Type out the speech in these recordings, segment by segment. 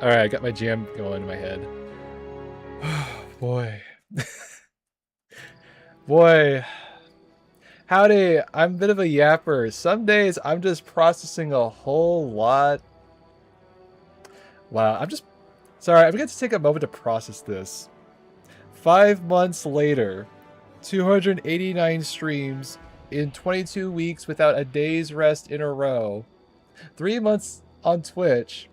All right, I got my jam going in my head. Boy. Boy. Howdy, I'm a bit of a yapper. Some days I'm just processing a whole lot. Wow, I'm just... Sorry, I'm going to take a moment to process this. 5 months later, 289 streams in 22 weeks without a day's rest in a row. 3 months on Twitch.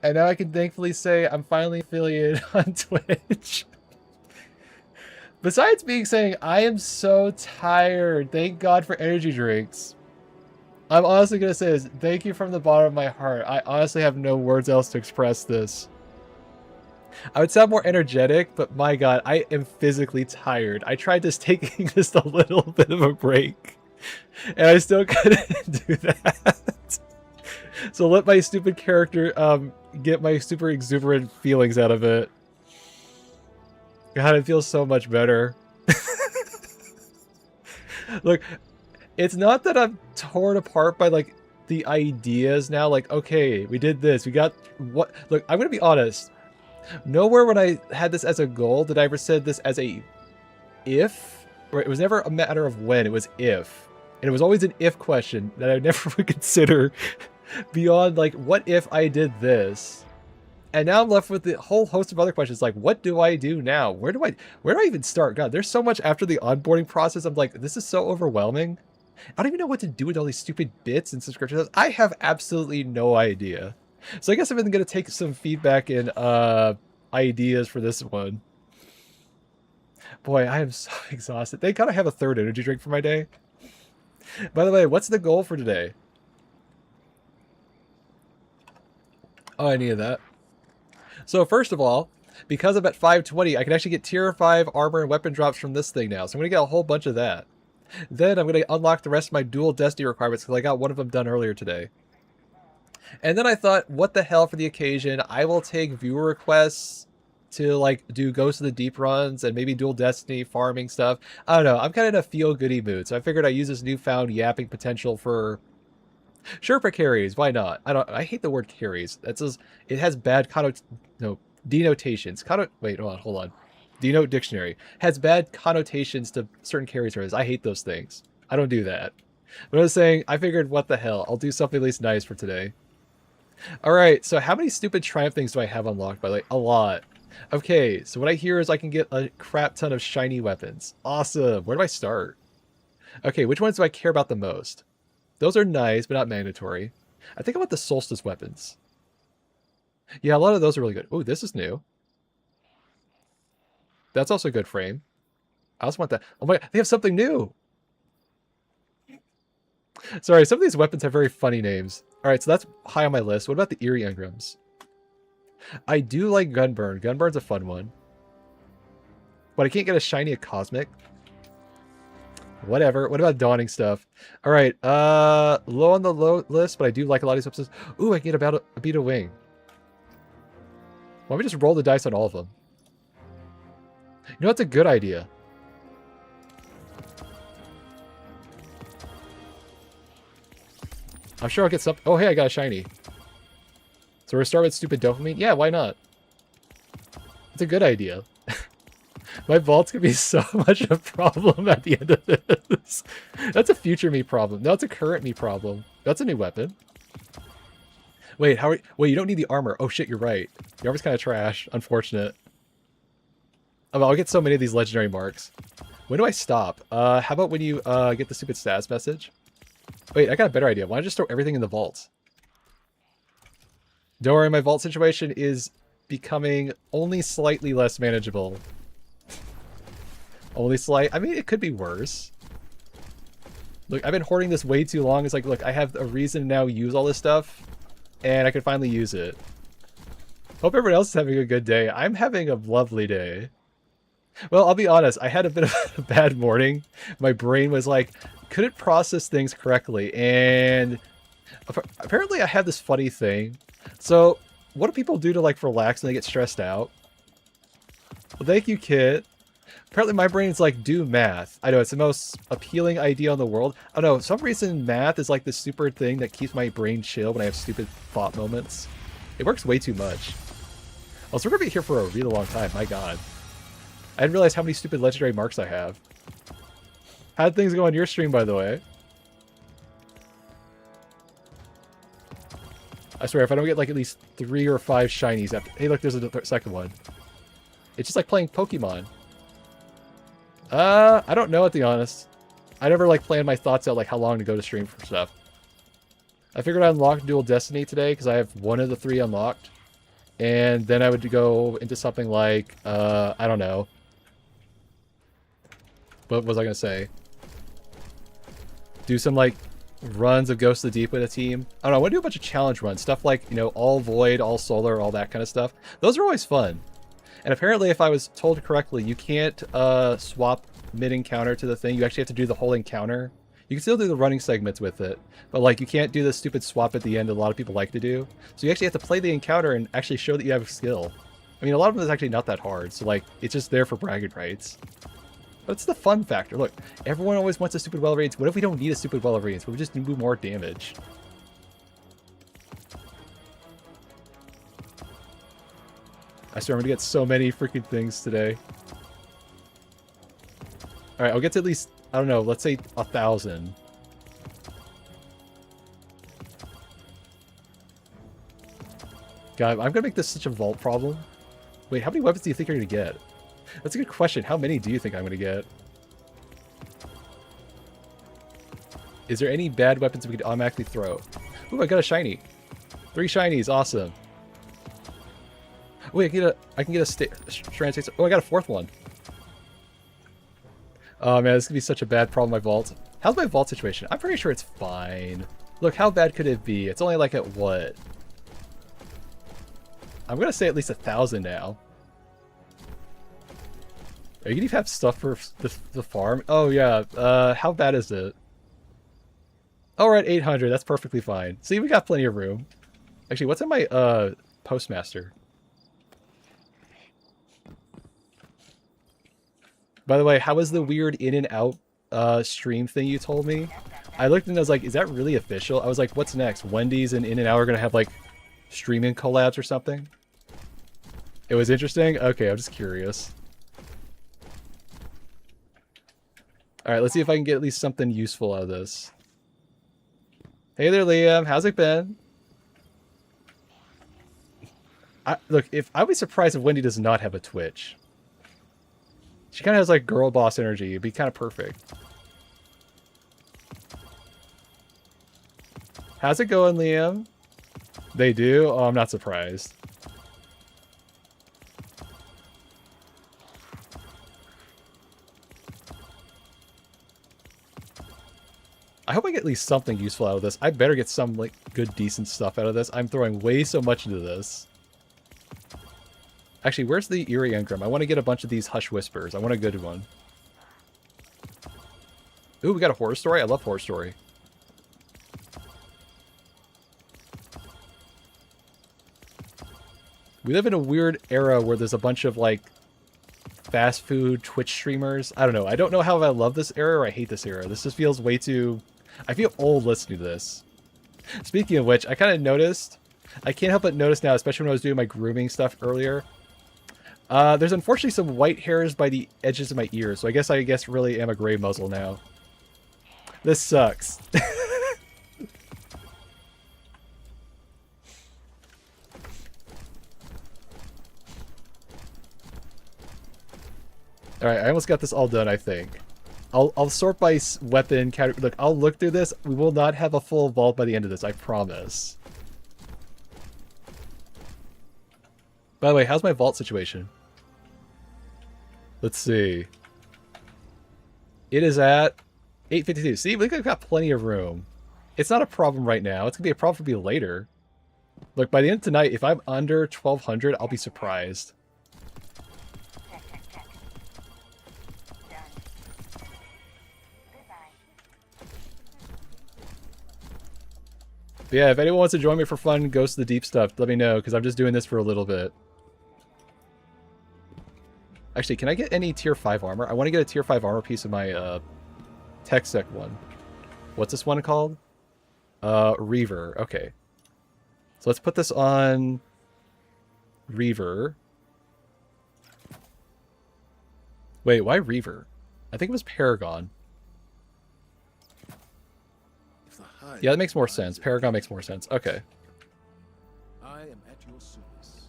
And now I can thankfully say I'm finally affiliated on Twitch. Besides being saying, I am so tired. Thank God for energy drinks. I'm honestly going to say this. Thank you from the bottom of my heart. I honestly have no words else to express this. I would sound more energetic, but my God, I am physically tired. I tried just taking just a little bit of a break, and I still couldn't do that. So let my stupid character get my super exuberant feelings out of it. God, it feels so much better. Look, it's not that I'm torn apart by like the ideas now. Like, okay, we did this. We got what? Look, I'm gonna be honest. Nowhere when I had this as a goal did I ever said this as a if. Or it was never a matter of when. It was if, and it was always an if question that I never would consider beyond like, what if I did this? And now I'm left with the whole host of other questions like, what do I do now? Where do I even start? God, there's so much after the onboarding process. I'm like, this is so overwhelming. I don't even know what to do with all these stupid bits and subscriptions. I have absolutely no idea. So I guess I'm going to take some feedback and ideas for this one. Boy, I am so exhausted. Thank God I have a third energy drink for my day. By the way, what's the goal for today? Oh, I needed that. So first of all, because I'm at 520, I can actually get tier 5 armor and weapon drops from this thing now. So I'm going to get a whole bunch of that. Then I'm going to unlock the rest of my dual destiny requirements because I got one of them done earlier today. And then I thought, what the hell for the occasion? I will take viewer requests to like do Ghost of the Deep runs and maybe dual destiny farming stuff. I don't know. I'm kind of in a feel-goody mood. So I figured I'd use this newfound yapping potential for Sherpa carries. Why not? I hate the word carries. That says it has bad denotations. Wait, hold on. Denote dictionary has bad connotations to certain carry terms. I hate those things. I don't do that. But I was saying, I figured, what the hell? I'll do something at least nice for today. All right. So how many stupid triumph things do I have unlocked? By like a lot. Okay. So what I hear is I can get a crap ton of shiny weapons. Awesome. Where do I start? Okay. Which ones do I care about the most? Those are nice, but not mandatory. I think I want the Solstice weapons. Yeah, a lot of those are really good. Oh, this is new. That's also a good frame. I also want that. Oh my God, they have something new. Sorry, some of these weapons have very funny names. All right, so that's high on my list. What about the Eerie Engrams? I do like Gunburn. Gunburn's a fun one. But I can't get a shiny Cosmic. Whatever. What about Dawning stuff? All right. Low on the low list, but I do like a lot of these episodes. Ooh, I can get a beat of wing. Why don't we just roll the dice on all of them? You know, that's a good idea. I'm sure I'll get some. Oh, hey, I got a shiny. So we're starting with stupid dopamine? Yeah, why not? It's a good idea. My vault's gonna be so much a problem at the end of this. That's a future me problem. No, it's a current me problem. That's a new weapon. Wait, wait, you don't need the armor. Oh shit, you're right. The armor's kind of trash. Unfortunate. Oh, I'll get so many of these legendary marks. When do I stop? How about when you get the stupid status message? Wait, I got a better idea. Why don't I just throw everything in the vault? Don't worry, my vault situation is becoming only slightly less manageable. Only slight. I mean, it could be worse. Look, I've been hoarding this way too long. It's like, look, I have a reason to now use all this stuff, and I can finally use it. Hope everyone else is having a good day. I'm having a lovely day. Well, I'll be honest. I had a bit of a bad morning. My brain was like, couldn't process things correctly, and apparently I have this funny thing. So, what do people do to like relax when they get stressed out? Well, thank you, Kit. Apparently my brain's like, do math. I know, it's the most appealing idea in the world. I don't know, for some reason math is like this super thing that keeps my brain chill when I have stupid thought moments. It works way too much. Also, we're going to be here for a really long time. My god. I didn't realize how many stupid legendary marks I have. How'd things go on your stream, by the way? I swear, if I don't get like at least 3 or 5 shinies after... Hey, look, there's a second one. It's just like playing Pokemon. I don't know, to be honest. I never like planned my thoughts out like how long to go to stream for stuff. I figured I'd unlock Dual Destiny today because I have one of the 3 unlocked. And then I would go into something like, I don't know. What was I going to say? Do some like runs of Ghost of the Deep with a team. I don't know, I want to do a bunch of challenge runs. Stuff like, you know, all void, all solar, all that kind of stuff. Those are always fun. And apparently, if I was told correctly, you can't swap mid-encounter to the thing. You actually have to do the whole encounter. You can still do the running segments with it, but like you can't do the stupid swap at the end that a lot of people like to do. So you actually have to play the encounter and actually show that you have skill. I mean, a lot of them is actually not that hard, so like it's just there for bragging rights. But it's the fun factor. Look, everyone always wants a stupid well of radiance. What if we don't need a stupid well of radiance? We just do more damage. I swear I'm gonna get so many freaking things today. Alright, I'll get to at least, I don't know, let's say 1,000. God, I'm gonna make this such a vault problem. Wait, how many weapons do you think you're gonna get? That's a good question. How many do you think I'm gonna get? Is there any bad weapons we could automatically throw? Ooh, I got a shiny. 3 shinies, awesome. Wait, I can get a strand. Oh, I got a 4th one. Oh man, this could be such a bad problem, my vault. How's my vault situation? I'm pretty sure it's fine. Look, how bad could it be? It's only like at what? I'm gonna say at least 1,000 now. Are you gonna have stuff for the farm? Oh yeah, how bad is it? Oh, we're at 800, that's perfectly fine. See, we got plenty of room. Actually, what's in my, postmaster? By the way, how was the weird in and out stream thing you told me? I looked and I was like, is that really official? I was like, what's next? Wendy's and In and Out are gonna have like streaming collabs or something? It was interesting? Okay, I'm just curious. Alright, let's see if I can get at least something useful out of this. Hey there, Liam. How's it been? Look, I'd be surprised if Wendy does not have a Twitch. She kind of has like girl boss energy. It'd be kind of perfect. How's it going, Liam? They do? Oh, I'm not surprised. I hope I get at least something useful out of this. I better get some like good, decent stuff out of this. I'm throwing way so much into this. Actually, where's the Eerie Engram? I want to get a bunch of these Hush Whispers. I want a good one. Ooh, we got a horror story? I love horror story. We live in a weird era where there's a bunch of, like, fast food Twitch streamers. I don't know. I don't know how I love this era or I hate this era. This just feels way too... I feel old listening to this. Speaking of which, I kind of noticed... I can't help but notice now, especially when I was doing my grooming stuff earlier. There's unfortunately some white hairs by the edges of my ears, so I guess really am a gray muzzle now. This sucks. Alright, I almost got this all done, I think. I'll sort by weapon category. Look, I'll look through this. We will not have a full vault by the end of this, I promise. By the way, how's my vault situation? Let's see. It is at 852. See, we've got plenty of room. It's not a problem right now. It's going to be a problem for me later. Look, by the end of tonight, if I'm under 1,200, I'll be surprised. But yeah, if anyone wants to join me for fun Ghost of the Deep stuff, let me know, because I'm just doing this for a little bit. Actually, can I get any tier 5 armor? I want to get a tier 5 armor piece of my tech sec one. What's this one called? Reaver. Okay. So let's put this on Reaver. Wait, why Reaver? I think it was Paragon. Yeah, that makes more sense. Paragon makes more sense. Okay. I am at your service.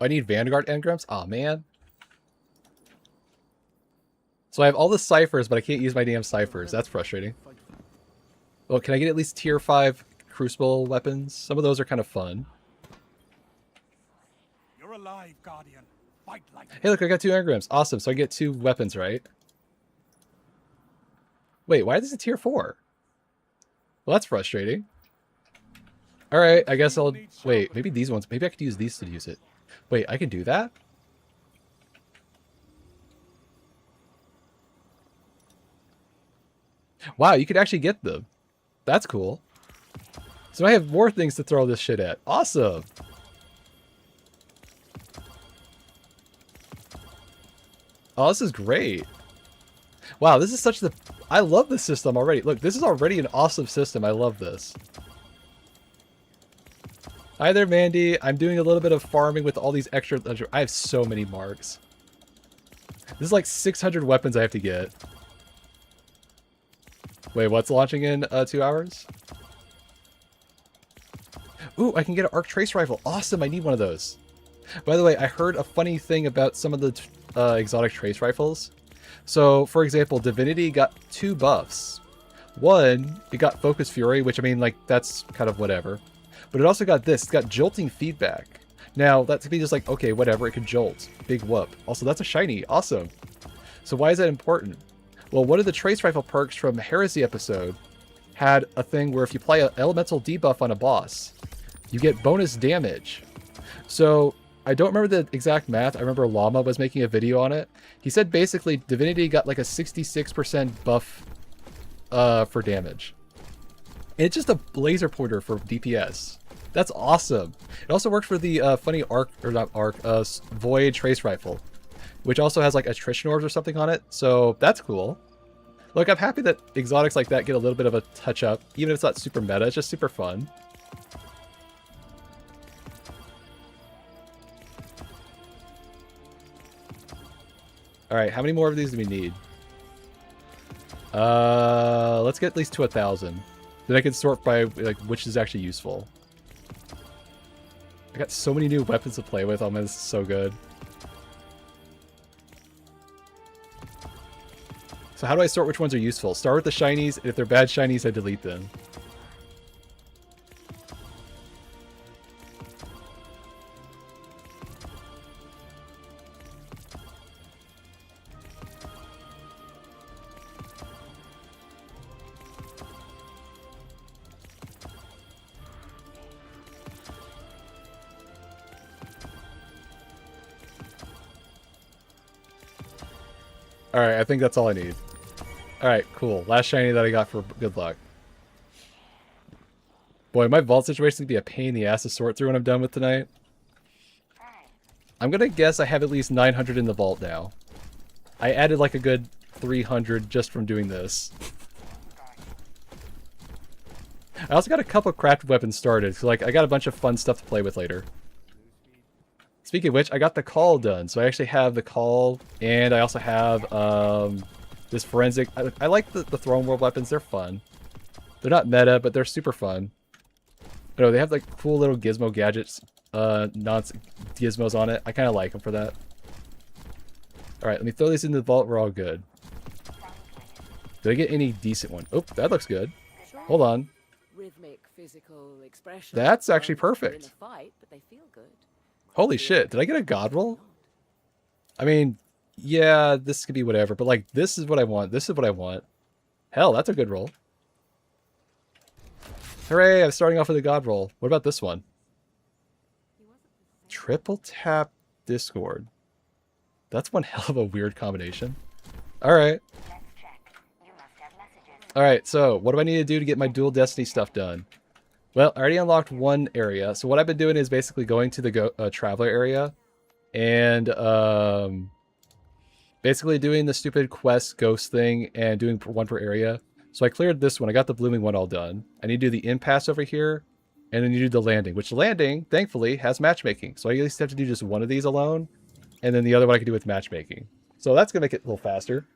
I need Vanguard engrams? Aw, man. So I have all the ciphers, but I can't use my damn ciphers. That's frustrating. Well, can I get at least tier 5 crucible weapons? Some of those are kind of fun. You're alive, Guardian. Fight like Hey, look, I got 2 engrams. Awesome. So I get 2 weapons, right? Wait, why is this a tier 4? Well, that's frustrating. Alright, I guess I'll... Wait, maybe these ones... Maybe I could use these to use it. Wait, I can do that? Wow, you could actually get them. That's cool. So I have more things to throw this shit at. Awesome! Oh, this is great. Wow, this is such the... I love this system already. Look, this is already an awesome system. I love this. Hi there, Mandy. I'm doing a little bit of farming with all these extra... I have so many marks. This is like 600 weapons I have to get. Wait, what's launching in 2 hours? Ooh, I can get an arc trace rifle. Awesome, I need one of those. By the way, I heard a funny thing about some of the exotic trace rifles. So, for example, Divinity got 2 buffs. One, it got Focus Fury, which I mean, like, that's kind of whatever. But it also got this. It's got jolting feedback. Now, that's be just like, okay, whatever, it can jolt. Big whoop. Also, that's a shiny. Awesome. So why is that important? Well, one of the trace rifle perks from Heresy episode had a thing where if you apply an elemental debuff on a boss, you get bonus damage. So, I don't remember the exact math. I remember Llama was making a video on it. He said basically Divinity got like a 66% buff for damage. And it's just a laser pointer for DPS. That's awesome. It also works for the funny Void Trace Rifle, which also has like attrition orbs or something on it. So that's cool. Look, I'm happy that exotics like that get a little bit of a touch up. Even if it's not super meta, it's just super fun. Alright, how many more of these do we need? Let's get at least to 1,000. Then I can sort by like which is actually useful. I got so many new weapons to play with. Oh man, this is so good. So how do I sort which ones are useful? Start with the shinies, and if they're bad shinies, I delete them. Alright, I think that's all I need. Alright, cool. Last shiny that I got for good luck. Boy, my vault situation is going to be a pain in the ass to sort through when I'm done with tonight. I'm going to guess I have at least 900 in the vault now. I added like a good 300 just from doing this. I also got a couple crafted weapons started, so like I got a bunch of fun stuff to play with later. Speaking of which, I got the call done. So I actually have the call, and I also have this forensic. I like the throne world weapons. They're fun. They're not meta, but they're super fun. You know, they have like cool little gizmo gadgets, gizmos on it. I kind of like them for that. All right, let me throw these into the vault. We're all good. Did I get any decent one? Oh, that looks good. Hold on. Rhythmic, physical expression. That's actually perfect. Fight, but they feel good. Holy shit, did I get a god roll? I mean, yeah, this could be whatever, but like, this is what I want. This is what I want. Hell, that's a good roll. Hooray, I'm starting off with a god roll. What about this one? Triple tap Discord. That's one hell of a weird combination. Alright. Alright, so what do I need to do to get my dual destiny stuff done? Well, I already unlocked one area. So what I've been doing is basically going to the traveler area and basically doing the stupid quest ghost thing and doing one per area. So I cleared this one. I got the blooming one all done. I need to do the impasse over here and then you do the landing, which landing, thankfully, has matchmaking. So I at least have to do just one of these alone, and then the other one I can do with matchmaking. So that's going to make it a little faster.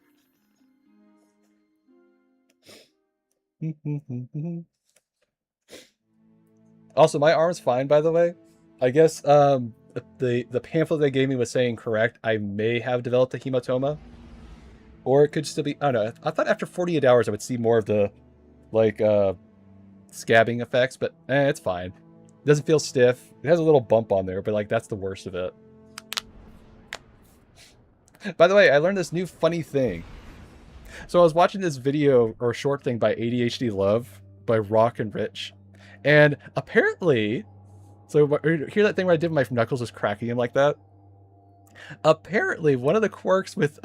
Also, my arm's fine, by the way. I guess the pamphlet they gave me was saying correct. I may have developed a hematoma. Or it could still be... I don't know. I thought after 48 hours I would see more of the, like, scabbing effects, but it's fine. It doesn't feel stiff. It has a little bump on there, but, like, that's the worst of it. By the way, I learned this new funny thing. So I was watching this video or short thing by ADHD Love by Rock and Rich. And apparently... So hear that thing where I did my knuckles was cracking him like that? Apparently, one of the quirks with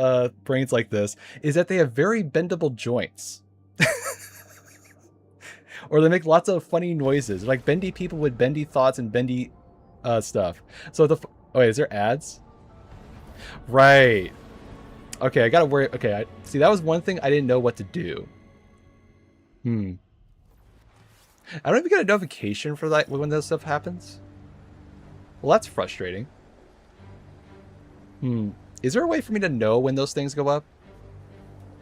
brains like this is that they have very bendable joints. Or they make lots of funny noises. Like bendy people with bendy thoughts and bendy stuff. So the... Oh wait, is there ads? Right. Okay, I gotta worry. Okay, see, that was one thing I didn't know what to do. I don't even get a notification for that when that stuff happens. Well, that's frustrating. Is there a way for me to know when those things go up?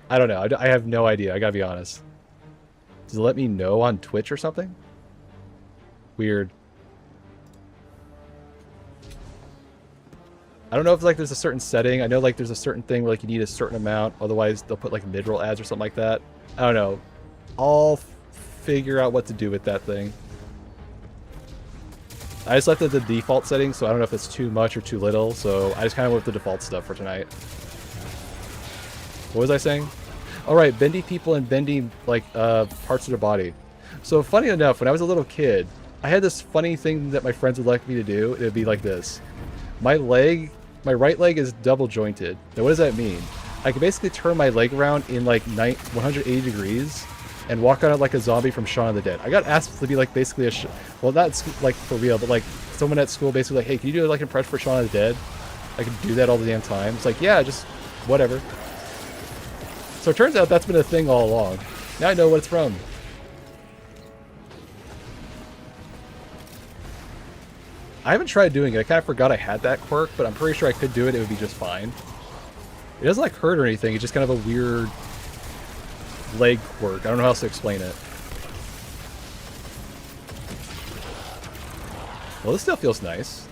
I don't know. I have no idea. I gotta be honest. Does it let me know on Twitch or something? Weird. I don't know if like there's a certain setting. I know like there's a certain thing where like you need a certain amount. Otherwise they'll put like mid-roll ads or something like that. I don't know. I'll figure out what to do with that thing. I just left it the default setting, so I don't know if it's too much or too little. So I just kind of went with the default stuff for tonight. What was I saying? All right, bendy people and bendy like parts of their body. So funny enough, when I was a little kid, I had this funny thing that my friends would like me to do. It would be like this. My right leg is double jointed. Now what does that mean? I can basically turn my leg around in like 180 degrees and walk on it like a zombie from Shaun of the Dead. I got asked to be like basically a... well, not like for real, but like someone at school basically like, hey, can you do like an impression for Shaun of the Dead? I can do that all the damn time. It's like, yeah, just whatever. So it turns out that's been a thing all along. Now I know what it's from. I haven't tried doing it. I kind of forgot I had that quirk, but I'm pretty sure I could do it. It would be just fine. It doesn't like hurt or anything. It's just kind of a weird leg quirk. I don't know how else to explain it. Well, this still feels nice.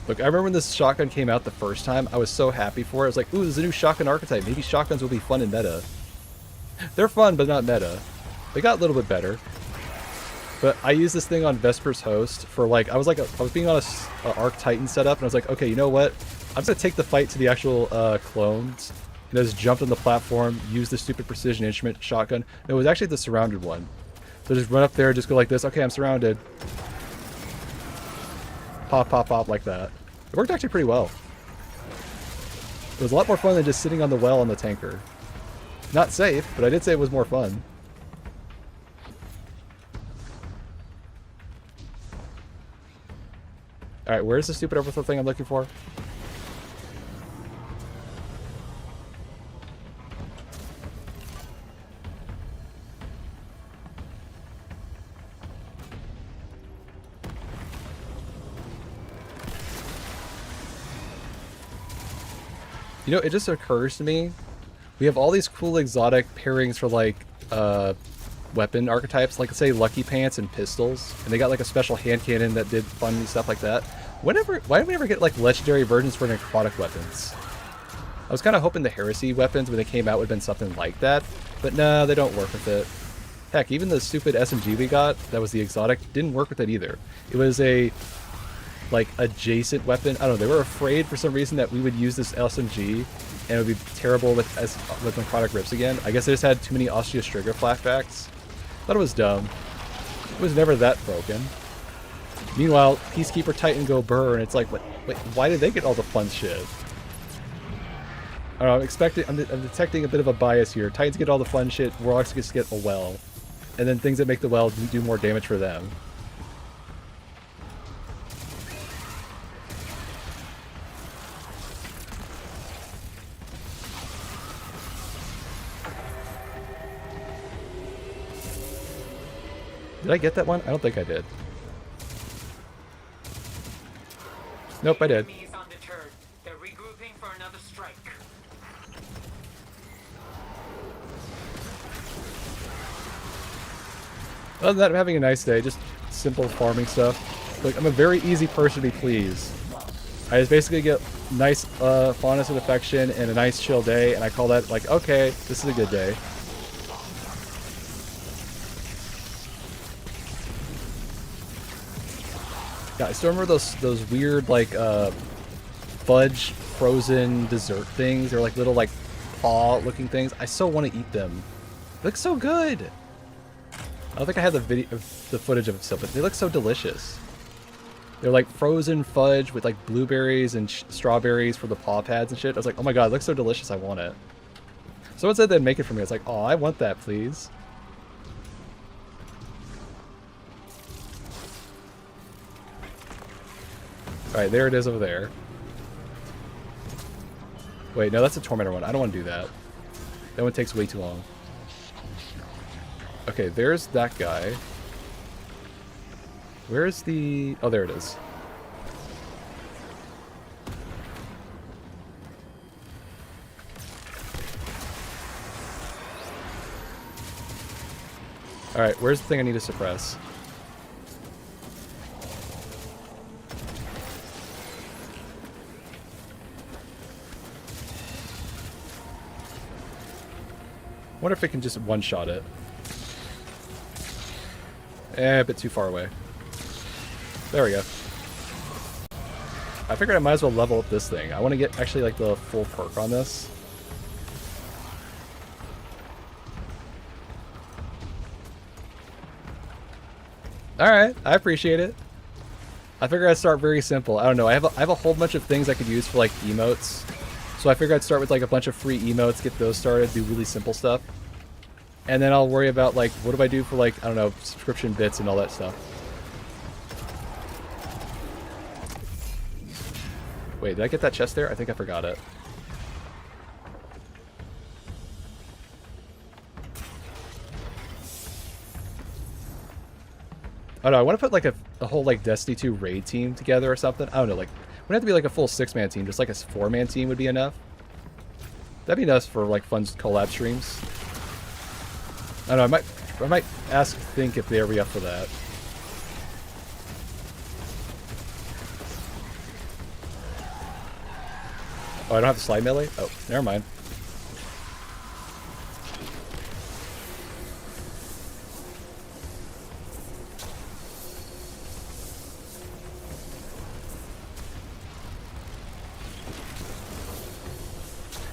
Look, I remember when this shotgun came out the first time, I was so happy for it. I was like, ooh, there's a new shotgun archetype. Maybe shotguns will be fun in meta. They're fun, but not meta. They got a little bit better. But I used this thing on Vesper's host for like, I was being on a Arc Titan setup, and I was like, okay, you know what? I'm just gonna take the fight to the actual clones, and I just jumped on the platform, used the stupid precision instrument shotgun. It was actually the surrounded one. So just run up there, just go like this. Okay, I'm surrounded. Pop, pop, pop, like that. It worked actually pretty well. It was a lot more fun than just sitting on the well on the tanker. Not safe, but I did say it was more fun. Alright, where's the stupid overthrow thing I'm looking for? You know, it just occurs to me, we have all these cool exotic pairings for like weapon archetypes, like say Lucky Pants and pistols, and they got like a special hand cannon that did fun stuff like that. Why did we ever get like legendary versions for necrotic weapons? I was kind of hoping the heresy weapons when they came out would have been something like that, but no, they don't work with it. Heck, even the stupid SMG we got, that was the exotic, didn't work with it either. It was a like adjacent weapon. I don't know, they were afraid for some reason that we would use this SMG and it would be terrible with necrotic rips again. I guess they just had too many Osteo Striga flashbacks. Thought it was dumb. It was never that broken. Meanwhile, Peacekeeper Titan go burr, and it's like, wait, why did they get all the fun shit? I don't know, I'm detecting a bit of a bias here. Titans get all the fun shit, Warlocks just get a well. And then things that make the well do more damage for them. Did I get that one? I don't think I did. Nope, I did. Enemies undeterred. They're regrouping for another strike. Other than that, I'm having a nice day. Just simple farming stuff. Like, I'm a very easy person to be pleased. I just basically get nice fondness and affection and a nice chill day, and I call that like, okay, this is a good day. Yeah, I still remember those weird like fudge frozen dessert things. They're like little like paw looking things. I still want to eat them. They look so good. I don't think I have the footage of it still, but they look so delicious. They're like frozen fudge with like blueberries and strawberries for the paw pads and shit. I was like, oh my god, it looks so delicious, I want it. Someone said they'd make it for me. I was like, oh, I want that, please. Alright, there it is over there. Wait, no, that's a Tormentor one. I don't want to do that. That one takes way too long. Okay, there's that guy. Where's the... Oh, there it is. Alright, where's the thing I need to suppress? I wonder if it can just one-shot it. A bit too far away. There we go. I figured I might as well level up this thing. I want to get actually like the full perk on this. Alright, I appreciate it. I figured I'd start very simple. I don't know, I have a whole bunch of things I could use for like emotes. So I figured I'd start with like a bunch of free emotes, get those started, do really simple stuff. And then I'll worry about like, what do I do for like, I don't know, subscription bits and all that stuff. Wait, did I get that chest there? I think I forgot it. Oh no, I want to put like a whole like Destiny 2 raid team together or something. I don't know, like, wouldn't have to be like a full 6-man team, just like a 4-man team would be enough. That'd be nice for like fun collab streams. I don't know, I might ask Think if they'll be up for that. Oh, I don't have the slide melee? Oh, never mind.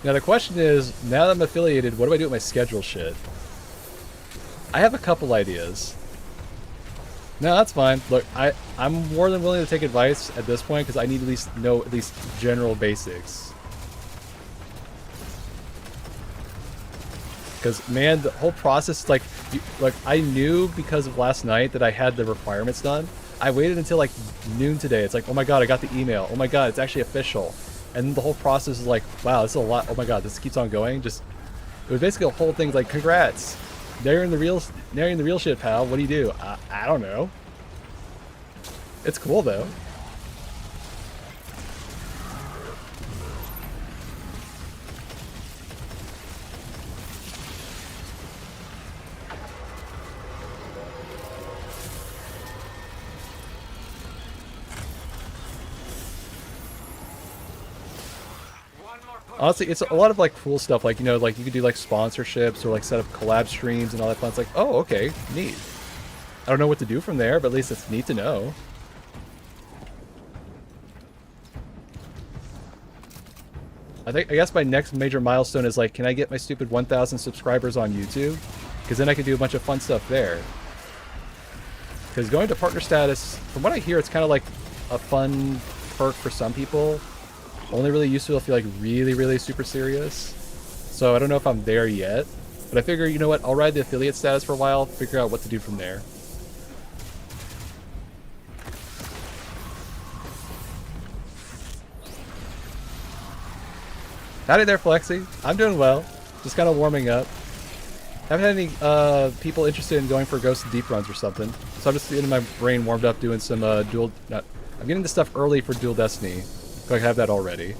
Now the question is, now that I'm affiliated, what do I do with my schedule shit? I have a couple ideas. No, that's fine. Look, I'm more than willing to take advice at this point because I need to at least know at least general basics. Because man, the whole process, like I knew because of last night that I had the requirements done. I waited until like noon today. It's like, oh my god, I got the email. Oh my god, it's actually official. And the whole process is like, wow, this is a lot. Oh my god, this keeps on going. Just, it was basically a whole thing like, congrats. Now you're in the real shit, pal. What do you do? I don't know. It's cool though. Honestly, it's a lot of like cool stuff, like, you know, like you could do like sponsorships or like set up collab streams and all that fun. It's like, oh, okay, neat. I don't know what to do from there, but at least it's neat to know. I guess my next major milestone is like, can I get my stupid 1,000 subscribers on YouTube? Because then I can do a bunch of fun stuff there. Because going to partner status, from what I hear, it's kind of like a fun perk for some people. Only really useful if you're like really, really super serious. So I don't know if I'm there yet. But I figure, you know what, I'll ride the affiliate status for a while, figure out what to do from there. Howdy there, Flexi. I'm doing well. Just kind of warming up. Haven't had any people interested in going for Ghost of Deep runs or something. So I'm just getting my brain warmed up doing some dual... I'm getting the stuff early for Dual Destiny. So I have that already.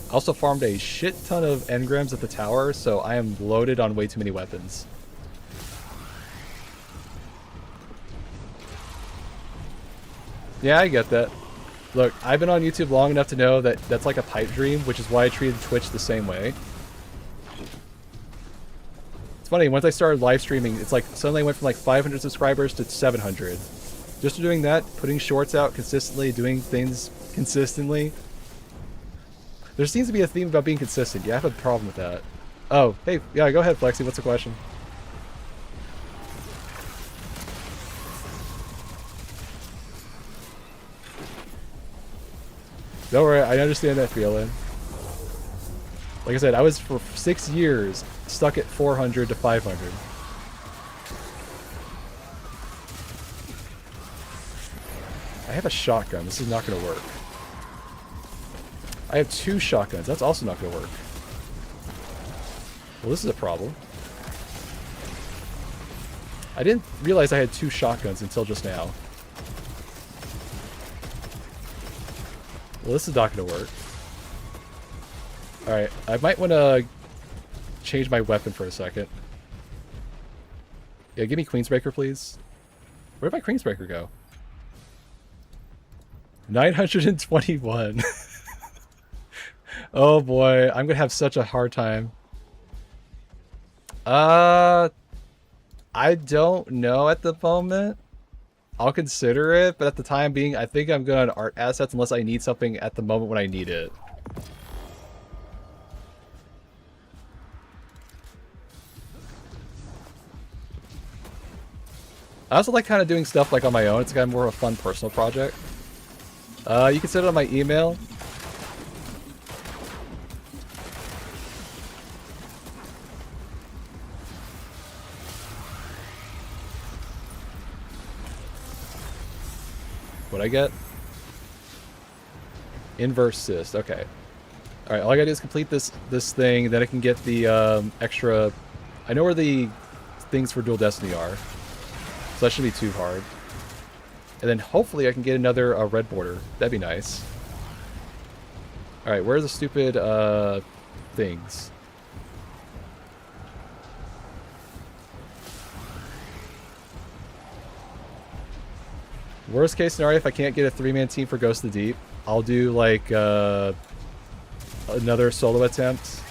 I also farmed a shit ton of engrams at the tower, so I am loaded on way too many weapons. Yeah, I get that. Look, I've been on YouTube long enough to know that that's like a pipe dream, which is why I treated Twitch the same way. It's funny, once I started live streaming, it's like suddenly I went from like 500 subscribers to 700. Just doing that, putting shorts out consistently, doing things consistently. There seems to be a theme about being consistent. Yeah, I have a problem with that. Oh, hey, yeah, go ahead, Flexi. What's the question? Don't worry, I understand that feeling. Like I said, I was for 6 years stuck at 400 to 500. I have a shotgun. This is not going to work. I have 2 shotguns. That's also not going to work. Well, this is a problem. I didn't realize I had 2 shotguns until just now. Well, this is not going to work. Alright, I might want to change my weapon for a second. Yeah, give me Queensbreaker, please. Where did my Queensbreaker go? 921. Oh boy, I'm gonna have such a hard time. I don't know at the moment. I'll consider it, but at the time being, I think I'm good on art assets unless I need something at the moment when I need it. I also like kind of doing stuff like on my own. It's kind of more of a fun personal project. You can send it on my email. What'd I get? Inverse cyst. Okay. All right. All I gotta do is complete this thing, then I can get the extra. I know where the things for Dual Destiny are, so that shouldn't be too hard. And then hopefully I can get another red border. That'd be nice. All right. Where are the stupid things? Worst case scenario, if I can't get a 3-man team for Ghost of the Deep, I'll do like another solo attempt.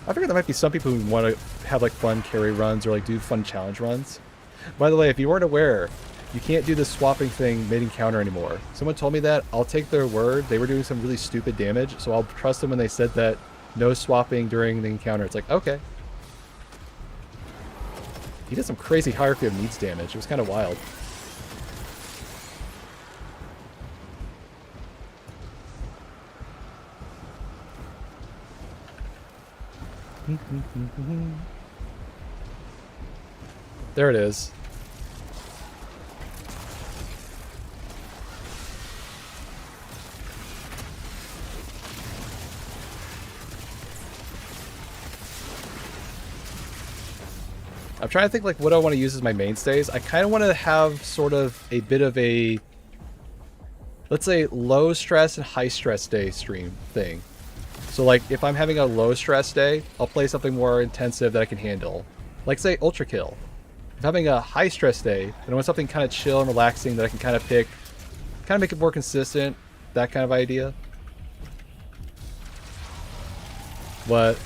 I figure there might be some people who want to have like fun carry runs or like do fun challenge runs. By the way, if you weren't aware, you can't do this swapping thing mid-encounter anymore. Someone told me that. I'll take their word. They were doing some really stupid damage, so I'll trust them when they said that no swapping during the encounter. It's like, okay. He did some crazy hierarchy of needs damage. It was kind of wild. There it is. I'm trying to think like what I want to use as my mainstays. I kind of want to have sort of a bit of a, let's say, low stress and high stress day stream thing. So like if I'm having a low stress day, I'll play something more intensive that I can handle. Like say Ultra Kill. If I'm having a high stress day, then I want something kind of chill and relaxing that I can kind of pick, kind of make it more consistent, that kind of idea. What?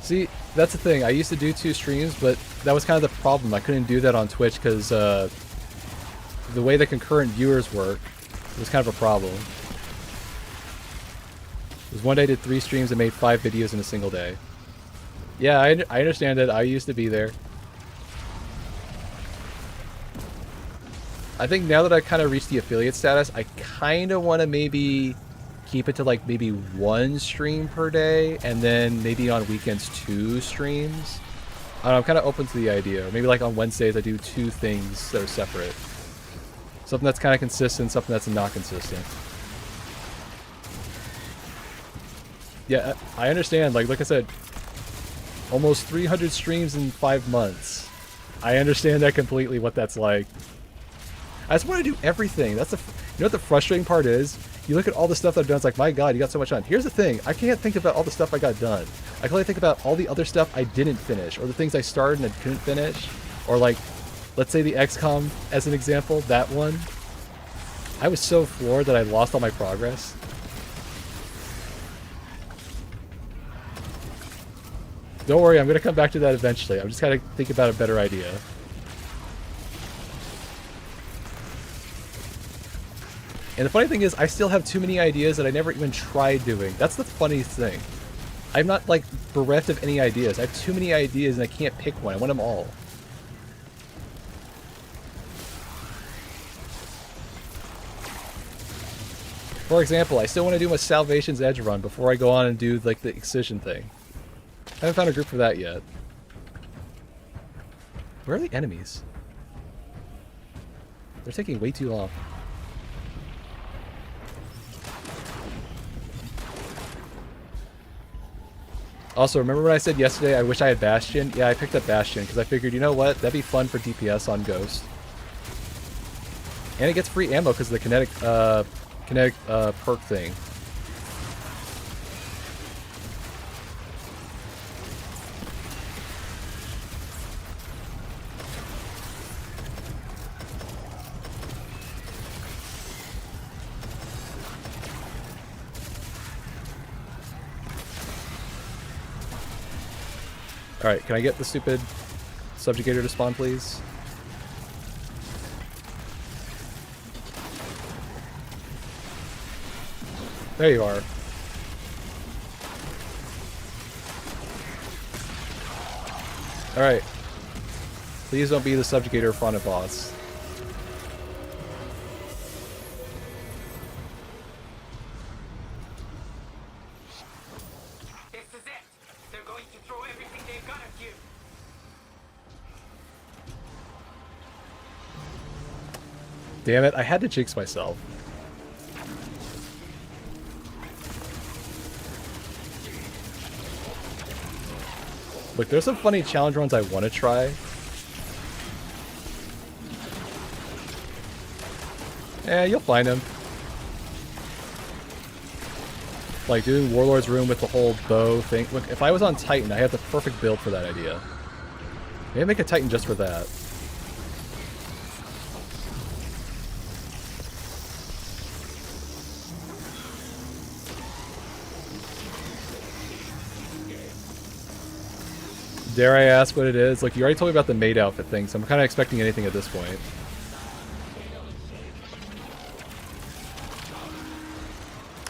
See, that's the thing. I used to do 2 streams, but that was kind of the problem. I couldn't do that on Twitch because the way the concurrent viewers work was kind of a problem. It was one day I did 3 streams and made 5 videos in a single day. Yeah, I understand it. I used to be there. I think now that I've kind of reached the affiliate status, I kind of want to maybe keep it to maybe 1 stream per day, and then maybe on weekends 2 streams. I don't know, I'm kind of open to the idea. Or maybe like on Wednesdays I do 2 things that are separate. Something that's kind of consistent, something that's not consistent. Yeah, I understand. Like I said, almost 300 streams in 5 months. I understand that completely, what that's like. I just want to do everything. That's the, you know what the frustrating part is? You look at all the stuff I've done, it's like, my god, you got so much done. Here's the thing, I can't think about all the stuff I got done. I can only think about all the other stuff I didn't finish, or the things I started and I couldn't finish. Or like, let's say the XCOM as an example, that one. I was so floored that I lost all my progress. Don't worry, I'm going to come back to that eventually. I'm just kind of thinking about a better idea. And the funny thing is, I still have too many ideas that I never even tried doing. That's the funniest thing. I'm not, like, bereft of any ideas. I have too many ideas and I can't pick one. I want them all. For example, I still want to do my Salvation's Edge run before I go on and do, like, the Excision thing. I haven't found a group for that yet. Where are the enemies? They're taking way too long. Also, remember when I said yesterday I wish I had Bastion? Yeah, I picked up Bastion because I figured, you know what? That'd be fun for DPS on Ghost. And it gets free ammo because of the kinetic perk thing. Alright, can I get the stupid subjugator to spawn, please? There you are. Alright. Please don't be the subjugator front of boss. Damn it, I had to jinx myself. Look, there's some funny challenge runs I want to try. Eh, you'll find them. Like doing Warlord's Room with the whole bow thing. Look, if I was on Titan, I have the perfect build for that idea. Maybe make a Titan just for that. Dare I ask what it is? Like, you already told me about the maid outfit thing, so I'm kind of expecting anything at this point.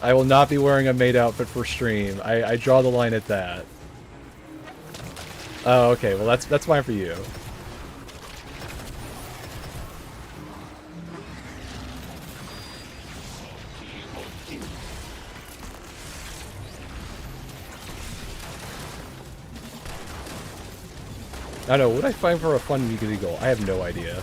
I will not be wearing a maid outfit for stream. I draw the line at that. Oh, okay. Well, that's fine for you. I don't know, what would I find for a fun weekly goal? I have no idea.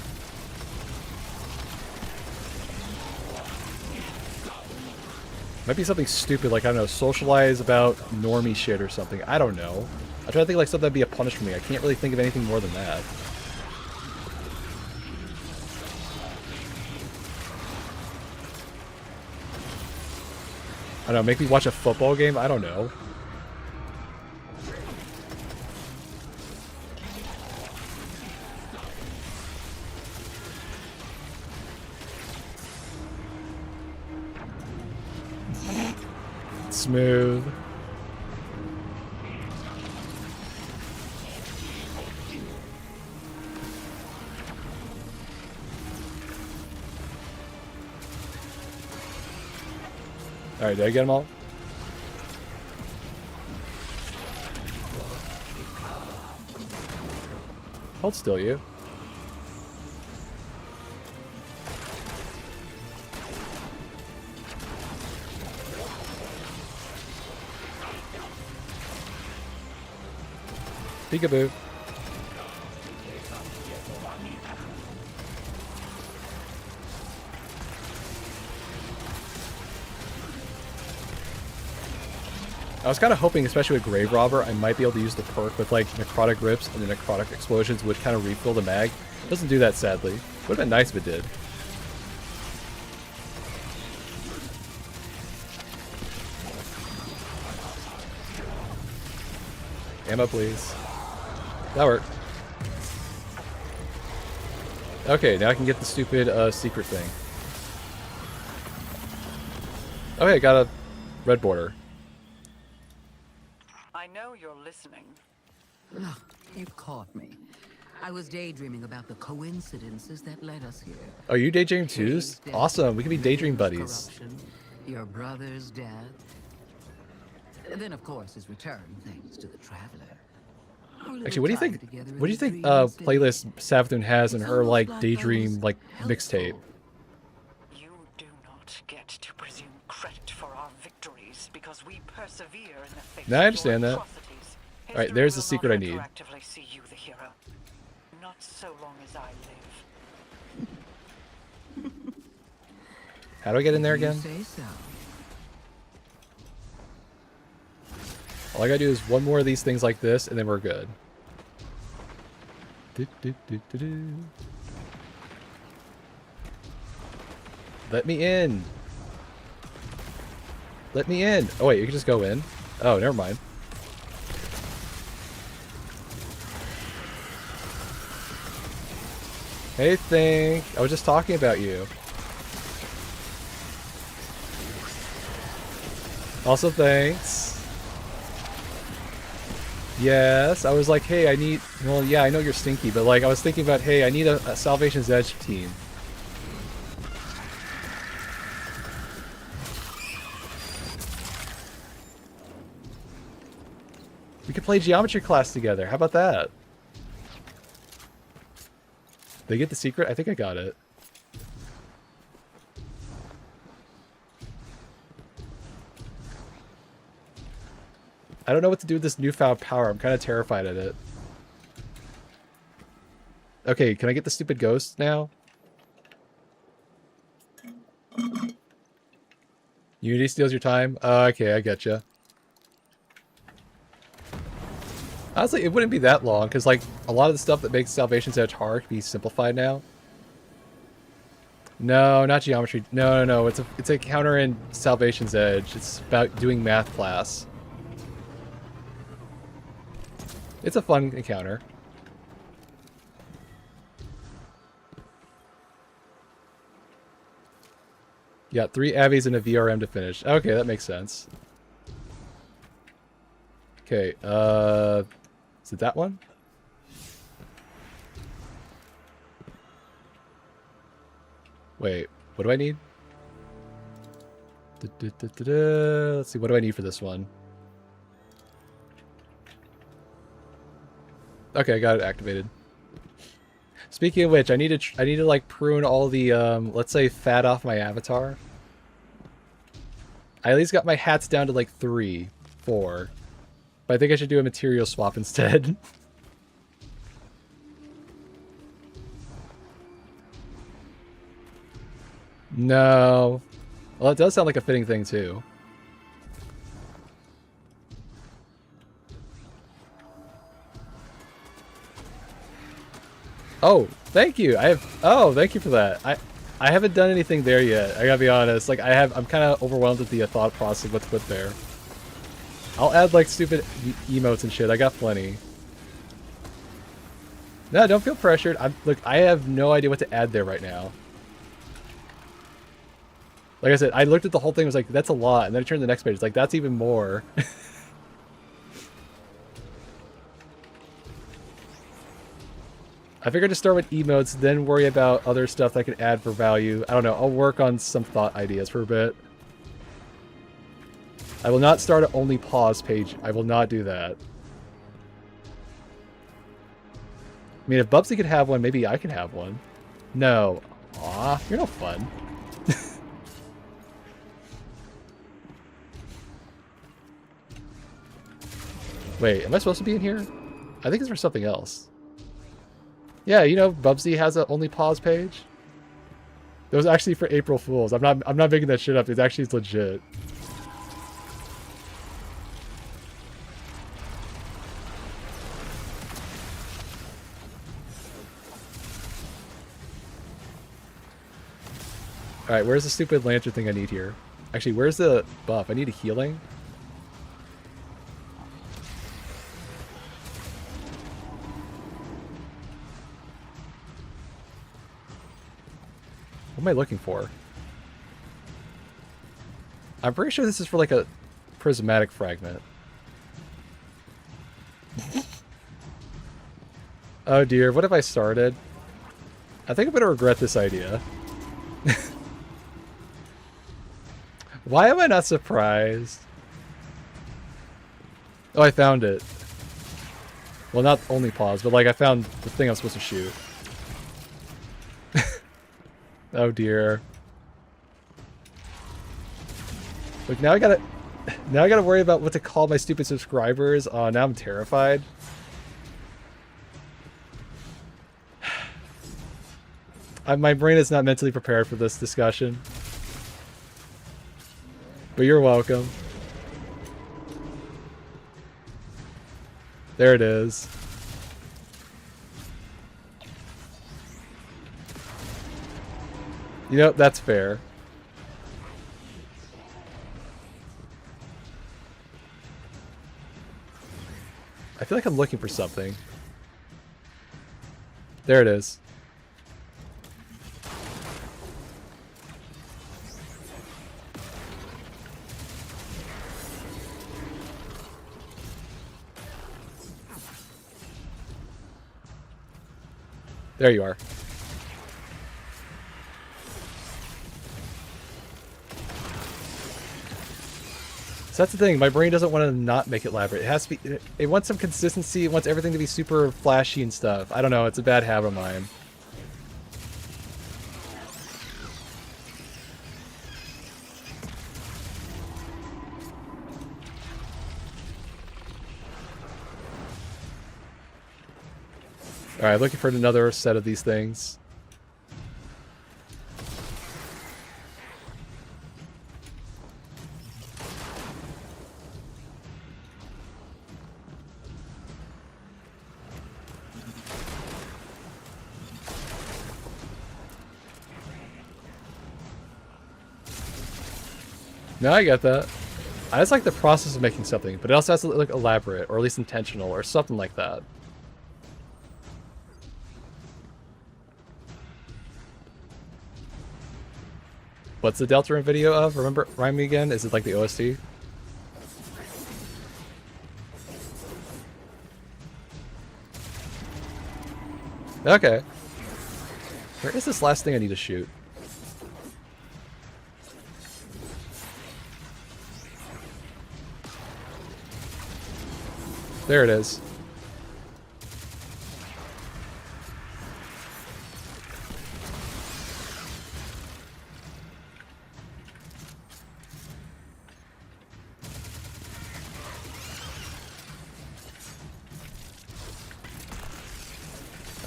Might be something stupid, like, I don't know, socialize about normie shit or something. I don't know. I'm trying to think like something that'd be a punish for me. I can't really think of anything more than that. I don't know, make me watch a football game? I don't know. Smooth. Alright, did I get them all? Hold still, you. Peekaboo. I was kind of hoping, especially with Grave Robber, I might be able to use the perk with like Necrotic Rips and the Necrotic Explosions would kind of refill the mag. It doesn't do that, sadly. Would have been nice if it did. Ammo, please. That worked. Okay, now I can get the stupid secret thing. Okay, got a red border. I know you're listening. Ah, you caught me. I was daydreaming about the coincidences that led us here. Oh, you daydream too? King's death, Awesome, we can be daydream Lynch's buddies. corruption, your brother's death. And then, of course, his return, thanks to the Traveler. Our little Actually, what do you time think? together What do you in the think? dream city. Playlist Savathun has in It's her almost like like I daydream was like mixtape. helpful. You do not get to presume credit for our victories because we persevere in the face No, I of understand your that. atrocities. Alright, History there's the will secret not I need. retroactively see you the hero. Not so long as I live. How do I get in there You again? say so. All I gotta do is one more of these things like this, and then we're good. Do. Let me in. Let me in. Oh wait, you can just go in. Oh, never mind. Hey, Think. I was just talking about you. Also, thanks. Yes, I was like, hey, I need... Well, yeah, I know you're stinky, but like, I was thinking about, hey, I need a Salvation's Edge team. We could play geometry class together. How about that? They get the secret? I think I got it. I don't know what to do with this newfound power. I'm kind of terrified at it. Okay, can I get the stupid ghost now? Unity steals your time? Okay, I getcha. Honestly, it wouldn't be that long, because like, a lot of the stuff that makes Salvation's Edge hard can be simplified now. No, not geometry. No. It's a counter in Salvation's Edge. It's about doing math class. It's a fun encounter. Yeah, 3 Abbeys and a VRM to finish. Okay, that makes sense. Okay, is it that one? Wait, what do I need? Let's see, what do I need for this one? Okay, I got it activated. Speaking of which, I need to like prune all the let's say fat off my avatar. I at least got my hats down to like 3, 4. But I think I should do a material swap instead. No. Well, it does sound like a fitting thing too. Oh, thank you. Thank you for that. I haven't done anything there yet. I gotta be honest. Like I'm kind of overwhelmed with the thought process of what to put there. I'll add like stupid emotes and shit. I got plenty. No, don't feel pressured. Look, I have no idea what to add there right now. Like I said, I looked at the whole thing, was like, that's a lot, and then I turned to the next page, it's like, that's even more. I figured to start with emotes, then worry about other stuff that I could add for value. I don't know, I'll work on some thought ideas for a bit. I will not start an only pause page. I will not do that. I mean, if Bubsy could have one, maybe I can have one. No. Aw, you're no fun. Wait, am I supposed to be in here? I think it's for something else. Yeah, you know, Bubsy has an only pause page. It was actually for April Fools. I'm not making that shit up. It's actually legit. Alright, where's the stupid lantern thing I need here? Actually, where's the buff? I need a healing. What am I looking for? I'm pretty sure this is for like a prismatic fragment. Oh dear, what have I started? I think I'm gonna regret this idea. Why am I not surprised? Oh, I found it. Well, not only pause, but like I found the thing I'm supposed to shoot. Oh dear. Look, now I gotta worry about what to call my stupid subscribers. Oh, now I'm terrified. My brain is not mentally prepared for this discussion. But you're welcome. There it is. You know, that's fair. I feel like I'm looking for something. There it is. There you are. So that's the thing, my brain doesn't want to not make it elaborate. It has to be, it wants some consistency, it wants everything to be super flashy and stuff. I don't know, it's a bad habit of mine. Alright, looking for another set of these things. No, I get that. I just like the process of making something, but it also has to look elaborate, or at least intentional, or something like that. What's the Deltarune video of? Remember, remind me again? Is it like the OST? Okay. Where is this last thing I need to shoot? There it is.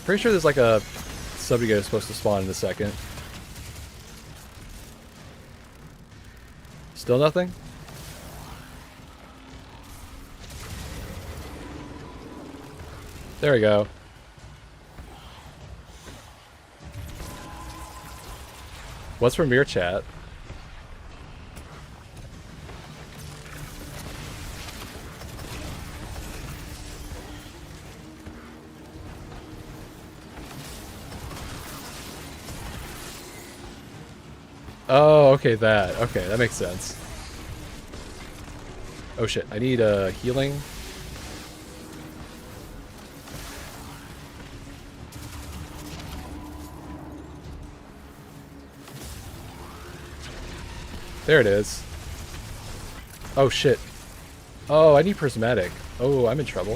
Pretty sure there's like a subjugate supposed to spawn in a second. Still nothing? There we go. What's from your chat? Oh, okay, that. Okay, that makes sense. Oh shit, I need healing. There it is. Oh shit. Oh, I need prismatic. Oh, I'm in trouble.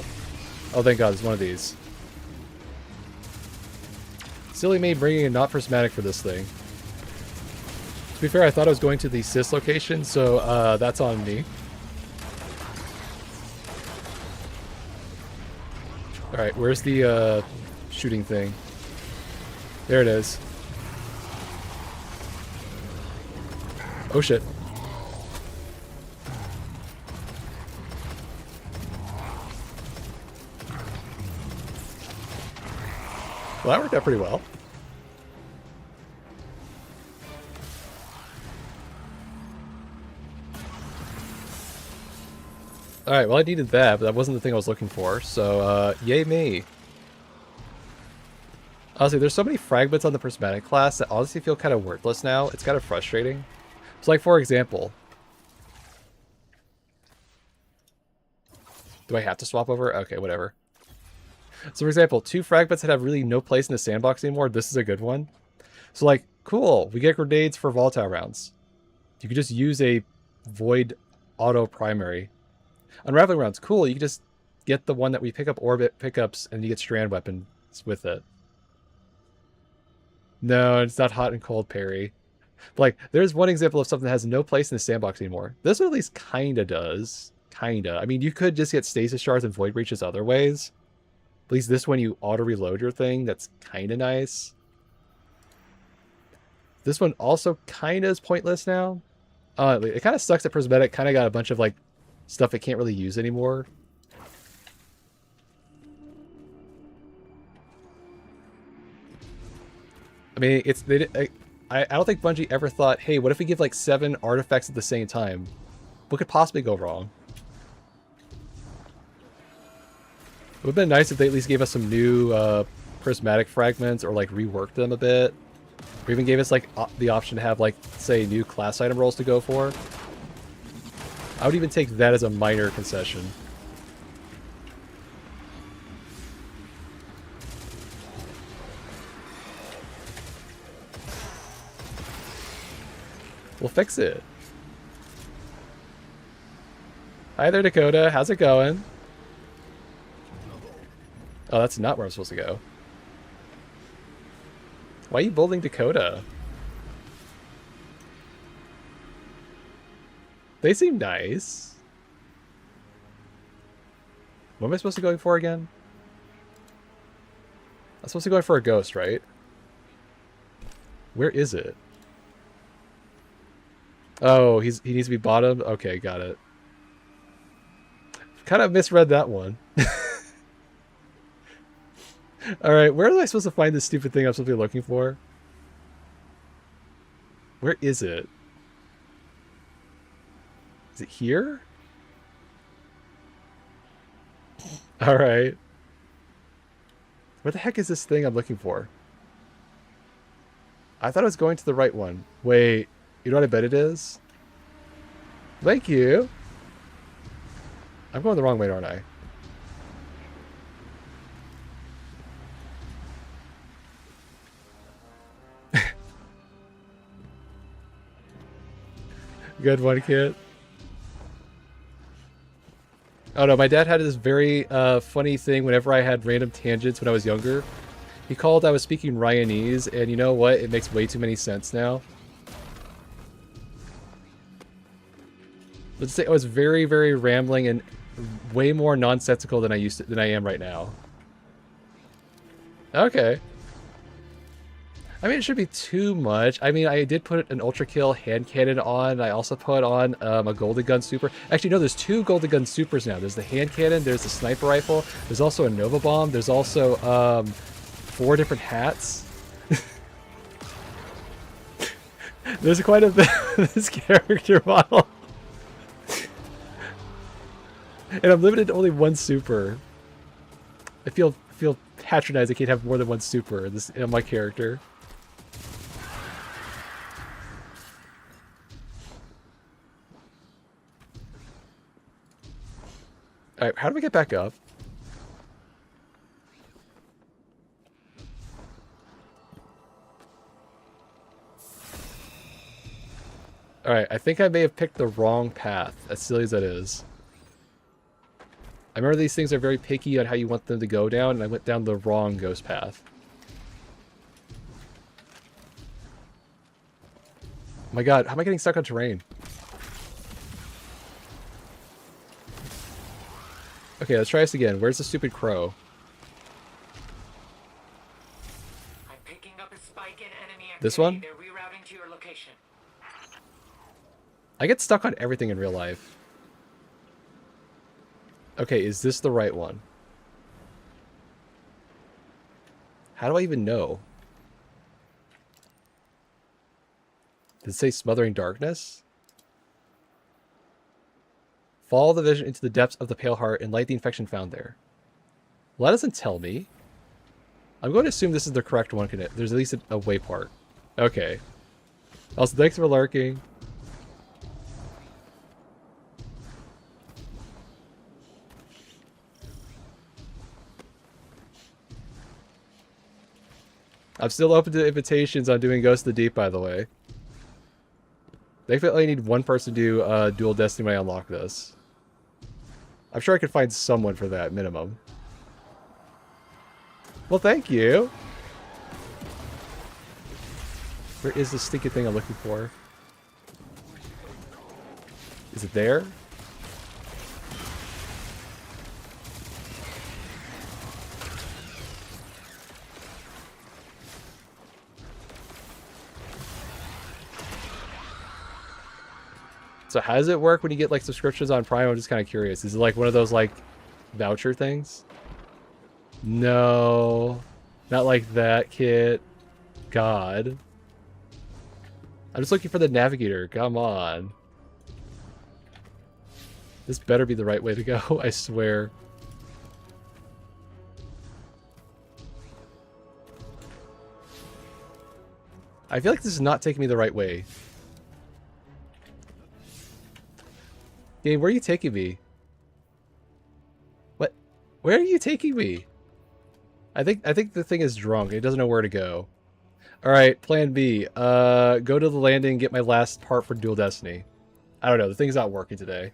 Oh, thank god, there's one of these. Silly me bringing in not prismatic for this thing. To be fair, I thought I was going to the cis location, so that's on me. Alright, where's the shooting thing? There it is. Oh shit. Well, that worked out pretty well. Alright, well I needed that, but that wasn't the thing I was looking for, so yay me. Honestly, there's so many fragments on the prismatic class that honestly feel kind of worthless now. It's kind of frustrating. So like, for example... Do I have to swap over? Okay, whatever. So for example, 2 fragments that have really no place in the sandbox anymore, this is a good one. So like, cool, we get grenades for volatile rounds. You can just use a void auto primary. Unraveling rounds, cool, you can just get the one that we pick up orbit pickups and you get strand weapons with it. No, it's not hot and cold parry. But like, there's one example of something that has no place in the sandbox anymore. This one at least kinda does. Kinda. I mean, you could just get stasis shards and void breaches other ways. At least this one you auto-reload your thing. That's kinda nice. This one also kinda is pointless now. It kind of sucks that Prismatic kind of got a bunch of like stuff it can't really use anymore. I mean, I don't think Bungie ever thought, hey, what if we give like 7 artifacts at the same time? What could possibly go wrong? It would have been nice if they at least gave us some new prismatic fragments or like reworked them a bit. Or even gave us like the option to have like, say, new class item rolls to go for. I would even take that as a minor concession. We'll fix it. Hi there, Dakota. How's it going? Oh, that's not where I'm supposed to go. Why are you bullying Dakota? They seem nice. What am I supposed to be going for again? I'm supposed to be going for a ghost, right? Where is it? Oh, he needs to be bottom? Okay, got it. Kind of misread that one. Alright, where am I supposed to find this stupid thing I'm supposed to be looking for? Where is it? Is it here? Alright. Where the heck is this thing I'm looking for? I thought I was going to the right one. Wait, you know what I bet it is? Thank you. I'm going the wrong way, aren't I? Good one, kid. Oh no, my dad had this very funny thing whenever I had random tangents when I was younger. He called I was speaking Ryanese, and you know what? It makes way too many sense now. Let's say I was very, very rambling and way more nonsensical than I am right now. Okay. I mean, it shouldn't be too much. I mean, I did put an Ultra Kill hand cannon on. I also put on a Golden Gun Super. Actually, no, there's 2 Golden Gun Supers now. There's the hand cannon, there's the sniper rifle, there's also a Nova Bomb, there's also 4 different hats. There's quite a bit of this character model. And I'm limited to only 1 super. I feel patronized I can't have more than 1 super in my character. Alright, how do we get back up? Alright, I think I may have picked the wrong path, as silly as that is. I remember these things are very picky on how you want them to go down, and I went down the wrong ghost path. Oh my god, how am I getting stuck on terrain? Okay, let's try this again. Where's the stupid crow? I'm picking up a spike in enemy activity. This one? They're rerouting to your location. I get stuck on everything in real life. Okay, is this the right one? How do I even know? Did it say Smothering Darkness? Follow the vision into the depths of the pale heart and light the infection found there. Well, that doesn't tell me. I'm going to assume this is the correct one. There's at least a way part. Okay. Also, thanks for lurking. I'm still open to invitations on doing Ghost of the Deep, by the way. They definitely need one person to do Dual Destiny when I unlock this. I'm sure I could find someone for that, minimum. Well, thank you. Where is the stinky thing I'm looking for? Is it there? So how does it work when you get like subscriptions on Prime? I'm just kind of curious. Is it like one of those like voucher things? No, not like that, Kit. God. I'm just looking for the navigator. Come on. This better be the right way to go, I swear. I feel like this is not taking me the right way. Game, where are you taking me? What? Where are you taking me? I think the thing is drunk. It doesn't know where to go. Alright, plan B. Go to the landing and get my last part for Dual Destiny. I don't know, the thing's not working today.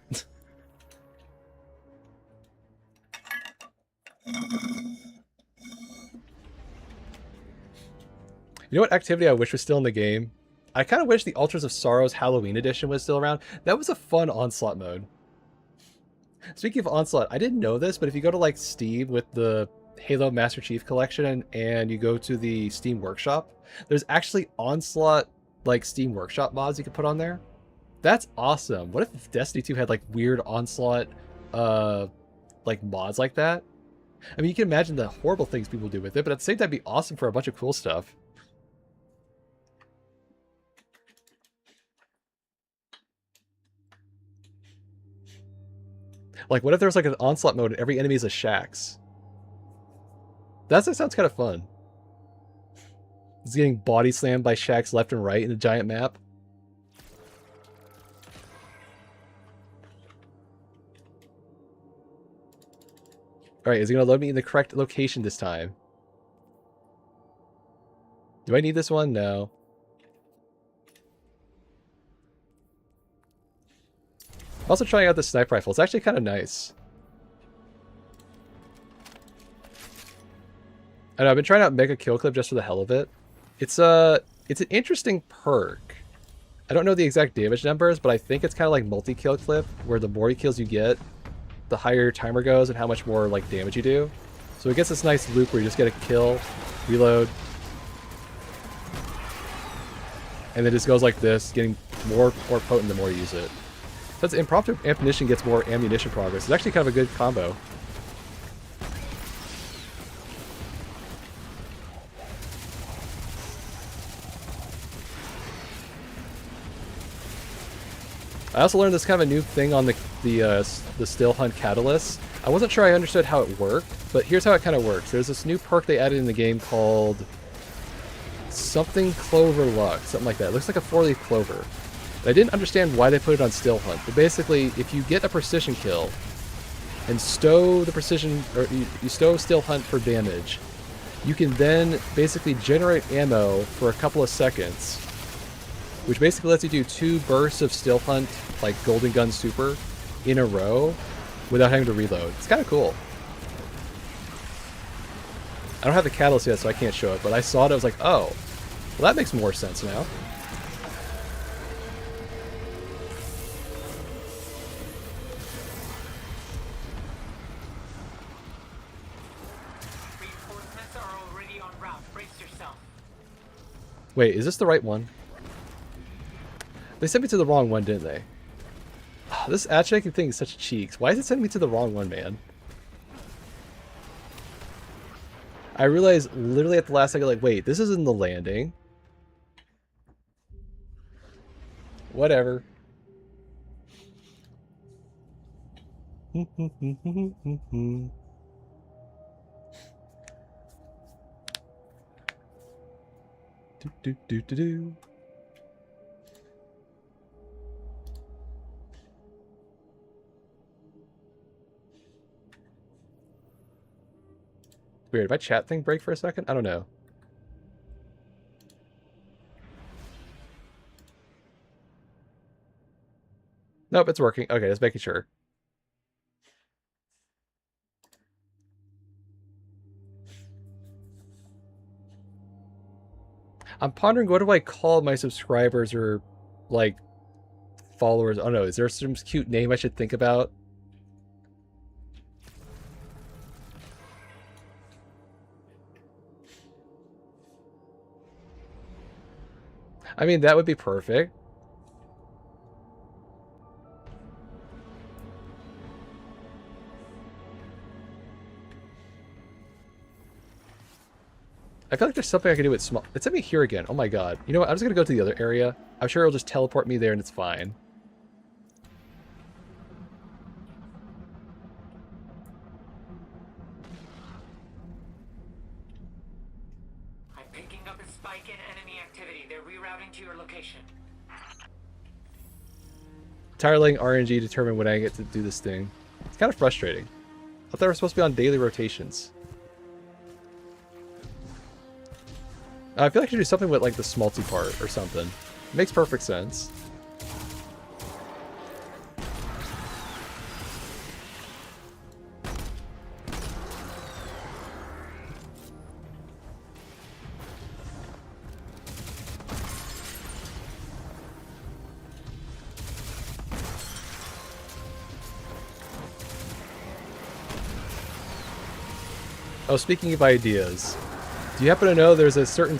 You know what activity I wish was still in the game? I kind of wish the Altars of Sorrows Halloween edition was still around. That was a fun Onslaught mode. Speaking of Onslaught, I didn't know this, but if you go to like Steam with the Halo Master Chief Collection and you go to the Steam Workshop, there's actually Onslaught like Steam Workshop mods you can put on there. That's awesome. What if Destiny 2 had like weird Onslaught like mods like that? I mean, you can imagine the horrible things people do with it, but at the same time, it'd be awesome for a bunch of cool stuff. Like, what if there was like an Onslaught mode and every enemy is a Shax? That sounds kind of fun. It's getting body slammed by Shax left and right in a giant map. Alright, is it going to load me in the correct location this time? Do I need this one? No. I'm also trying out the sniper rifle. It's actually kind of nice. I know, I've been trying out Mega Kill Clip just for the hell of it. It's an interesting perk. I don't know the exact damage numbers, but I think it's kind of like multi-kill clip, where the more kills you get, the higher your timer goes and how much more like damage you do. So it gets this nice loop where you just get a kill, reload, and then it just goes like this, getting more potent the more you use it. Since impromptu ammunition gets more ammunition progress, it's actually kind of a good combo. I also learned this kind of a new thing on the Still Hunt Catalyst. I wasn't sure I understood how it worked, but here's how it kind of works. There's this new perk they added in the game called something Clover Luck, something like that. It looks like a 4-leaf clover. I didn't understand why they put it on Still Hunt, but basically, if you get a precision kill and stow the precision, or you stow Still Hunt for damage, you can then basically generate ammo for a couple of seconds, which basically lets you do 2 bursts of Still Hunt, like Golden Gun Super, in a row without having to reload. It's kind of cool. I don't have the catalyst yet, so I can't show it, but I saw it, I was like, oh, well that makes more sense now. Wait, is this the right one? They sent me to the wrong one, didn't they? This ad-checking thing is such cheeks. Why is it sending me to the wrong one, man? I realized literally at the last second, like, wait, this isn't the landing. Whatever. Do, do, do, do. Weird. Did my chat thing break for a second? I don't know. Nope, it's working. Okay, just making sure. I'm pondering, what do I call my subscribers or, like, followers? I don't know. Is there some cute name I should think about? I mean, that would be perfect. I feel like there's something I can do with small... It sent me here again. Oh my god. You know what? I'm just going to go to the other area. I'm sure it'll just teleport me there and it's fine. I'm picking up a spike in enemy activity. They're rerouting to your location. Entirely RNG determine when I get to do this thing. It's kind of frustrating. I thought they were supposed to be on daily rotations. I feel like I should do something with, like, the smalty part or something. It makes perfect sense. Oh, speaking of ideas, do you happen to know there's a certain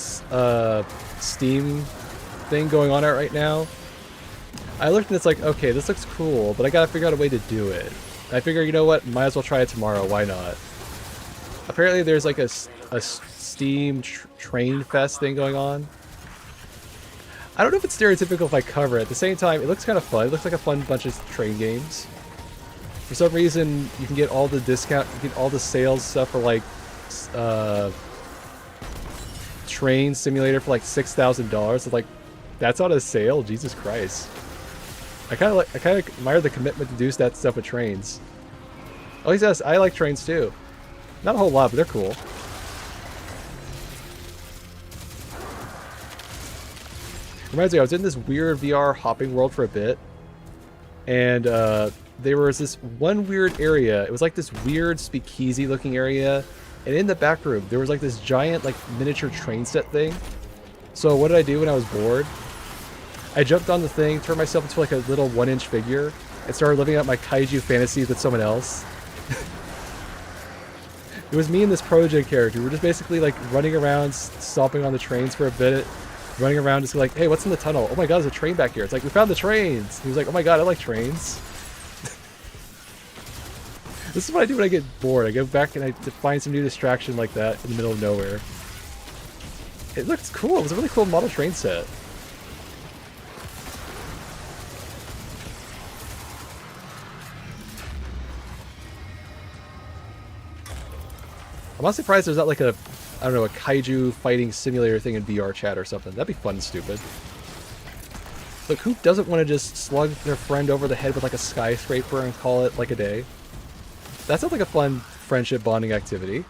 Steam thing going on right now? I looked and it's like, okay, this looks cool, but I gotta figure out a way to do it. I figure, you know what, might as well try it tomorrow, why not? Apparently there's like a Steam train fest thing going on. I don't know if it's stereotypical if I cover it. At the same time, it looks kind of fun. It looks like a fun bunch of train games. For some reason, you can get all the discount, you get all the sales stuff for like train simulator for like $6,000. It's like, that's on a sale? Jesus Christ. I kind of admire the commitment to do that stuff with trains. Oh, he says, I like trains too. Not a whole lot, but they're cool. Reminds me, I was in this weird VR hopping world for a bit. And there was this one weird area. It was like this weird speakeasy looking area. And in the back room, there was like this giant like miniature train set thing. So what did I do when I was bored? I jumped on the thing, turned myself into like a little 1-inch figure, and started living out my kaiju fantasies with someone else. It was me and this project character. We were just basically like running around, stomping on the trains for a bit, running around just like, hey, what's in the tunnel? Oh my god, there's a train back here. It's like, we found the trains. He was like, oh my god, I like trains. This is what I do when I get bored. I go back and I find some new distraction like that in the middle of nowhere. It looks cool. It was a really cool model train set. I'm not surprised there's not like a, I don't know, a kaiju fighting simulator thing in VR chat or something. That'd be fun and stupid. Look, who doesn't want to just slug their friend over the head with like a skyscraper and call it like a day? That sounds like a fun friendship bonding activity.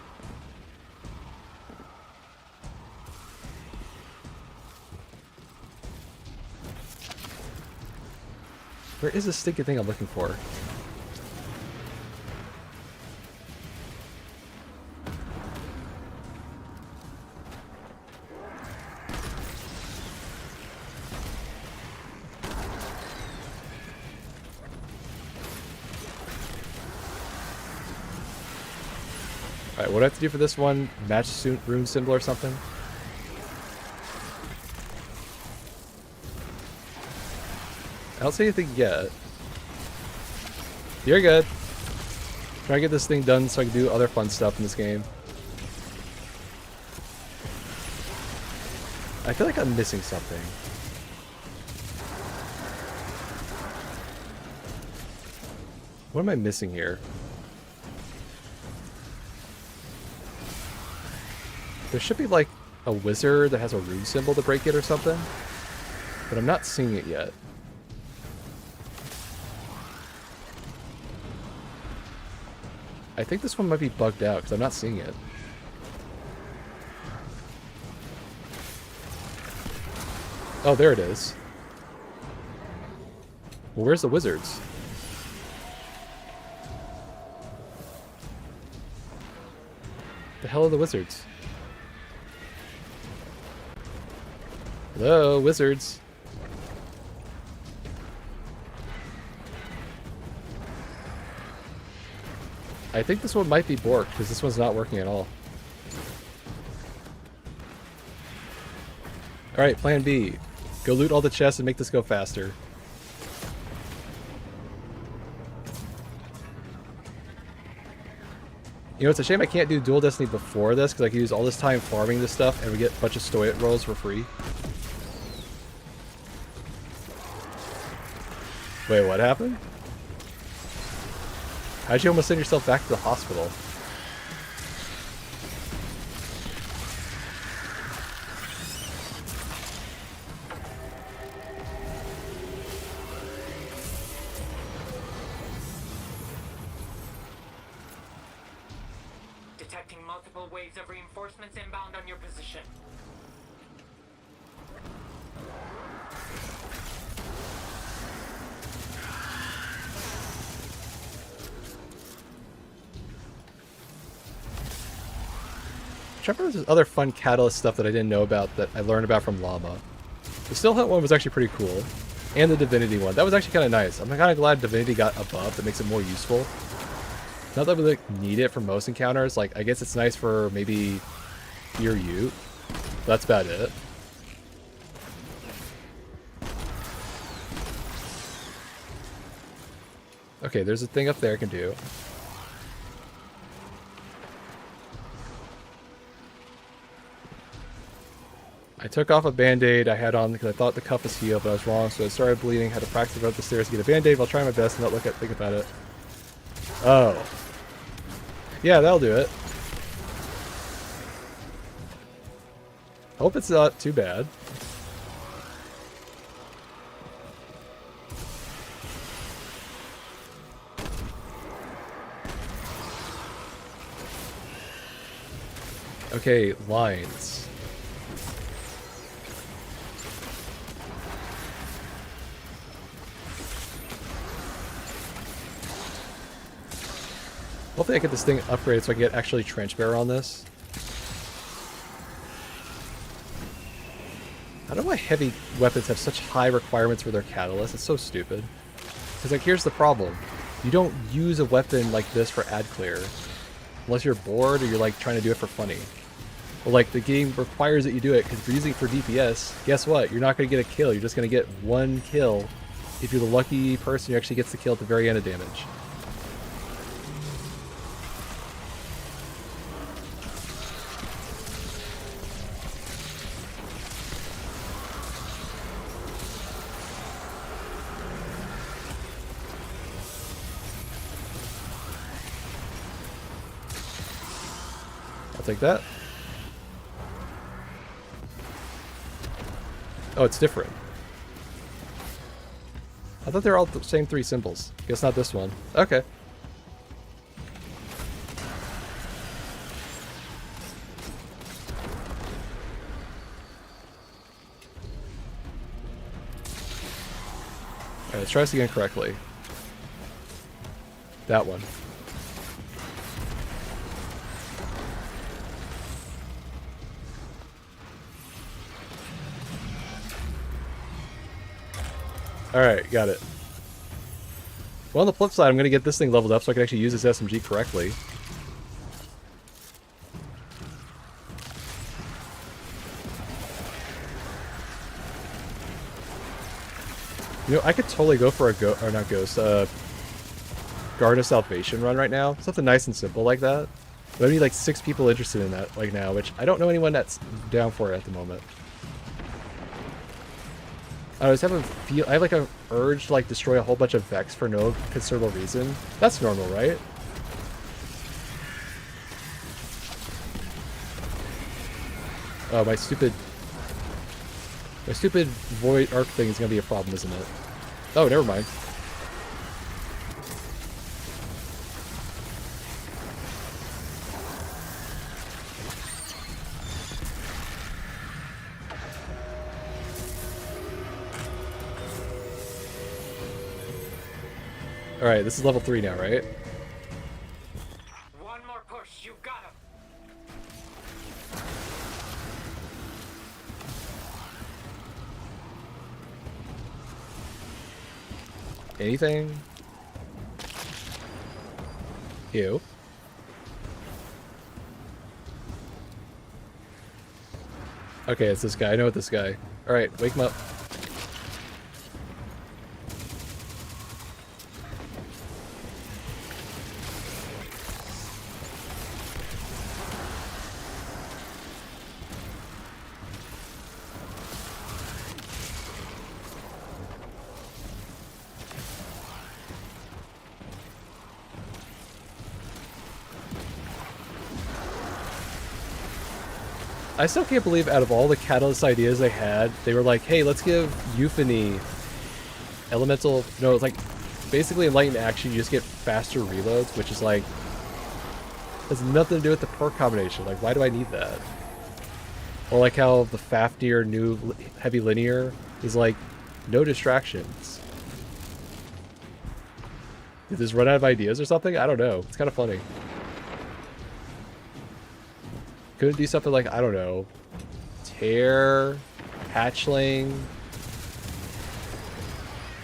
Where is this stinking thing I'm looking for? Alright, what do I have to do for this one? Match rune symbol or something? I don't see anything yet. You're good. Try to get this thing done so I can do other fun stuff in this game. I feel like I'm missing something. What am I missing here? There should be like a wizard that has a rune symbol to break it or something. But I'm not seeing it yet. I think this one might be bugged out because I'm not seeing it. Oh, there it is. Well, where's the wizards? The hell are the wizards? Hello, wizards. I think this one might be borked because this one's not working at all. Alright, plan B. Go loot all the chests and make this go faster. You know, it's a shame I can't do Dual Destiny before this because I could use all this time farming this stuff and we get a bunch of Stoic rolls for free. Wait, what happened? How'd you almost send yourself back to the hospital? Detecting multiple waves of reinforcements inbound on your position. There's this other fun catalyst stuff that I didn't know about that I learned about from Llama. The Still Hunt one was actually pretty cool. And the Divinity one. That was actually kind of nice. I'm kind of glad Divinity got a buff that makes it more useful. Not that we like, need it for most encounters. Like, I guess it's nice for maybe your Ute. That's about it. Okay, there's a thing up there I can do. I took off a band-aid I had on because I thought the cuff was healed, but I was wrong, so I started bleeding, had to practice run up the stairs to get a band-aid. I'll try my best and not think about it. Oh. Yeah, that'll do it. Hope it's not too bad. Okay, lines. Hopefully I get this thing upgraded so I can get actually trench bearer on this. I don't know why heavy weapons have such high requirements for their catalyst. It's so stupid. Because like here's the problem. You don't use a weapon like this for ad clear. Unless you're bored or you're like trying to do it for funny. Well, like the game requires that you do it because if you're using it for DPS, guess what? You're not going to get a kill. You're just going to get one kill if you're the lucky person who actually gets the kill at the very end of damage. Take that. Oh, it's different. I thought they were all the same three symbols. Guess not this one. Okay. Alright, let's try this again correctly. That one. Alright, got it. Well, on the flip side, I'm going to get this thing leveled up so I can actually use this SMG correctly. You know, I could totally go for a Guard of Salvation run right now. Something nice and simple like that. But I need like 6 people interested in that like now, which I don't know anyone that's down for it at the moment. I just have a feel. I have like a urge to like destroy a whole bunch of Vex for no considerable reason. That's normal, right? Oh, my stupid void arc thing is gonna be a problem, isn't it? Oh, never mind. Alright, this is level 3 now, right? One more push, you got him. Anything? Ew. Okay, it's this guy. I know it's this guy. Alright, wake him up. I still can't believe out of all the Catalyst ideas they had, they were like, hey, let's give Euphony elemental... No, it's like, basically in Enlightened Action, you just get faster reloads, which is like... has nothing to do with the perk combination. Like, why do I need that? Or like how the Fafnir new heavy linear is like, no distractions. Did this run out of ideas or something? I don't know. It's kind of funny. Couldn't do something like, I don't know, tear, hatchling.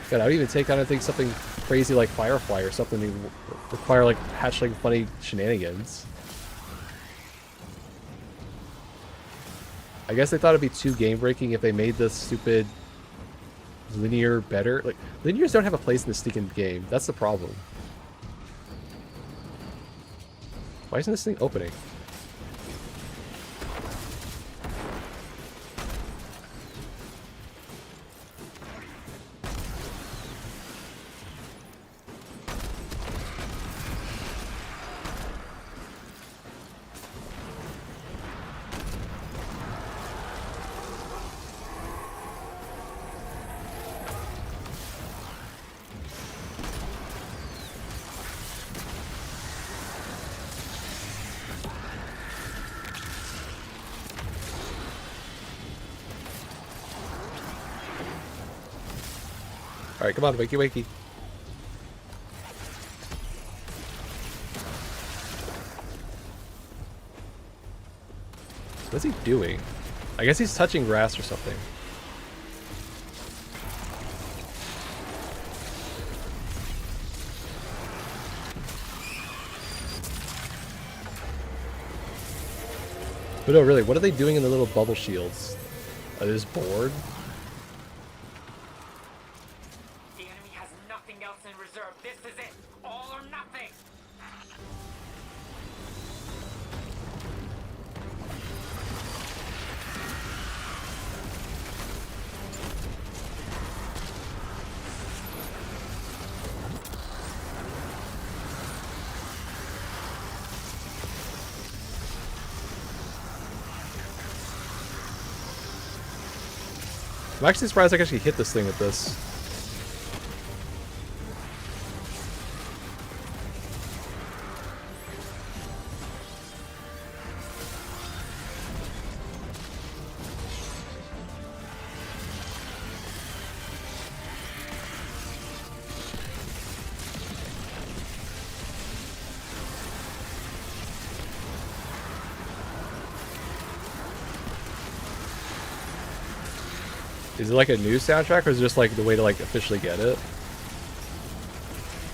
God, I would even take on, I think, something crazy like Firefly or something to require like hatchling funny shenanigans. I guess they thought it'd be too game breaking if they made this stupid linear better. Like, linears don't have a place in this stinking game. That's the problem. Why isn't this thing opening? Alright, come on, wakey wakey. What's he doing? I guess he's touching grass or something. But no, really, what are they doing in the little bubble shields? Are they just bored? The enemy has nothing else in reserve. This is it. All or nothing. I'm actually surprised I can actually hit this thing with this. Is it like a new soundtrack, or is it just like the way to like officially get it?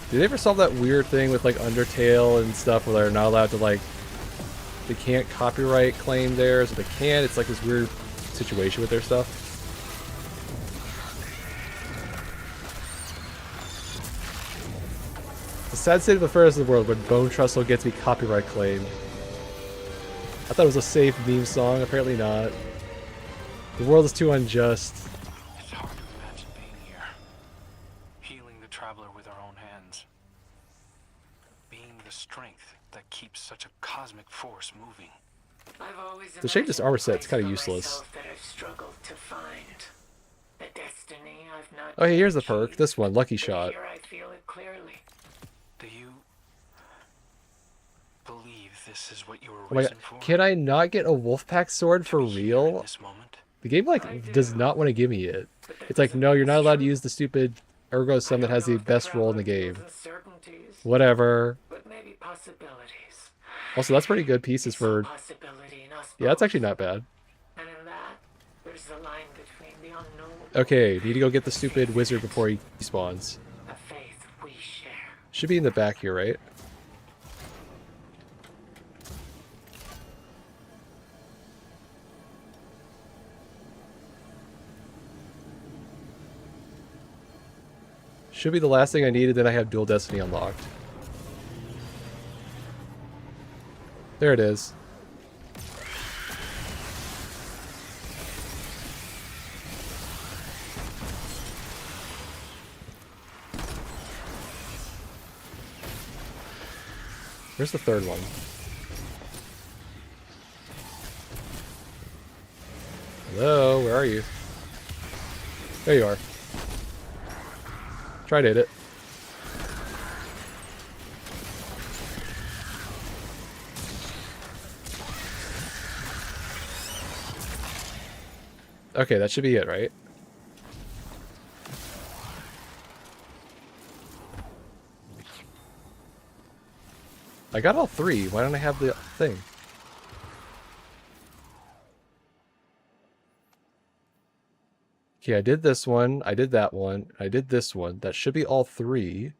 Did they ever solve that weird thing with like Undertale and stuff where they're not allowed to like, they can't copyright claim theirs, or they can? It's like this weird situation with their stuff. The sad state of affairs in the world when Bone Trestle gets me copyright claim. I thought it was a safe meme song, apparently not. The world is too unjust. It's hard to imagine strength that keeps such a cosmic force moving. I've always The shape of this armor set's kind of useless. that I've struggled to find. The destiny I've not Oh, hey, here's the yet perk. achieved, This one, Lucky but Shot. Here I feel it clearly. Do you believe this is what you were Oh my risen god, for? can I not get a Wolfpack sword for To be here in real? this moment? The game, like, does not want to give me it. It's like, no, you're not allowed to use the stupid Ergo Sum that has the best roll in the game. Whatever. But maybe possibilities. Also, that's pretty good pieces for... Possibility in us Yeah, that's both. actually not bad. And in that, there's the line between the unknown. Okay, need to go get the stupid wizard before he spawns. A faith we share. Should be in the back here, right? Should be the last thing I needed, then I have Dual Destiny unlocked. There it is. Where's the third one? Hello, where are you? There you are. Try to hit it. Okay, that should be it, right? I got all three. Why don't I have the thing? Okay, I did this one. I did that one. I did this one. That should be all three.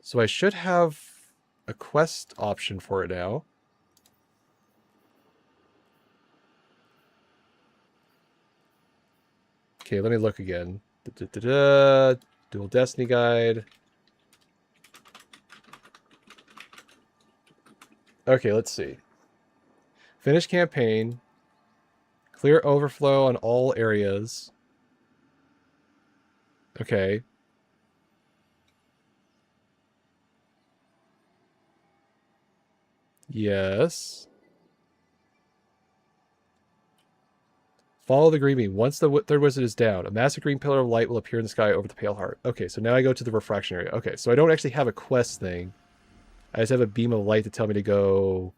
So I should have a quest option for it now. Okay, let me look again. Dual Destiny Guide. Okay, let's see. Finish campaign. Clear overflow on all areas. Okay. Yes. Follow the green beam. Once the third wizard is down, a massive green pillar of light will appear in the sky over the pale heart. Okay, so now I go to the refraction area. Okay, so I don't actually have a quest thing. I just have a beam of light to tell me to go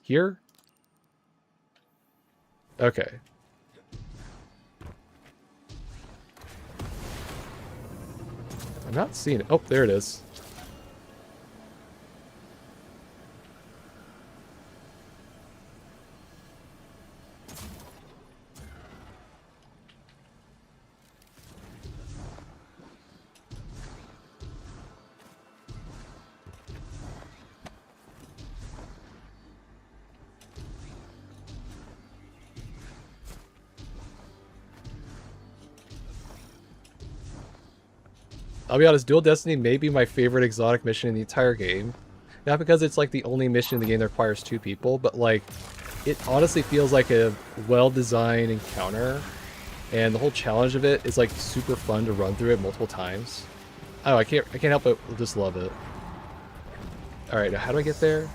here. Okay. I'm not seeing it. Oh, there it is. I'll be honest, Dual Destiny may be my favorite exotic mission in the entire game. Not because it's like the only mission in the game that requires two people, but like, it honestly feels like a well-designed encounter. And the whole challenge of it is like super fun to run through it multiple times. Oh, I can't help but just love it. Alright, now how do I get there?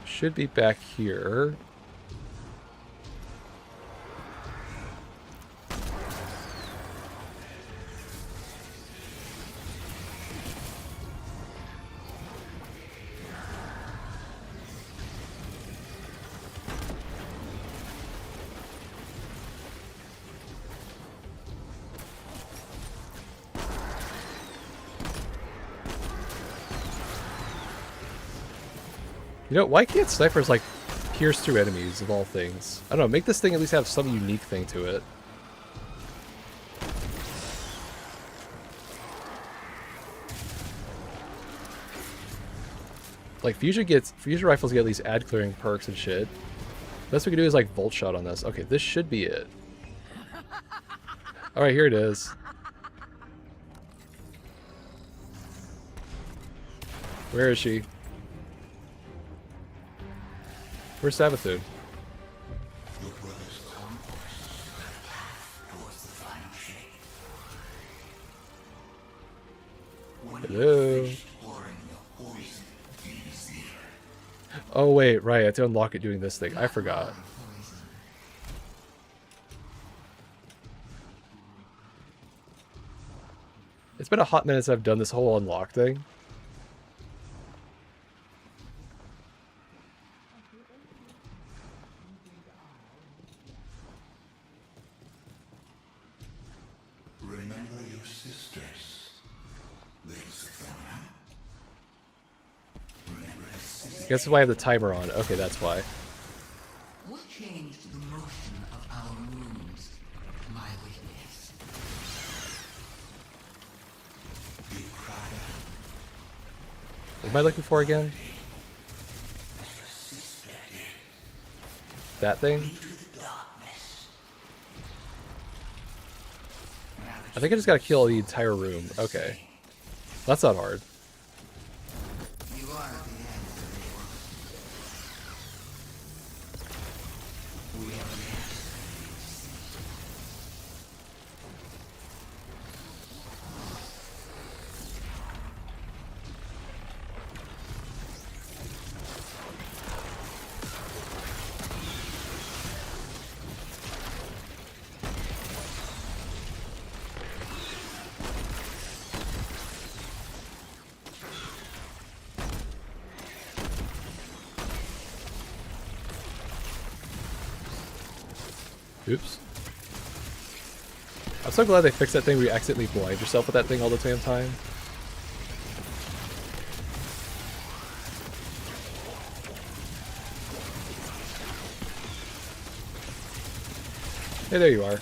Should be back here. You know, why can't snipers, like, pierce through enemies, of all things? I don't know, make this thing at least have some unique thing to it. Like, fusion rifles get these ad clearing perks and shit. Best we can do is, like, volt shot on this. Okay, this should be it. Alright, here it is. Where is she? Where's Sabathun? Hello? Oh wait, right, I have to unlock it doing this thing. I forgot. It's been a hot minute since I've done this whole unlock thing. Remember your sisters. I guess that's why I have the timer on. Okay, that's why. What changed the motion of our moons? My weakness. What am I looking for again? That thing? I think I just gotta kill the entire room. Okay. That's not hard. You are at the end of the world. We are the Oops. I'm so glad they fixed that thing where you accidentally blind yourself with that thing all the damn time. Hey, there you are.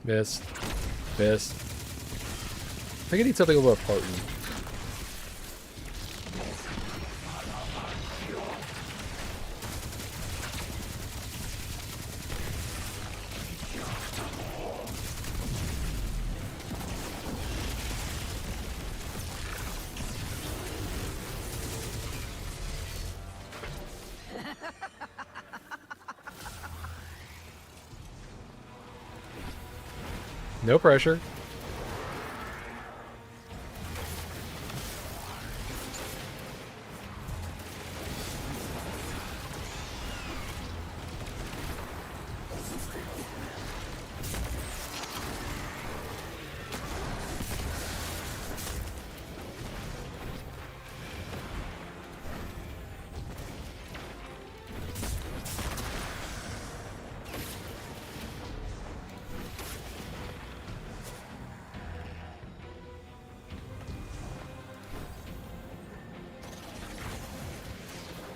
Missed. Missed. I think I need something a little more potent. No pressure.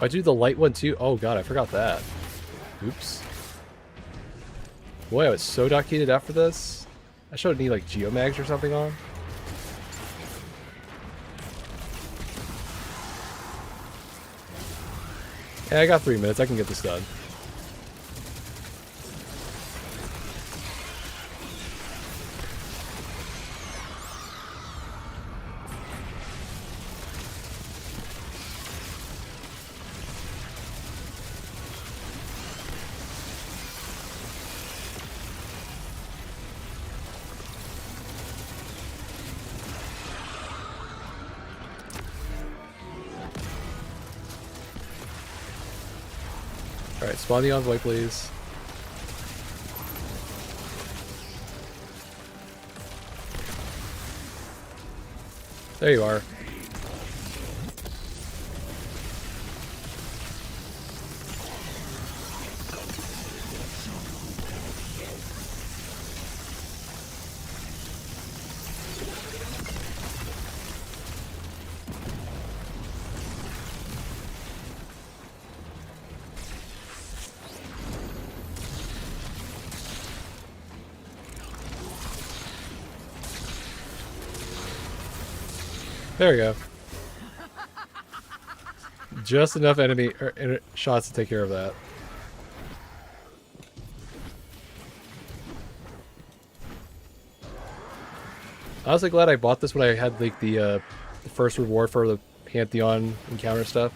I do the light one too? Oh god, I forgot that. Oops. Boy, I was so dockheated after this. I should need like geomags or something on. Yeah, I got 3 minutes. I can get this done. Alright, spawn the envoy, please. There you are. There we go. Just enough enemy shots to take care of that. Honestly glad I bought this when I had like the first reward for the Pantheon encounter stuff.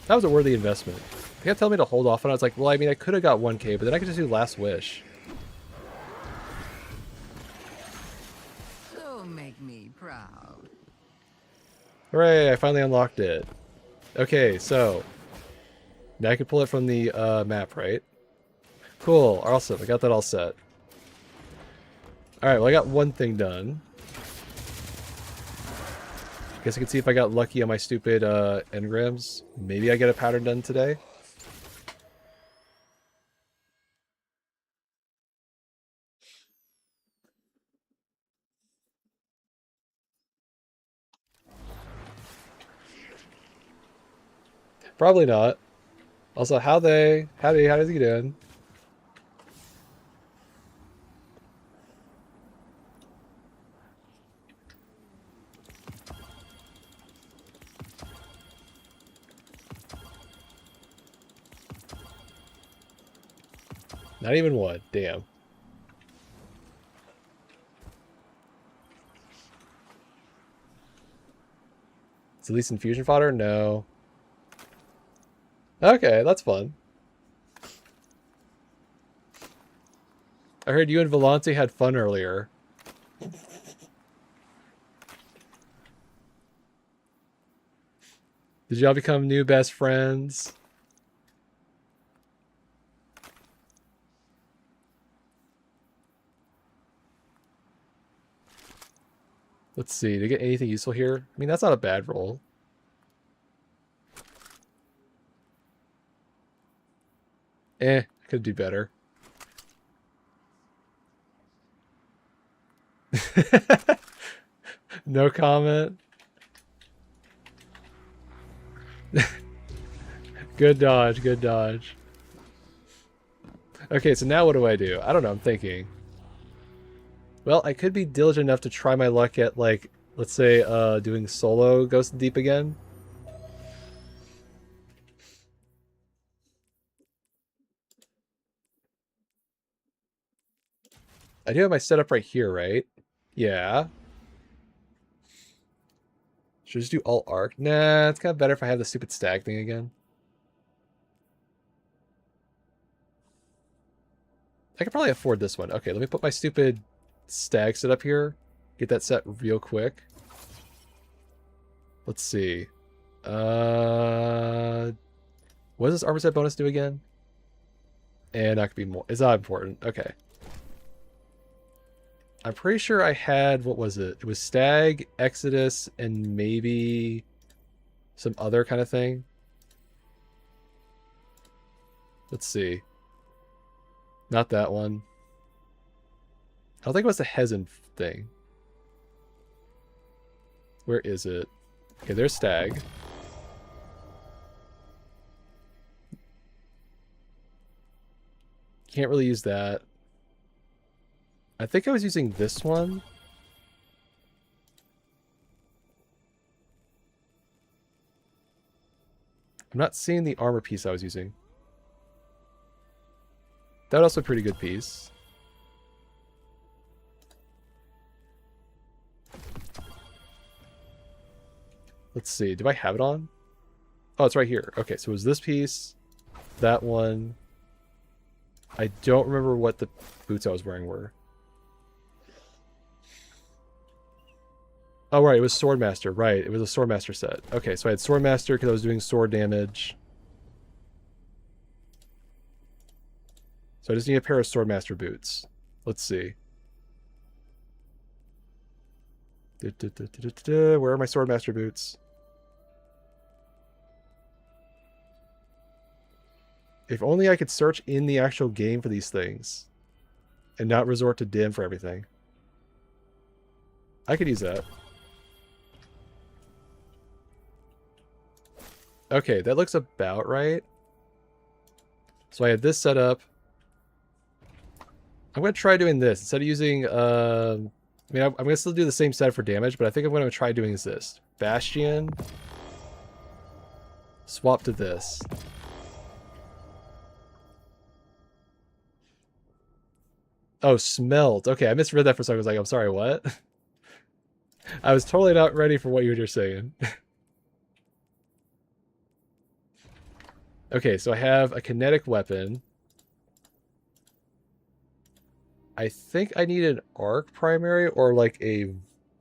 That was a worthy investment. They kept telling me to hold off, and I was like, well, I mean, I could have got 1k, but then I could just do Last Wish. So make me proud. Hooray, I finally unlocked it. Okay, so now I can pull it from the map, right? Cool, awesome, I got that all set. Alright, well I got one thing done. Guess I can see if I got lucky on my stupid engrams. Maybe I get a pattern done today. Probably not. Also, how's he doing? Not even one. Damn. Is at least infusion fodder? No. Okay, that's fun. I heard you and Volante had fun earlier. Did y'all become new best friends? Let's see, did I get anything useful here? I mean, that's not a bad roll. I could do better. No comment. Good dodge, good dodge. Okay, so now what do? I don't know, I'm thinking. Well, I could be diligent enough to try my luck at, like, let's say, doing solo Ghost Deep again. I do have my setup right here, right? Yeah. Should I just do alt arc? Nah, it's kind of better if I have the stupid stag thing again. I could probably afford this one. Okay, let me put my stupid stag set up here. Get that set real quick. Let's see. What does this armor set bonus do again? And that could be more. It's not important. Okay. I'm pretty sure I had, what was it? It was Stag, Exodus, and maybe some other kind of thing. Let's see. Not that one. I don't think it was the Hezen thing. Where is it? Okay, there's Stag. Can't really use that. I think I was using this one. I'm not seeing the armor piece I was using. That was also a pretty good piece. Let's see. Do I have it on? Oh, it's right here. Okay, so it was this piece, that one. I don't remember what the boots I was wearing were. Oh, right, it was Swordmaster. Right, it was a Swordmaster set. Okay, so I had Swordmaster because I was doing sword damage. So I just need a pair of Swordmaster boots. Let's see. Where are my Swordmaster boots? If only I could search in the actual game for these things. And not resort to dim for everything. I could use that. Okay, that looks about right. So I have this set up. I'm going to try doing this. Instead of using I mean, I'm going to still do the same set for damage, but I think I'm going to try doing this. Bastion. Swap to this. Oh, smelt. Okay, I misread that for a second. I was like, I'm sorry, what? I was totally not ready for what you were just saying. Okay, so I have a kinetic weapon. I think I need an arc primary or like a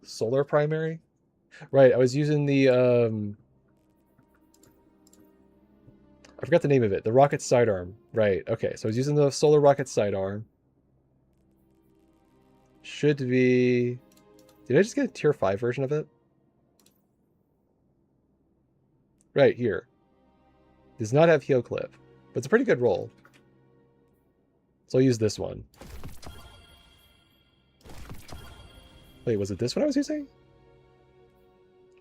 solar primary. Right, I was using the I forgot the name of it. The rocket sidearm. Right, okay. So I was using the solar rocket sidearm. Should be... Did I just get a tier 5 version of it? Right, here. Does not have heal clip. But it's a pretty good roll. So I'll use this one. Wait, was it this one I was using?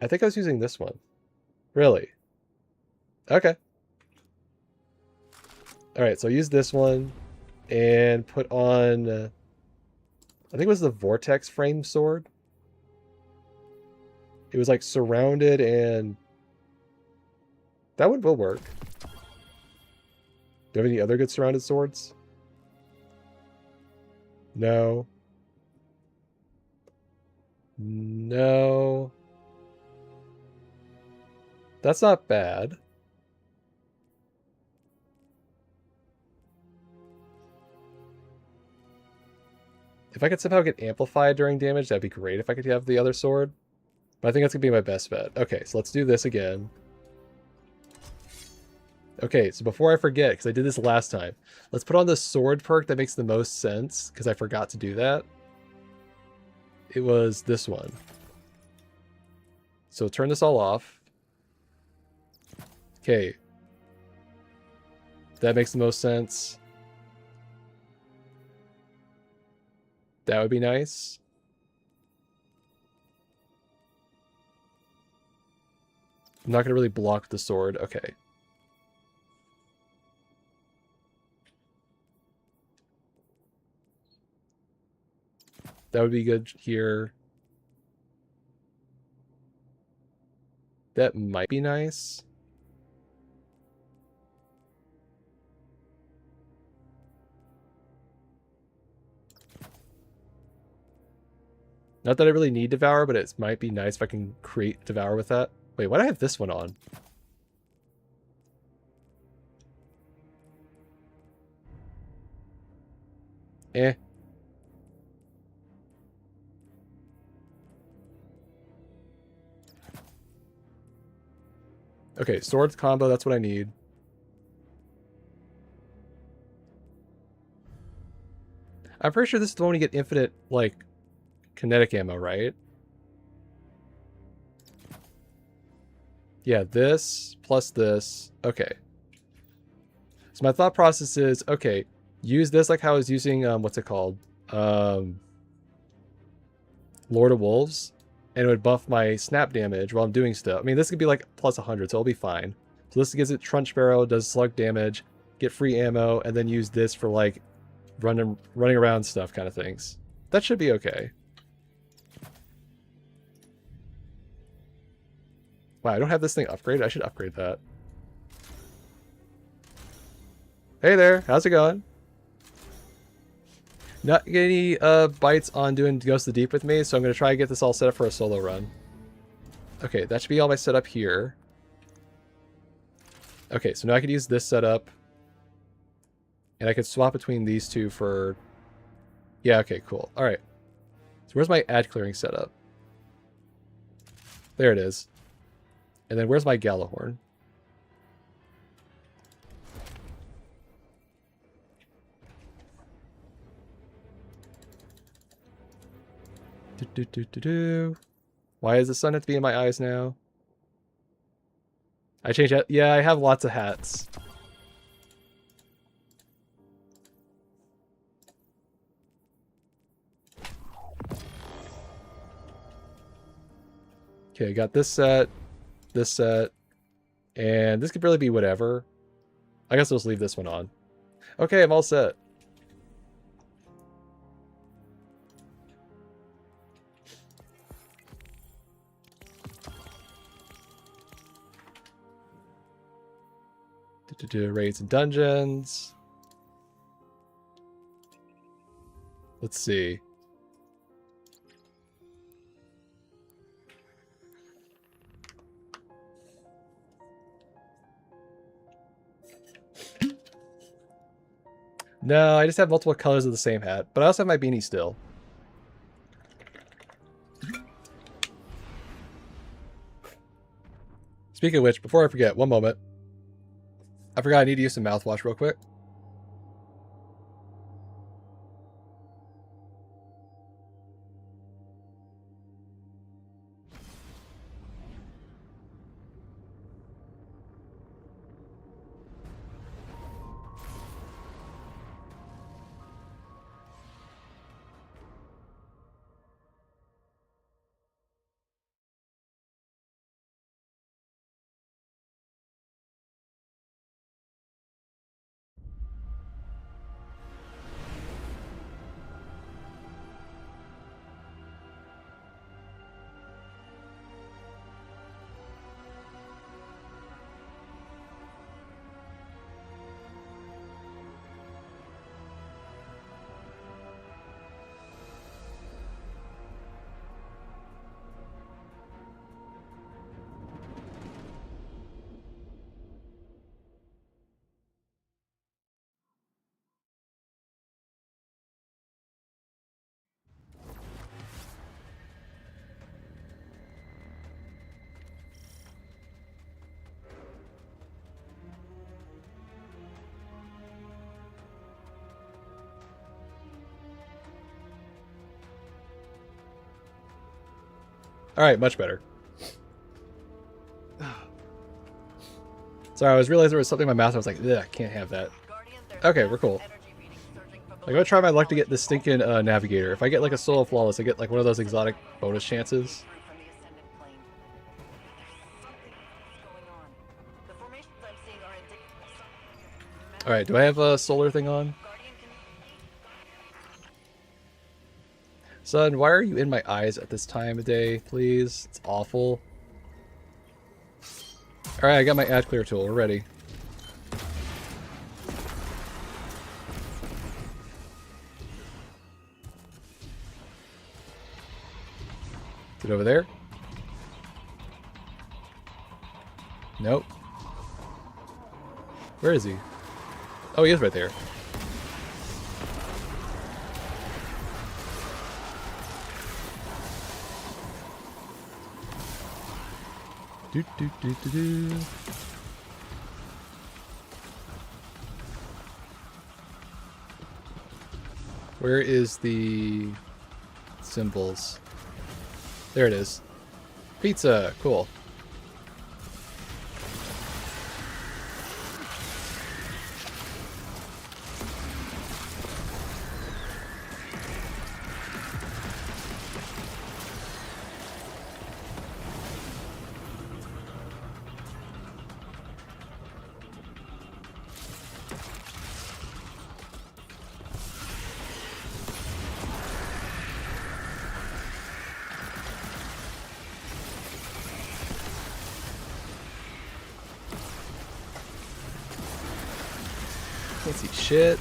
I think I was using this one. Really? Okay. Alright, so I'll use this one and put on... I think it was the Vortex frame sword. It was like surrounded and... That one will work. Do you have any other good surrounded swords? No. No. That's not bad. If I could somehow get amplified during damage, that'd be great if I could have the other sword. But I think that's going to be my best bet. Okay, so let's do this again. Okay, so before I forget, because I did this last time, let's put on the sword perk that makes the most sense, because I forgot to do that. It was this one. So turn this all off. Okay. That makes the most sense. That would be nice. I'm not going to really block the sword. Okay. That would be good here. That might be nice. Not that I really need Devour, but it might be nice if I can create Devour with that. Wait, why do I have this one on? Eh. Okay, swords combo, that's what I need. I'm pretty sure this is the one you get infinite, like, kinetic ammo, right? Yeah, this plus this. Okay. So my thought process is, okay, use this like how I was using, what's it called? Lord of Wolves. And it would buff my snap damage while I'm doing stuff. I mean, this could be like plus 100, so it'll be fine. So this gives it Trunch Barrel, does slug damage, get free ammo, and then use this for like running around stuff kind of things. That should be okay. Wow, I don't have this thing upgraded. I should upgrade that. Hey there, how's it going? Not getting any bites on doing Ghost of the Deep with me, so I'm going to try and get this all set up for a solo run. Okay, that should be all my setup here. Okay, so now I could use this setup. And I could swap between these two for... Yeah, okay, cool. Alright. So where's my ad clearing setup? There it is. And then where's my Gallahorn? Why does the sun have to be in my eyes now? I changed it. Yeah, I have lots of hats. Okay, I got this set, and this could really be whatever. I guess I'll just leave this one on. Okay, I'm all set. Raids and dungeons. Let's see. No, I just have multiple colors of the same hat, but I also have my beanie still. Speaking of which, before I forget, one moment. I forgot I need to use some mouthwash real quick. Alright, much better. Sorry, I was realizing there was something in my mouth. I was like, ugh, can't have that. Okay, we're cool. I'm gonna try my luck to get this stinking navigator. If I get like a solo flawless, I get like one of those exotic bonus chances. Alright, do I have a solar thing on? Son, why are you in my eyes at this time of day, please? It's awful. Alright, I got my ad clear tool. We're ready. Is it over there? Nope. Where is he? Oh, he is right there. Do, do, do, do, do. Where is the symbols? There it is. Pizza, cool. Can't see shit.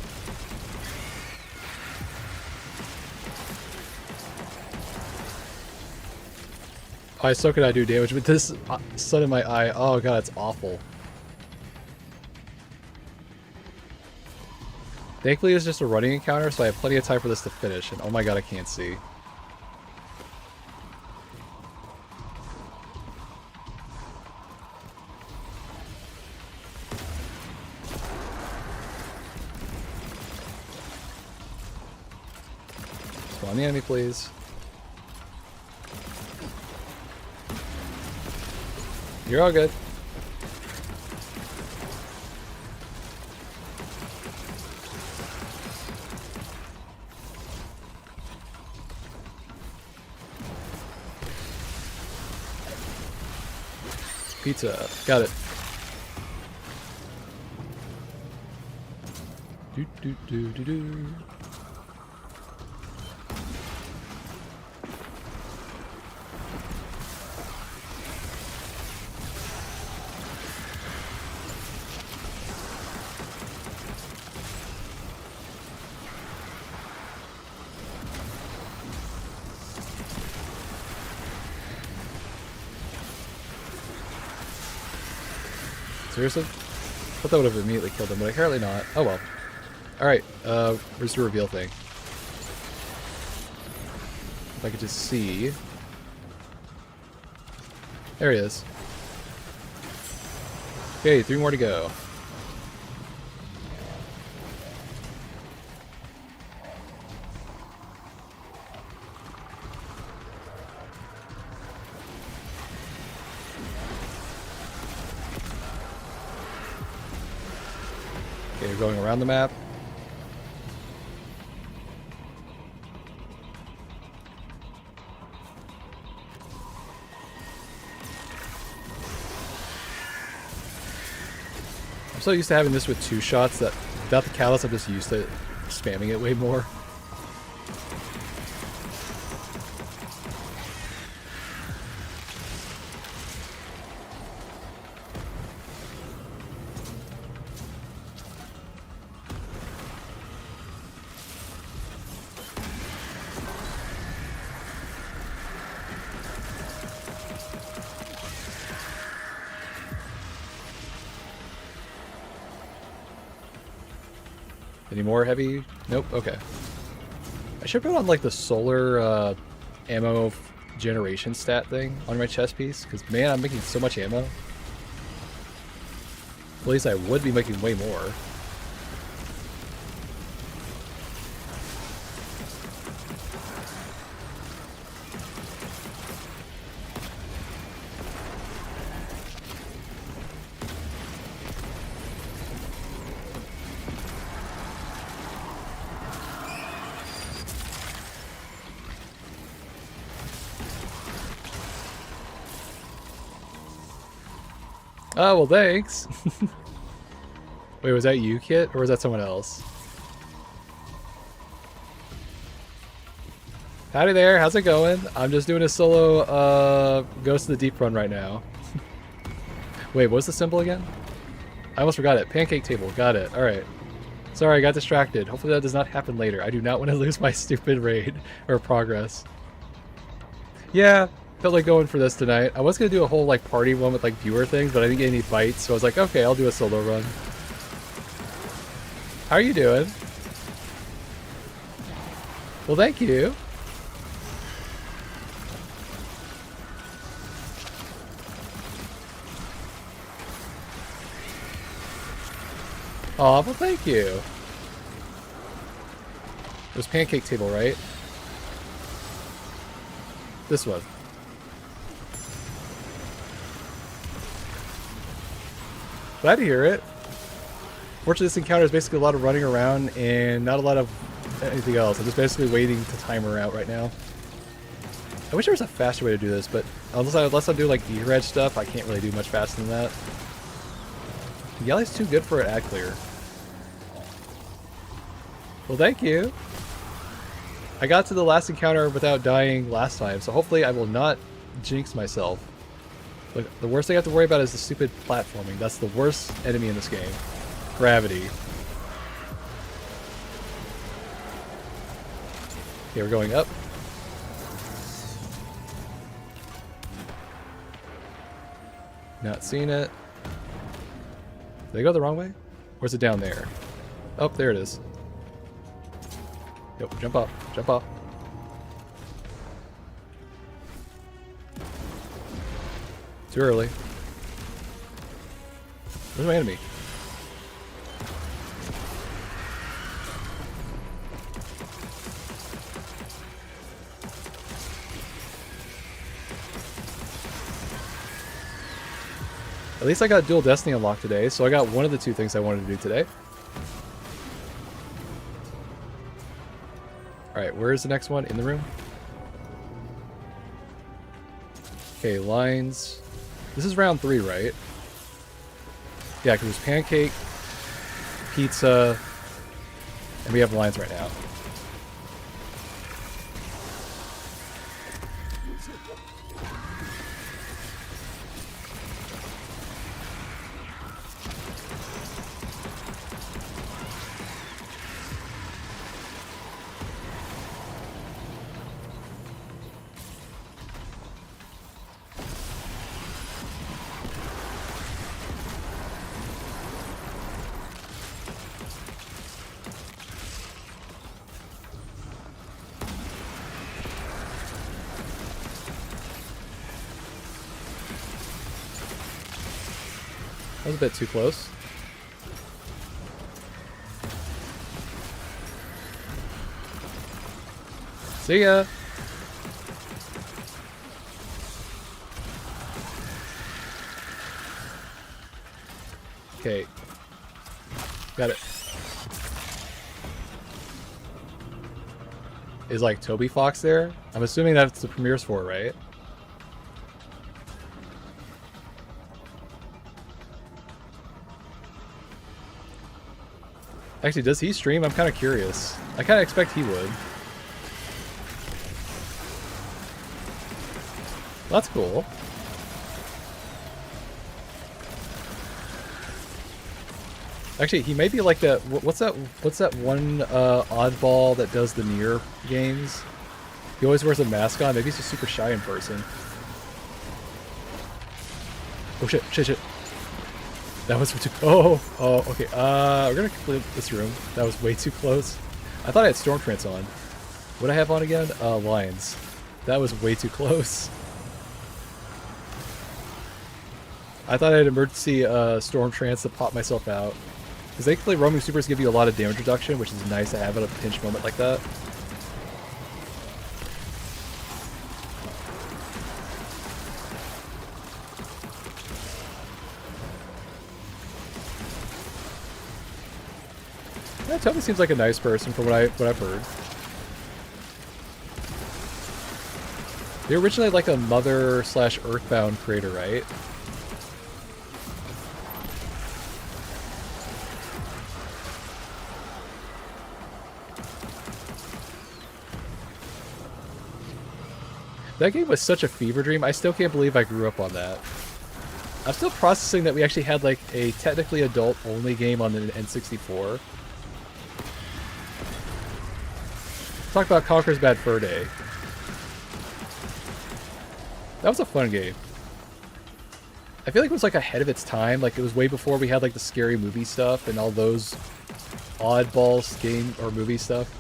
Oh, so could I do damage with this sun in my eye? Oh god, it's awful. Thankfully it's just a running encounter, so I have plenty of time for this to finish, and oh my god, I can't see. Spawn the enemy, please. You're all good. Pizza. Got it. Do do do do do. Seriously? I thought that would have immediately killed him, but apparently not. Oh well. Alright, where's the reveal thing? If I could just see. There he is. Okay, 3 more to go. Okay, we're going around the map. I'm so used to having this with 2 shots that without the callus I'm just used to spamming it way more. Any more heavy? Nope. Okay. I should put on like the solar ammo generation stat thing on my chest piece, because man, I'm making so much ammo. At least I would be making way more. Oh, well, thanks. Wait, was that you, Kit? Or was that someone else? Howdy there, how's it going? I'm just doing a solo Ghost of the Deep run right now. Wait, what's the symbol again? I almost forgot it. Pancake table, got it. Alright. Sorry, I got distracted. Hopefully that does not happen later. I do not want to lose my stupid raid or progress. Yeah. Felt like going for this tonight. I was going to do a whole like party one with like viewer things, but I didn't get any bites, so I was like, okay, I'll do a solo run. How are you doing? Well, thank you. Aw, well, thank you. It was pancake table, right? This one. Glad to hear it. Fortunately, this encounter is basically a lot of running around and not a lot of anything else. I'm just basically waiting to time her out right now. I wish there was a faster way to do this, but unless I do like eager edge stuff, I can't really do much faster than that. Yellow's too good for an ad clear. Well, thank you. I got to the last encounter without dying last time, so hopefully I will not jinx myself. Look, the worst thing I have to worry about is the stupid platforming. That's the worst enemy in this game. Gravity. Okay, we're going up. Not seeing it. Did I go the wrong way? Or is it down there? Oh, there it is. Yep, jump up. Jump up. Too early. Where's my enemy? At least I got Dual Destiny unlocked today, so I got one of the 2 things I wanted to do today. Alright, where is the next one? In the room? Okay, lines. This is round 3, right? Yeah, because there's pancake, pizza, and we have lines right now. a bit too close. See ya! Okay. Got it. Is like Toby Fox there? I'm assuming that's the premieres for, right? Actually, does he stream? I'm kind of curious. I kind of expect he would. That's cool. Actually, he may be like that. What's that one oddball that does the Nier games? He always wears a mask on. Maybe he's just super shy in person. Oh shit! Shit! Shit! That was too. Oh! Okay. We're gonna complete this room. That was way too close. I thought I had Storm Trance on. What I have on again? Lions. That was way too close. I thought I had emergency Storm Trance to pop myself out. Because thankfully roaming supers give you a lot of damage reduction, which is nice to have at a pinch moment like that. Yeah, Toby seems like a nice person from what I've heard. They're originally like a Mother/Earthbound creator, right? That game was such a fever dream. I still can't believe I grew up on that. I'm still processing that we actually had like a technically adult-only game on the N64. Talk about Conker's Bad Fur Day. That was a fun game. I feel like it was like ahead of its time. Like it was way before we had like the scary movie stuff and all those oddballs game or movie stuff.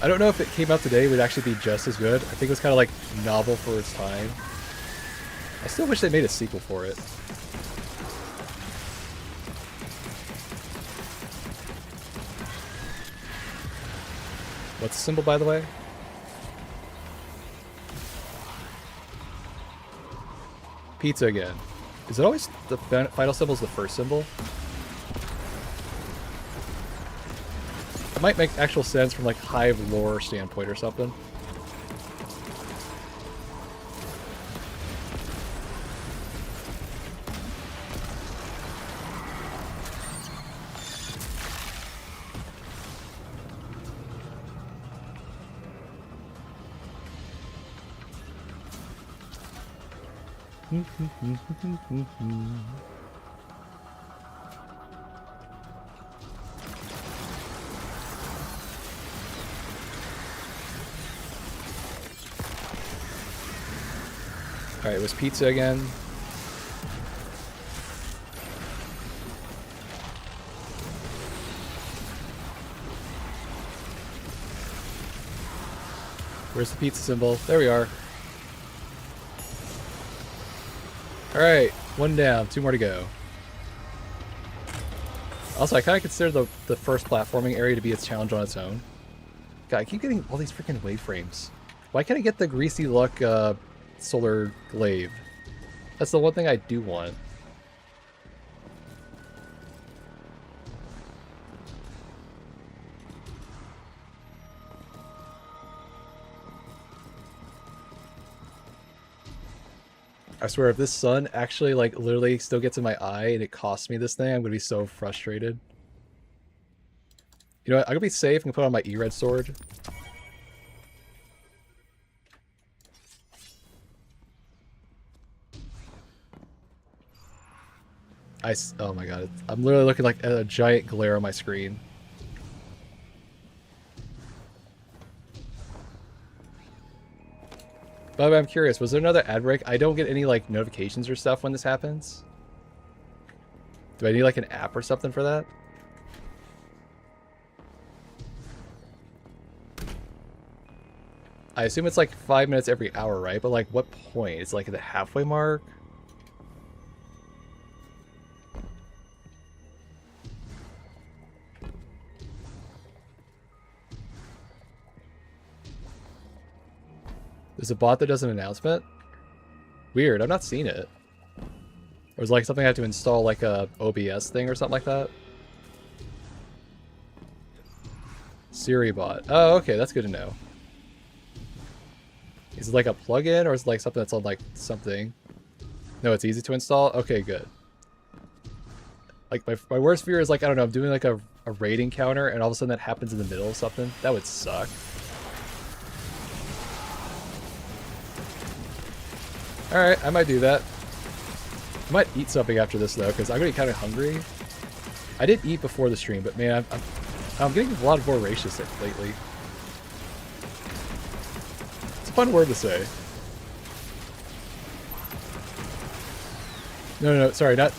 I don't know if it came out today, it would actually be just as good. I think it was kind of like novel for its time. I still wish they made a sequel for it. What's the symbol, by the way? Pizza again. Is it always the final symbol is the first symbol? It might make actual sense from like Hive lore standpoint or something. Alright, it was pizza again. Where's the pizza symbol? There we are. Alright, one down, two more to go. Also, I kind of consider the first platforming area to be a challenge on its own. God, I keep getting all these freaking wave frames. Why can't I get the Greasy Luck Solar Glaive? That's the one thing I do want. I swear, if this sun actually, like, literally still gets in my eye and it costs me this thing, I'm gonna be so frustrated. You know what? I'm gonna be safe and put on my E-Red sword. Oh my god, I'm literally looking like at a giant glare on my screen. By the way, I'm curious, was there another ad break? I don't get any like notifications or stuff when this happens. Do I need like an app or something for that? I assume it's like 5 minutes every hour, right? But like what point? It's like at the halfway mark? There's a bot that does an announcement? Weird, I've not seen it. Or is it like something I have to install, like a OBS thing or something like that? Siri bot. Oh, okay, that's good to know. Is it like a plugin or is it like something that's on like something? No, it's easy to install? Okay, good. Like my worst fear is like, I don't know, I'm doing like a rating counter and all of a sudden that happens in the middle of something. That would suck. Alright, I might do that. I might eat something after this though, because I'm gonna be kind of hungry. I did eat before the stream, but man, I'm getting a lot of voracious lately. It's a fun word to say. No, sorry, not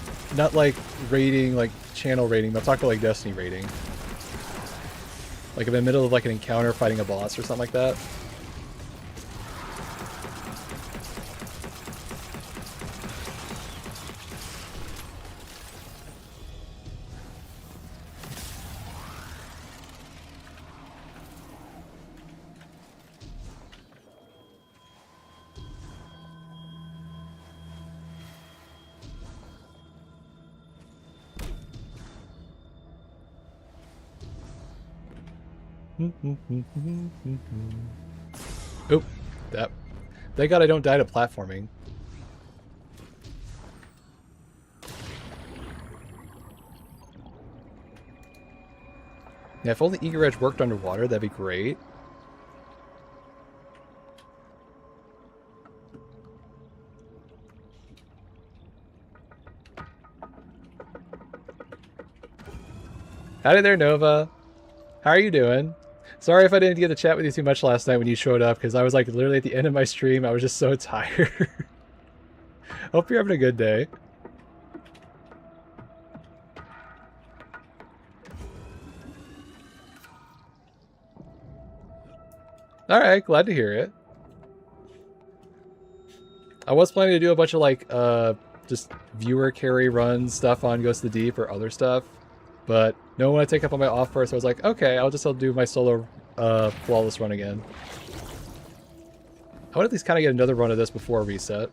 like rating, like channel rating, but I'm talking about like Destiny rating. Like I'm in the middle of like an encounter fighting a boss or something like that. Oop. Thank God I don't die to platforming. Yeah, if only Eager Edge worked underwater, that'd be great. Howdy there, Nova. How are you doing? Sorry if I didn't get to chat with you too much last night when you showed up, because I was like literally at the end of my stream. I was just so tired. Hope you're having a good day. Alright, glad to hear it. I was planning to do a bunch of like, just viewer carry run stuff on Ghost of the Deep or other stuff. But no one would take up on my offer, so I was like, okay, I'll just do my solo flawless run again. I would at least kind of get another run of this before reset.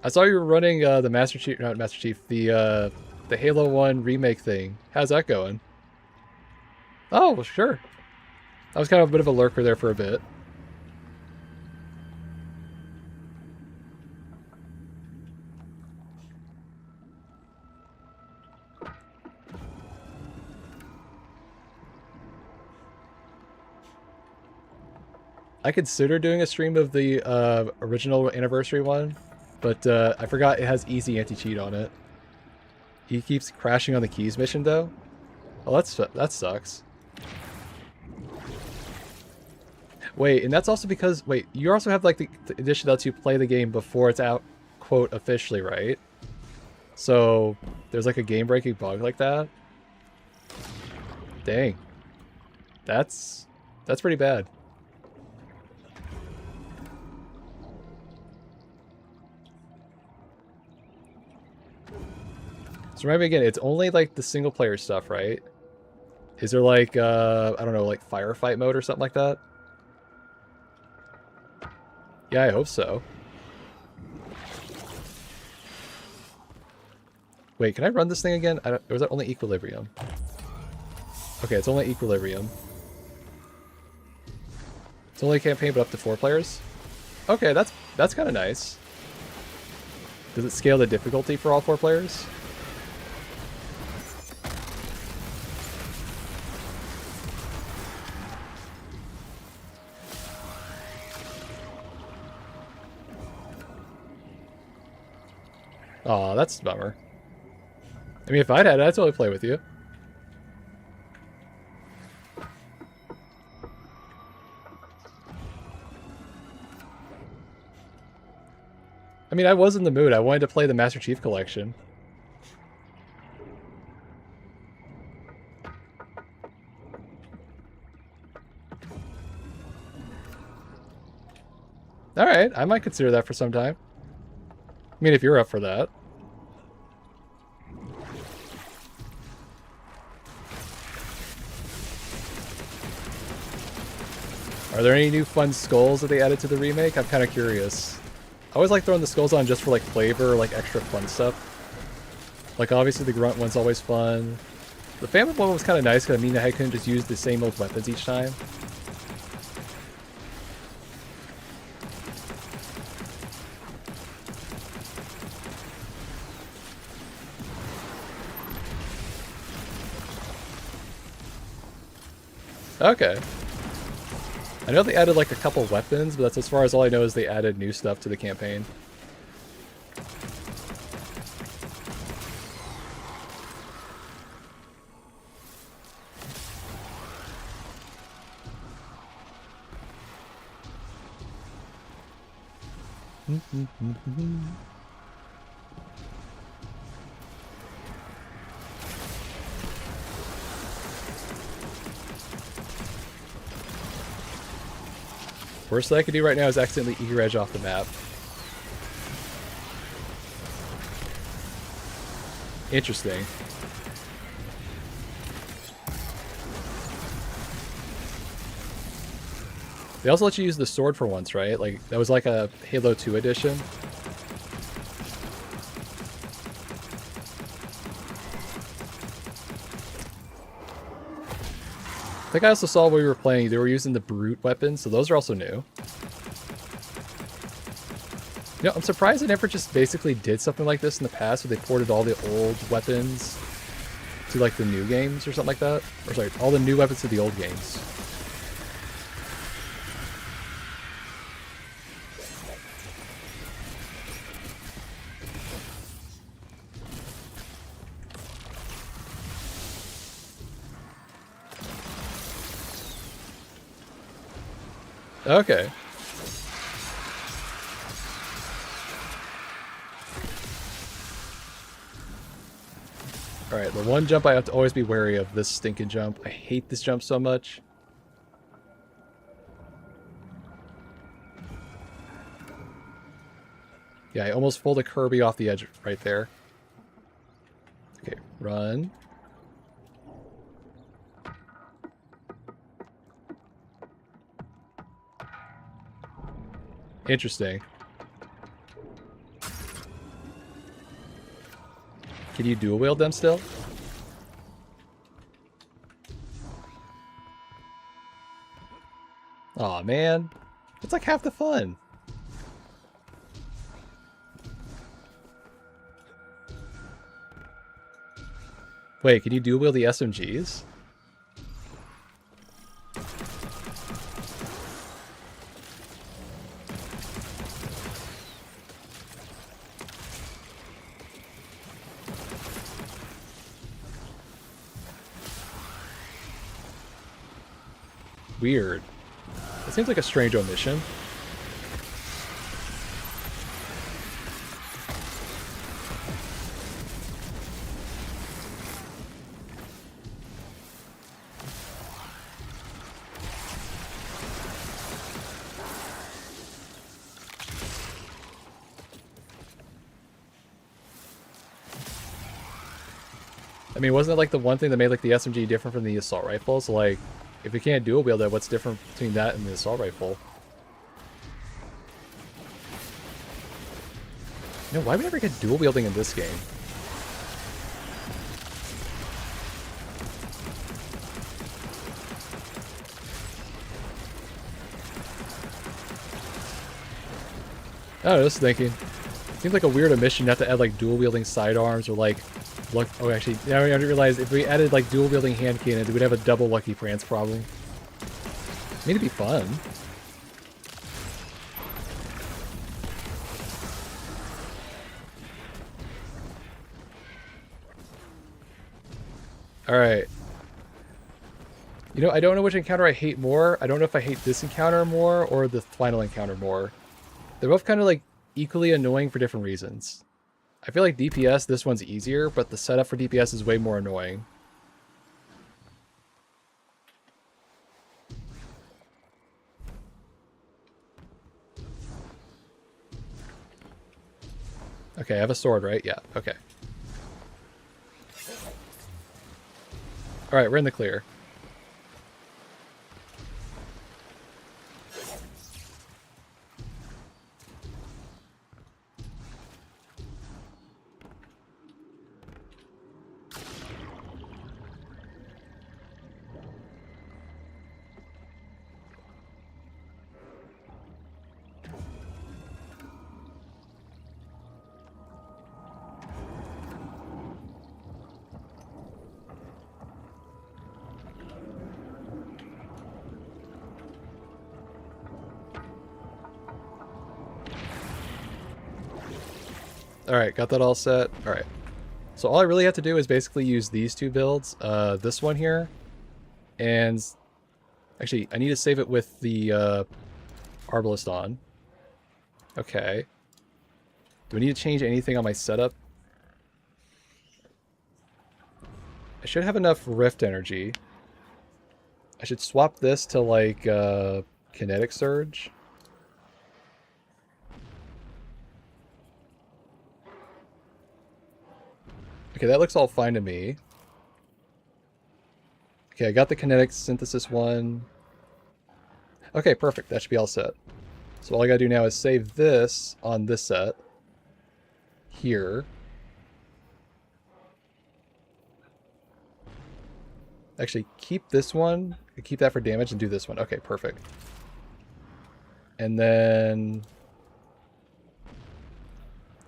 I saw you were running the Master Chief, not Master Chief, the Halo 1 remake thing. How's that going? Oh, well, sure. I was kind of a bit of a lurker there for a bit. I considered doing a stream of the original anniversary one, but I forgot it has easy anti-cheat on it. He keeps crashing on the keys mission though. Oh, that sucks. Wait, and that's also because, wait, you also have like the edition that lets you play the game before it's out, quote, officially, right? So there's like a game-breaking bug like that. Dang. That's pretty bad. So remind me again, it's only like the single player stuff, right? Is there like, I don't know, like firefight mode or something like that? Yeah, I hope so. Wait, can I run this thing again? Or is that only Equilibrium? Okay, it's only Equilibrium. It's only a campaign, but up to 4 players? Okay, that's kind of nice. Does it scale the difficulty for all 4 players? Aw, that's a bummer. I mean, if I'd had it, I'd totally play with you. I mean, I was in the mood. I wanted to play the Master Chief Collection. Alright, I might consider that for some time. I mean, if you're up for that. Are there any new fun skulls that they added to the remake? I'm kind of curious. I always like throwing the skulls on just for like flavor or like extra fun stuff. Like obviously the grunt one's always fun. The family one was kind of nice because I mean I couldn't just use the same old weapons each time. Okay. I know they added like a couple weapons, but that's as far as all I know is they added new stuff to the campaign. Worst thing I can do right now is accidentally E-reg off the map. Interesting. They also let you use the sword for once, right? Like, that was like a Halo 2 edition. I think I also saw when we were playing, they were using the brute weapons, so those are also new. You know, I'm surprised they never just basically did something like this in the past, where they ported all the old weapons to like the new games or something like that. Or sorry, all the new weapons to the old games. Okay. Alright, the one jump I have to always be wary of, this stinking jump. I hate this jump so much. Yeah, I almost pulled a Kirby off the edge right there. Okay, run. Interesting. Can you dual wield them still? Aw, man. It's like half the fun. Wait, can you dual wield the SMGs? Weird. It seems like a strange omission. I mean, wasn't it like the one thing that made like the SMG different from the assault rifle? So like, if you can't dual wield it, what's different between that and the assault rifle? You know, why would we never get dual wielding in this game? I don't know, just thinking. Seems like a weird omission not to add like dual wielding sidearms or like look. Oh, actually, now I realize if we added like dual wielding hand cannons, we'd have a double Lucky France problem. I mean, it'd be fun. All right. You know, I don't know which encounter I hate more. I don't know if I hate this encounter more or the final encounter more. They're both kind of like equally annoying for different reasons. I feel like DPS, this one's easier, but the setup for DPS is way more annoying. Okay, I have a sword, right? Yeah, okay. Alright, we're in the clear. Alright, got that all set. Alright. So all I really have to do is basically use these two builds. This one here. And... Actually, I need to save it with the Arbalest on. Okay. Do I need to change anything on my setup? I should have enough Rift energy. I should swap this to, like, Kinetic Surge. Okay, that looks all fine to me. Okay, I got the Kinetic Synthesis one. Okay, perfect. That should be all set. So all I gotta do now is save this on this set. Here. Actually, keep this one. Keep that for damage and do this one. Okay, perfect. And then...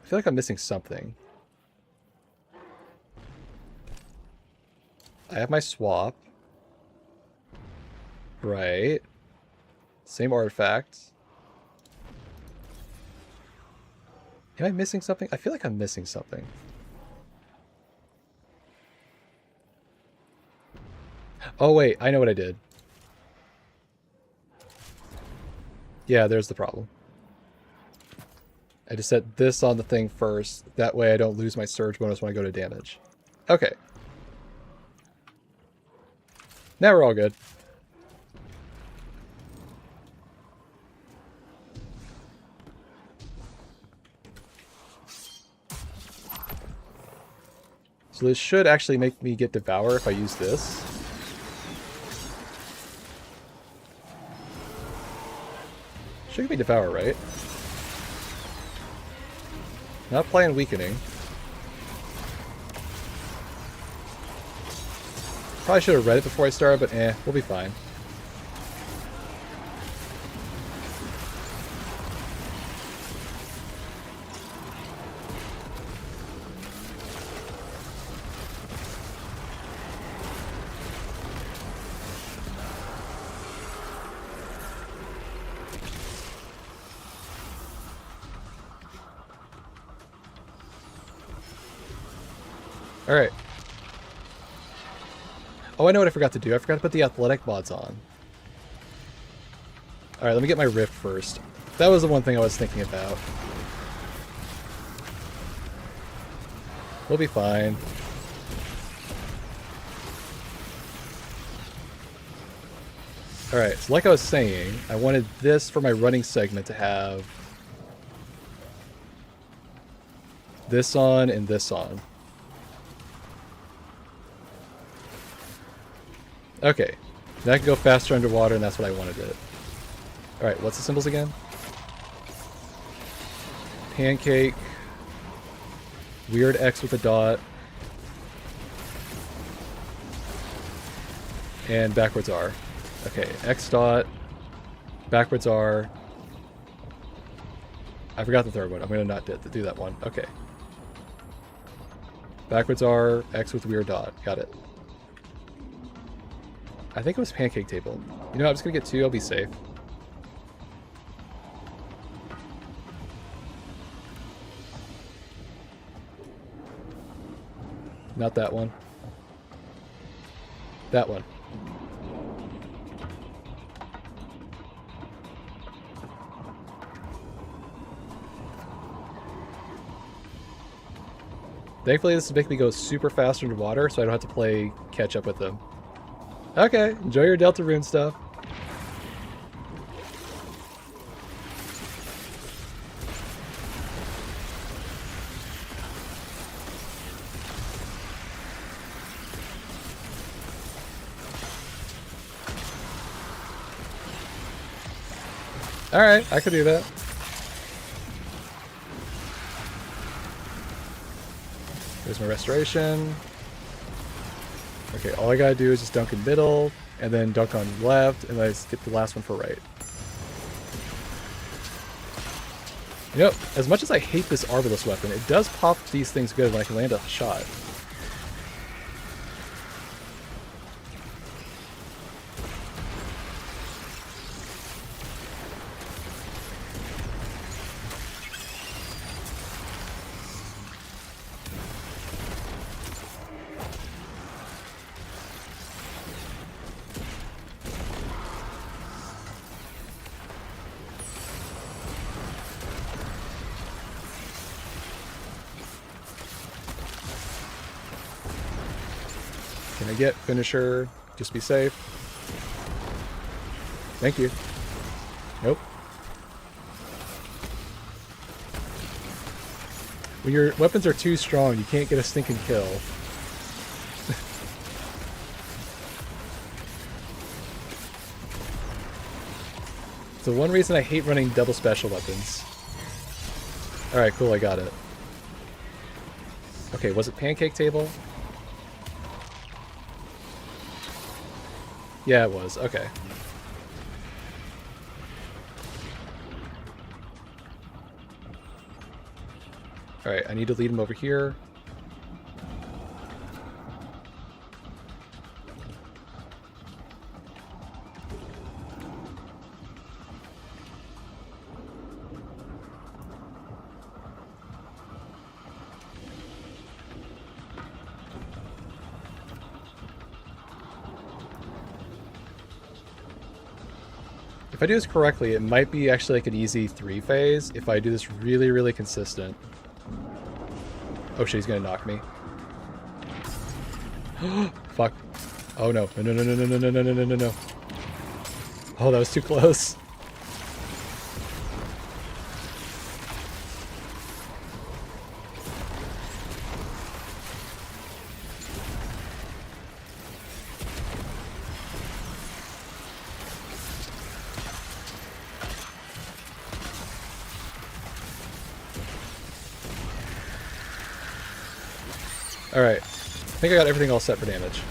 I feel like I'm missing something. I have my swap. Right. Same artifact. Am I missing something? I feel like I'm missing something. Oh wait, I know what I did. Yeah, there's the problem. I just set this on the thing first. That way I don't lose my surge bonus when I go to damage. Okay. Now we're all good. So this should actually make me get Devour if I use this. Should give me Devour, right? Not playing Weakening. Probably should have read it before I started, but we'll be fine. Alright. Oh, I know what I forgot to do. I forgot to put the athletic mods on. Alright, let me get my Rift first. That was the one thing I was thinking about. We'll be fine. Alright, so like I was saying, I wanted this for my running segment to have this on and this on. Okay, now I can go faster underwater, and that's what I wanted it. Alright, what's the symbols again? Pancake. Weird X with a dot. And backwards R. Okay, X dot. Backwards R. I forgot the third one. I'm going to not do that one. Okay. Backwards R, X with weird dot. Got it. I think it was Pancake Table. You know, I'm just going to get two. I'll be safe. Not that one. That one. Thankfully, this is making me go super fast underwater, so I don't have to play catch up with them. Okay, enjoy your Deltarune stuff. Alright, I could do that. There's my restoration. Okay, all I gotta do is just dunk in middle, and then dunk on left, and then I just get the last one for right. You know, as much as I hate this Arbalest weapon, it does pop these things good when I can land a shot. I get? Finisher. Just be safe. Thank you. Nope. When your weapons are too strong, you can't get a stinking kill. So one reason I hate running double special weapons. Alright, cool, I got it. Okay, was it pancake table? Yeah, it was. Okay. Alright, I need to lead him over here. If I do this correctly, it might be actually like an easy 3-phase if I do this really, really consistent. Oh shit, he's gonna knock me. Fuck. Oh no. No, no, no, no, no, no, no, no, no, no, no. Oh, that was too close. Alright. I think I got everything all set for damage.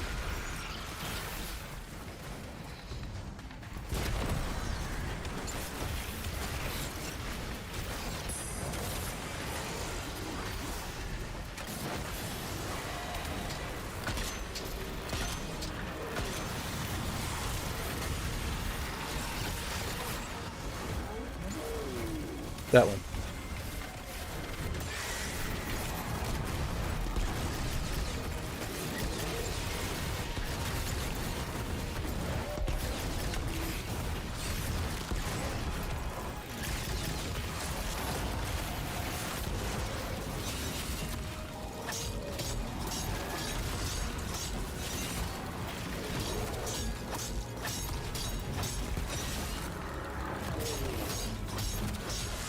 That one.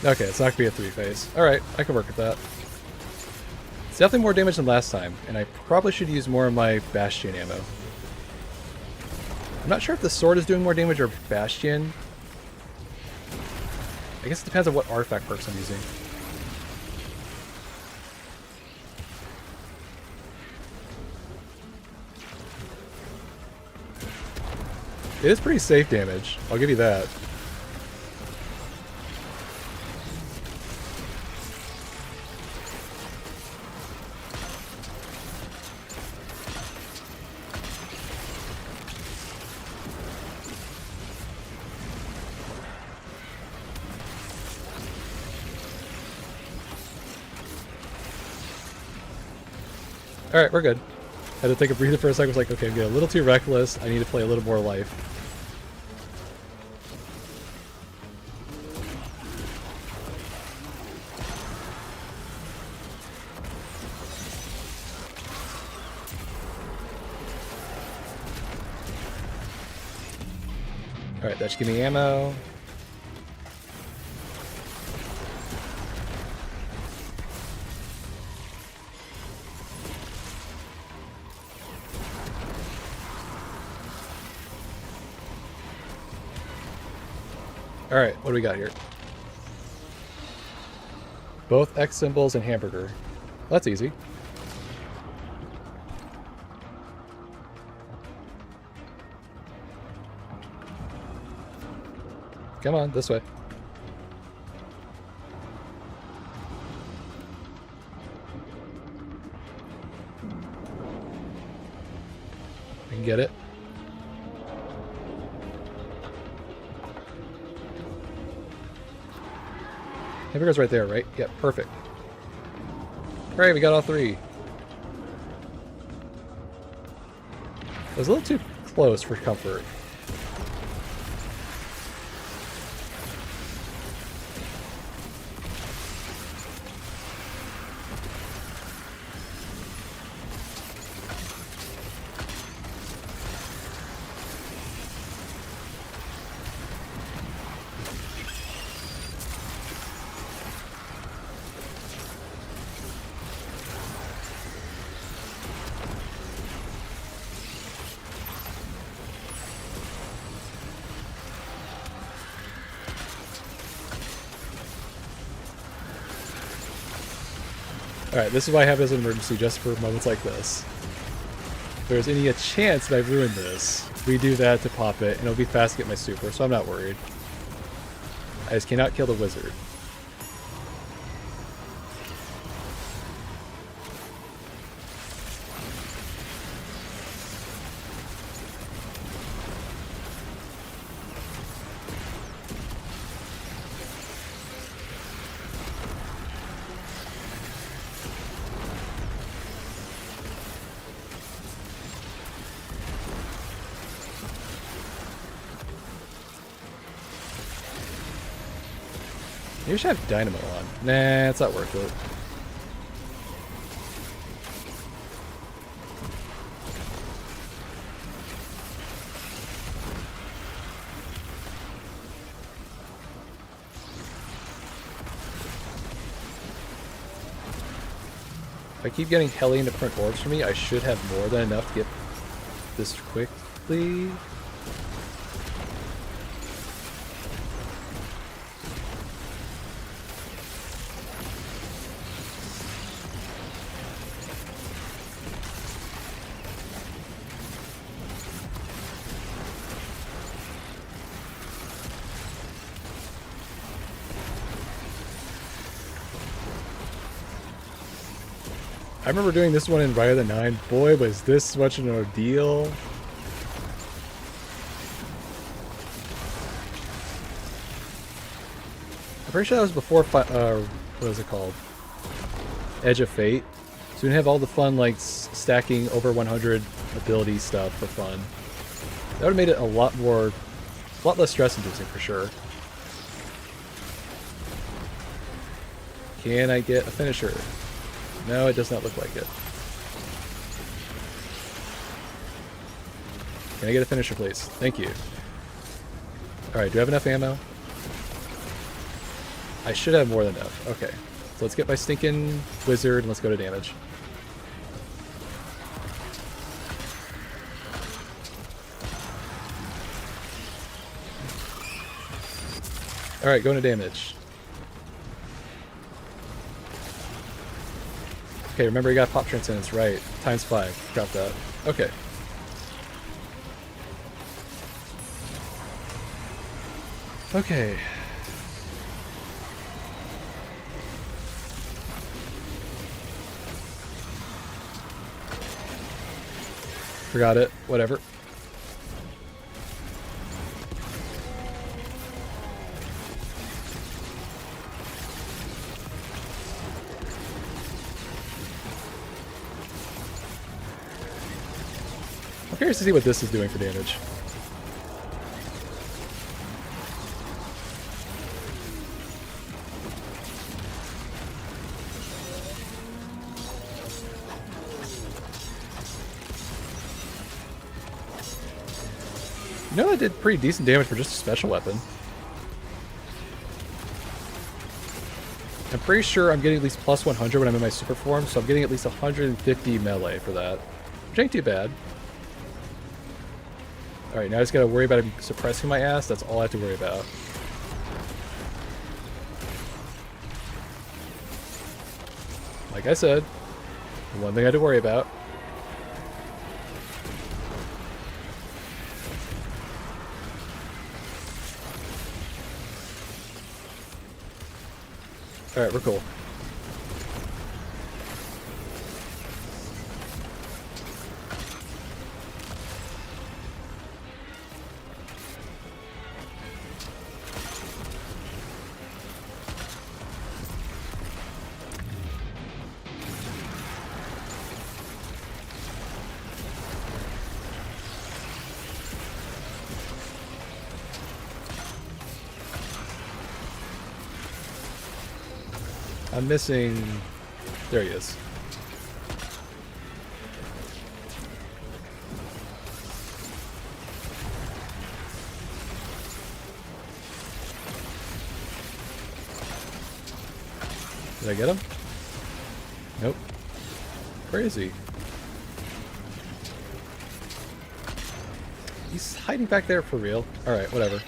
Okay, it's not going to be a 3-phase. Alright, I can work with that. It's definitely more damage than last time, and I probably should use more of my Bastion ammo. I'm not sure if the sword is doing more damage or Bastion. I guess it depends on what artifact perks I'm using. It is pretty safe damage, I'll give you that. Alright, we're good. Had to take a breather for a second. I was like, okay, I'm getting a little too reckless. I need to play a little more life. Alright, that should give me ammo. Alright, what do we got here? Both X symbols and hamburger. That's easy. Come on, this way. I can get it. Hamburger's right there, right? Yep, perfect. Alright, we got all three. It was a little too close for comfort. Alright, this is why I have it as an emergency, just for moments like this. If there's any chance that I ruin this, we do that to pop it, and it'll be fast to get my super, so I'm not worried. I just cannot kill the wizard. Maybe I should have dynamo on. Nah, it's not worth it. If I keep getting Hellion to print orbs for me, I should have more than enough to get this quickly. I remember doing this one in Riot of the Nine. Boy, was this much an ordeal. I'm pretty sure that was before, what was it called? Edge of Fate. So we can have all the fun, like, stacking over 100 ability stuff for fun. That would have made it a lot less stress-inducing for sure. Can I get a finisher? No, it does not look like it. Can I get a finisher, please? Thank you. Alright, do I have enough ammo? I should have more than enough. Okay. So let's get my stinking wizard and let's go to damage. Alright, going to damage. Okay, remember you got pop transcendence, right. Times 5. Got that. Okay. Okay. Forgot it. Whatever. I'm curious to see what this is doing for damage. You know, that did pretty decent damage for just a special weapon. I'm pretty sure I'm getting at least plus 100 when I'm in my super form, so I'm getting at least 150 melee for that. Which ain't too bad. Alright, now I just gotta worry about him suppressing my ass. That's all I have to worry about. Like I said, the one thing I had to worry about. Alright, we're cool. I'm missing... There he is. Did I get him? Nope. Crazy. He's hiding back there for real. Alright, whatever.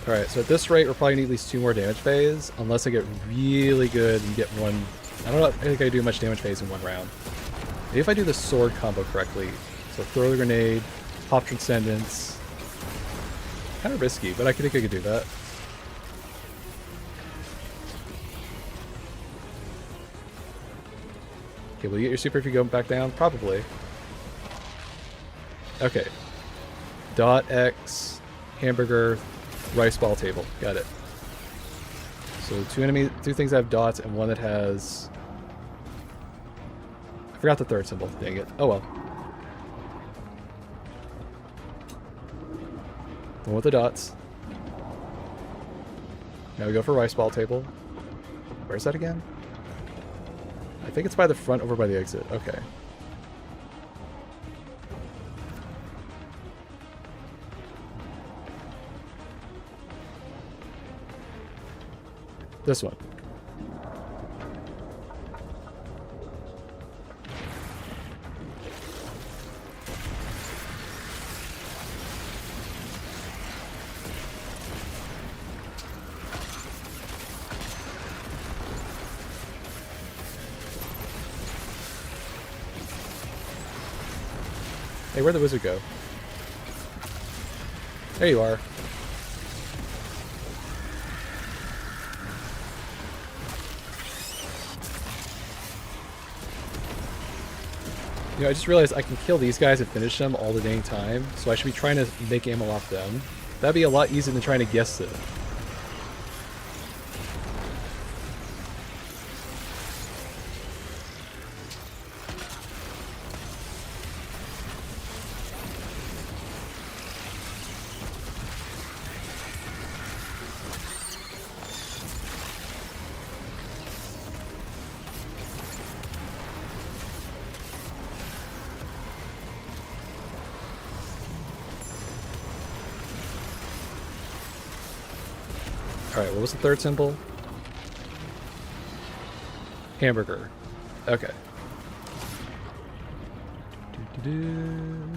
Alright, so at this rate, we're probably going to need at least 2 more damage phase, unless I get really good and get one... I don't know, I think I do much damage phase in 1 round. Maybe if I do the sword combo correctly. So throw the grenade, pop transcendence. Kind of risky, but I think I could do that. Okay, will you get your super if you go back down? Probably. Okay. Dot X, hamburger, rice ball table. Got it. So 2 things that have dots and 1 that has... I forgot the 3rd symbol. Dang it. Oh well. One with the dots. Now we go for rice ball table. Where's that again? I think it's by the front over by the exit. Okay. This one. Hey, where'd the wizard go? There you are. You know, I just realized I can kill these guys and finish them all the dang time, so I should be trying to make ammo off them. That'd be a lot easier than trying to guess it. Alright, what was the 3rd symbol? Hamburger. Okay. Doo-doo-doo.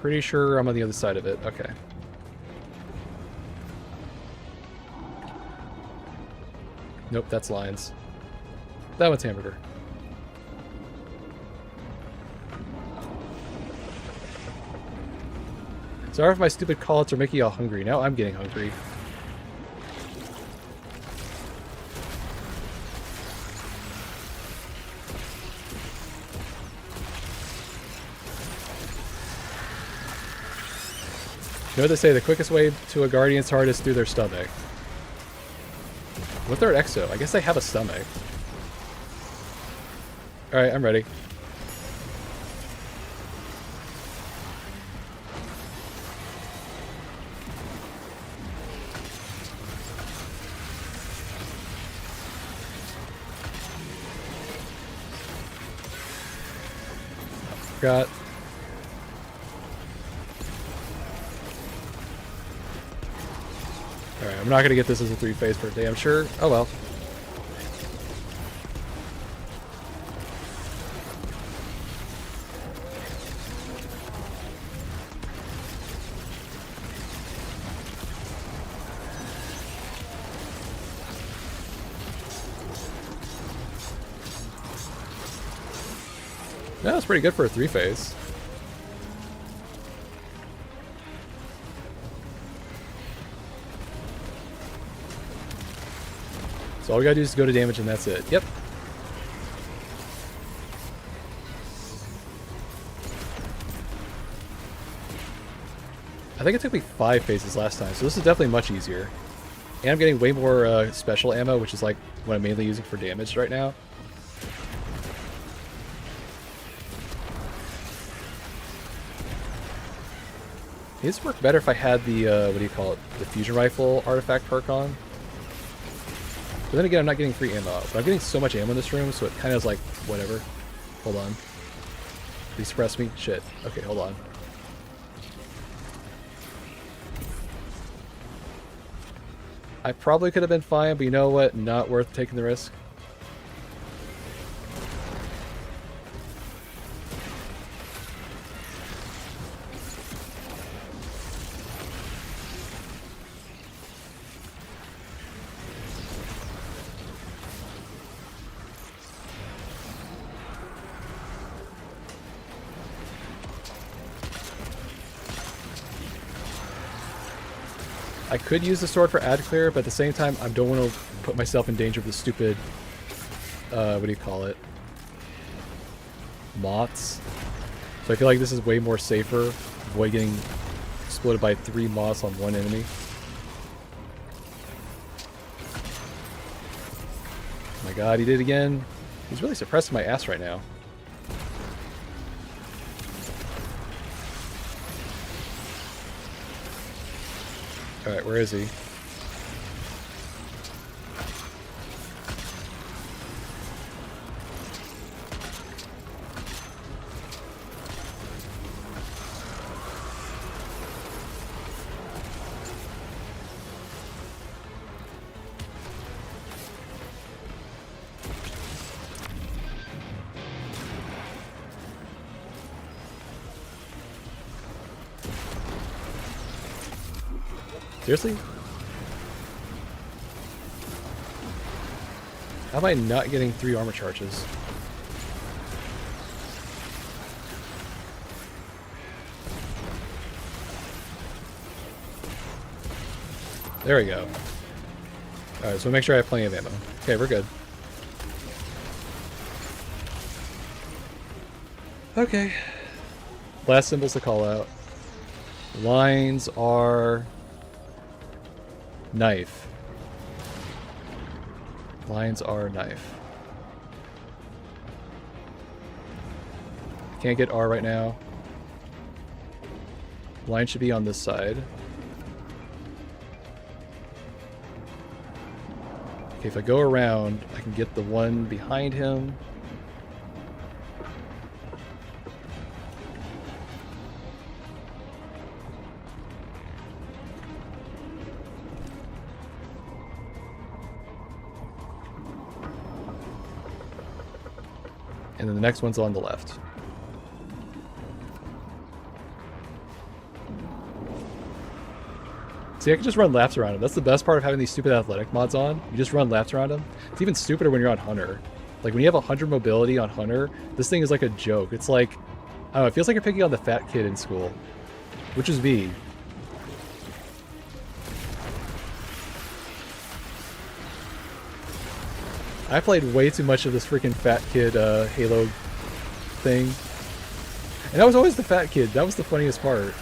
Pretty sure I'm on the other side of it. Okay. Nope, that's lines. That one's hamburger. Sorry if my stupid call-outs are making you all hungry. Now I'm getting hungry. You know what they say, the quickest way to a Guardian's heart is through their stomach. What they're an exo? I guess they have a stomach. Alright, I'm ready. Got. Alright, I'm not gonna get this as a 3-phase per day, I'm sure. Oh well. Yeah, that's pretty good for a 3-phase. So all we gotta do is go to damage and that's it. Yep. I think it took me 5 phases last time, so this is definitely much easier. And I'm getting way more special ammo, which is like what I'm mainly using for damage right now. It'd work better if I had the, what do you call it, the fusion rifle artifact perk on. But then again, I'm not getting free ammo. But I'm getting so much ammo in this room, so it kind of is like, whatever. Hold on. Please suppress me. Shit. Okay, hold on. I probably could have been fine, but you know what? Not worth taking the risk. I could use the sword for ad clear, but at the same time, I don't want to put myself in danger of the stupid, what do you call it? Moths. So I feel like this is way more safer. Avoid getting exploded by 3 moths on one enemy. Oh my god, he did it again. He's really suppressing my ass right now. Alright, where is he? Seriously? How am I not getting 3 armor charges? There we go. Alright, so make sure I have plenty of ammo. Okay, we're good. Okay. Last symbols to call out. Lines are... knife. Lines are knife. Can't get R right now. Line should be on this side. Okay, if I go around, I can get the one behind him. And then the next one's on the left. See, I can just run laps around him. That's the best part of having these stupid athletic mods on. You just run laps around him. It's even stupider when you're on Hunter. Like, when you have 100 mobility on Hunter, this thing is like a joke. It's like, I don't know, it feels like you're picking on the fat kid in school. Which is me. I played way too much of this freaking fat kid Halo thing. And I was always the fat kid. That was the funniest part.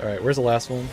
Alright, where's the last one?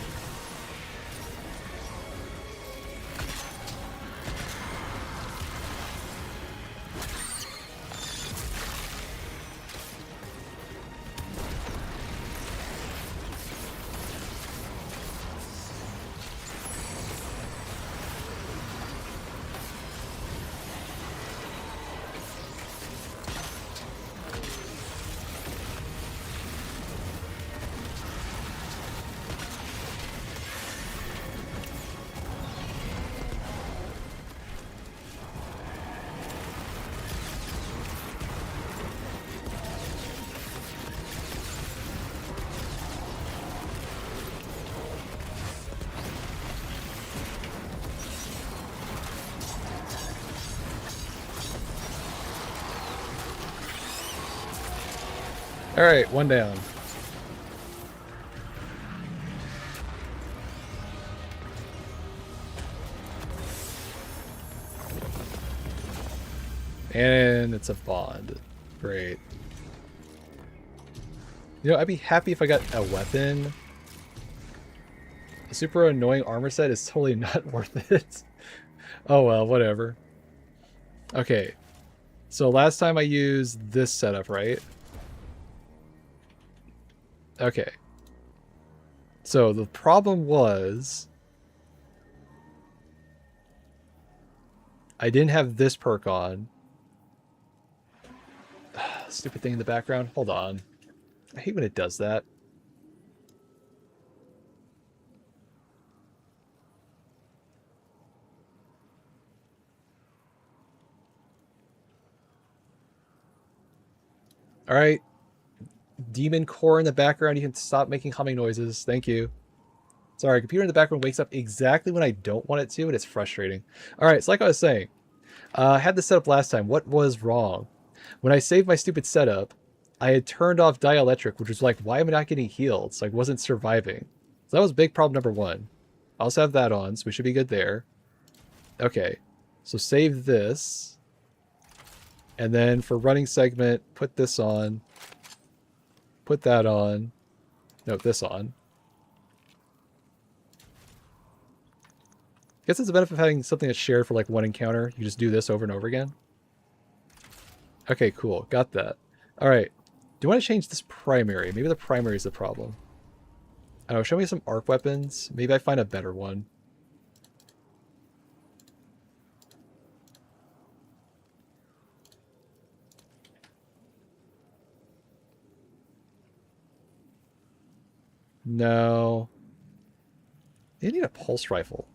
Alright, one down. And it's a bond. Great. You know, I'd be happy if I got a weapon. A super annoying armor set is totally not worth it. Oh well, whatever. Okay. So last time I used this setup, right? Okay. So the problem was I didn't have this perk on. Stupid thing in the background. Hold on. I hate when it does that. All right. Demon core in the background. You can stop making humming noises. Thank you. Sorry, computer in the background wakes up exactly when I don't want it to, and it's frustrating. All right, so like I was saying, I had this set up last time. What was wrong? When I saved my stupid setup, I had turned off dielectric, which was like, why am I not getting healed? So I wasn't surviving. So that was big problem number one. I also have that on, so we should be good there. Okay, so save this. And then for running segment, put this on. Put that on. No, this on. Guess it's a benefit of having something that's shared for like one encounter. You just do this over and over again. Okay, cool. Got that. All right. Do I want to change this primary? Maybe the primary is the problem. I don't know. Show me some arc weapons. Maybe I find a better one. No. They need a pulse rifle.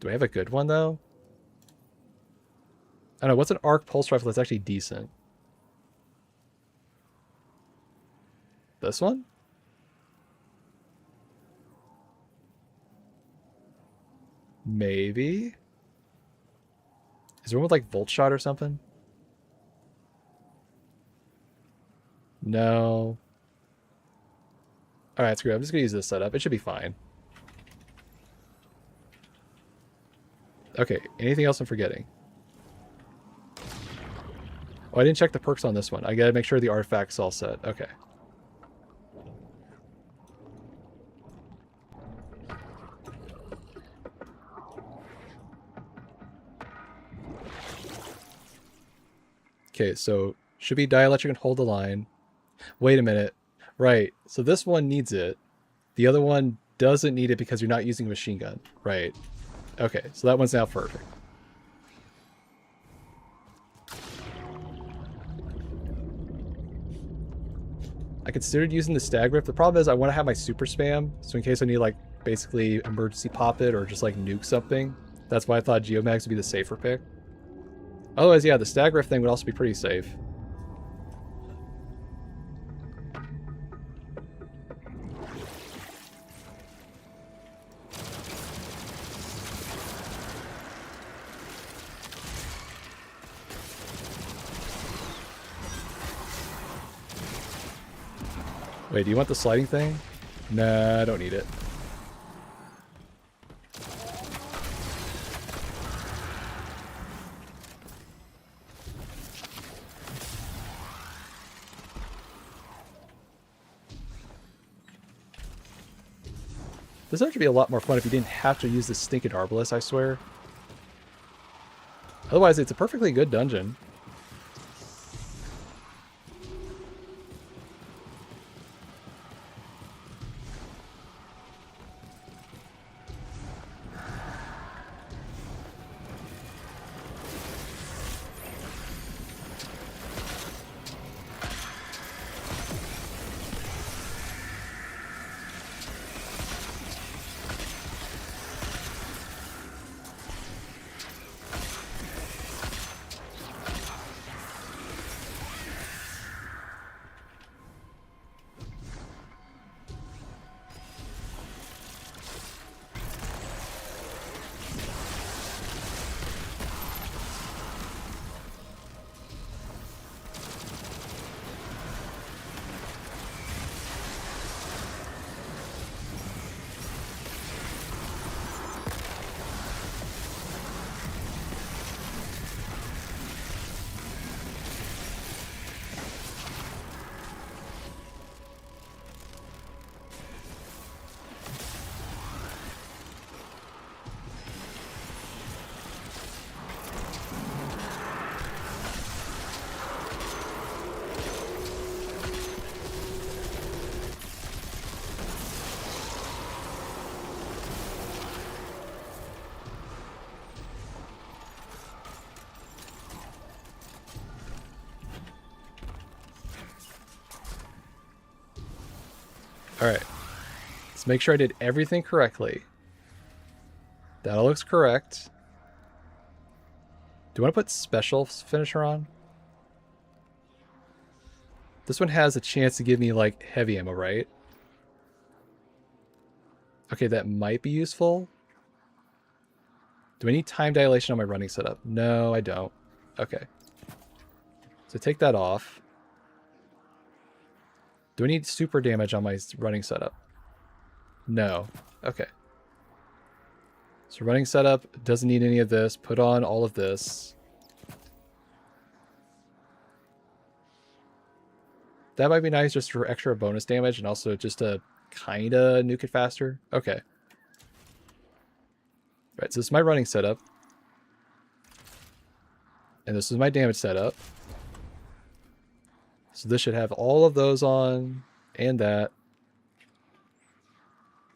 Do I have a good one, though? I don't know. What's an arc pulse rifle that's actually decent? This one? Maybe? Is there one with, like, volt shot or something? No. Alright, screw it. I'm just going to use this setup. It should be fine. Okay, anything else I'm forgetting? Oh, I didn't check the perks on this one. I gotta make sure the artifact's all set. Okay. Okay, so should be dielectric and hold the line. Wait a minute. Right, so this one needs it. The other one doesn't need it because you're not using a machine gun. Right. Okay, so that one's now perfect. I considered using the stag rip. The problem is I want to have my super spam, so in case I need like basically emergency pop it or just like nuke something. That's why I thought Geomags would be the safer pick. Otherwise, yeah, the stag rip thing would also be pretty safe. Wait, do you want the sliding thing? Nah, I don't need it. This would actually be a lot more fun if you didn't have to use this stinking Arbalest, I swear. Otherwise, it's a perfectly good dungeon. Alright. Let's make sure I did everything correctly. That all looks correct. Do I want to put special finisher on? This one has a chance to give me like heavy ammo, right? Okay, that might be useful. Do I need time dilation on my running setup? No, I don't. Okay. So take that off. Do I need super damage on my running setup? No. Okay. So running setup doesn't need any of this. Put on all of this. That might be nice just for extra bonus damage and also just to kind of nuke it faster. Okay. Right, so this is my running setup. And this is my damage setup. So this should have all of those on and that.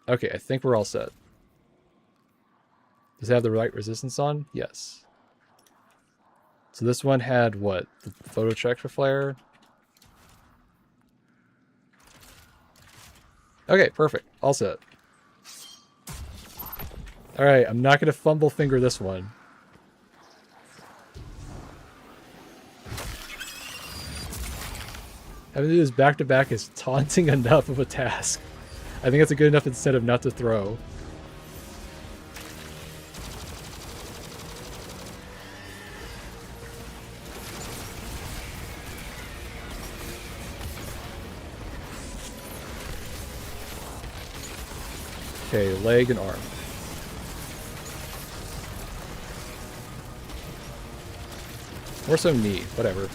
Okay, I think we're all set. Does it have the right resistance on? Yes. So this one had what? The photo check for flare? Okay, perfect. All set. Alright, I'm not going to fumble finger this one. Having to do this back-to-back is taunting enough of a task. I think that's a good enough incentive not to throw. Okay, leg and arm. Or so knee, whatever.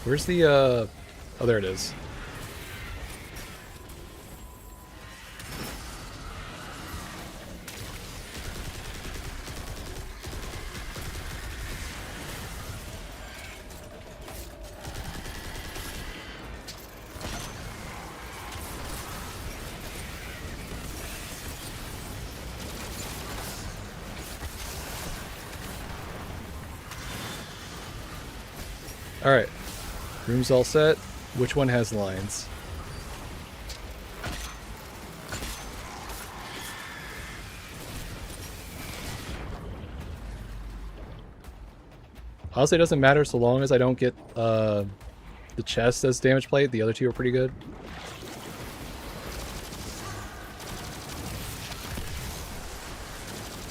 Where's the, oh, there it is. Alright. Room's all set. Which one has lines? Honestly, it doesn't matter so long as I don't get the chest as damage plate. The other two are pretty good.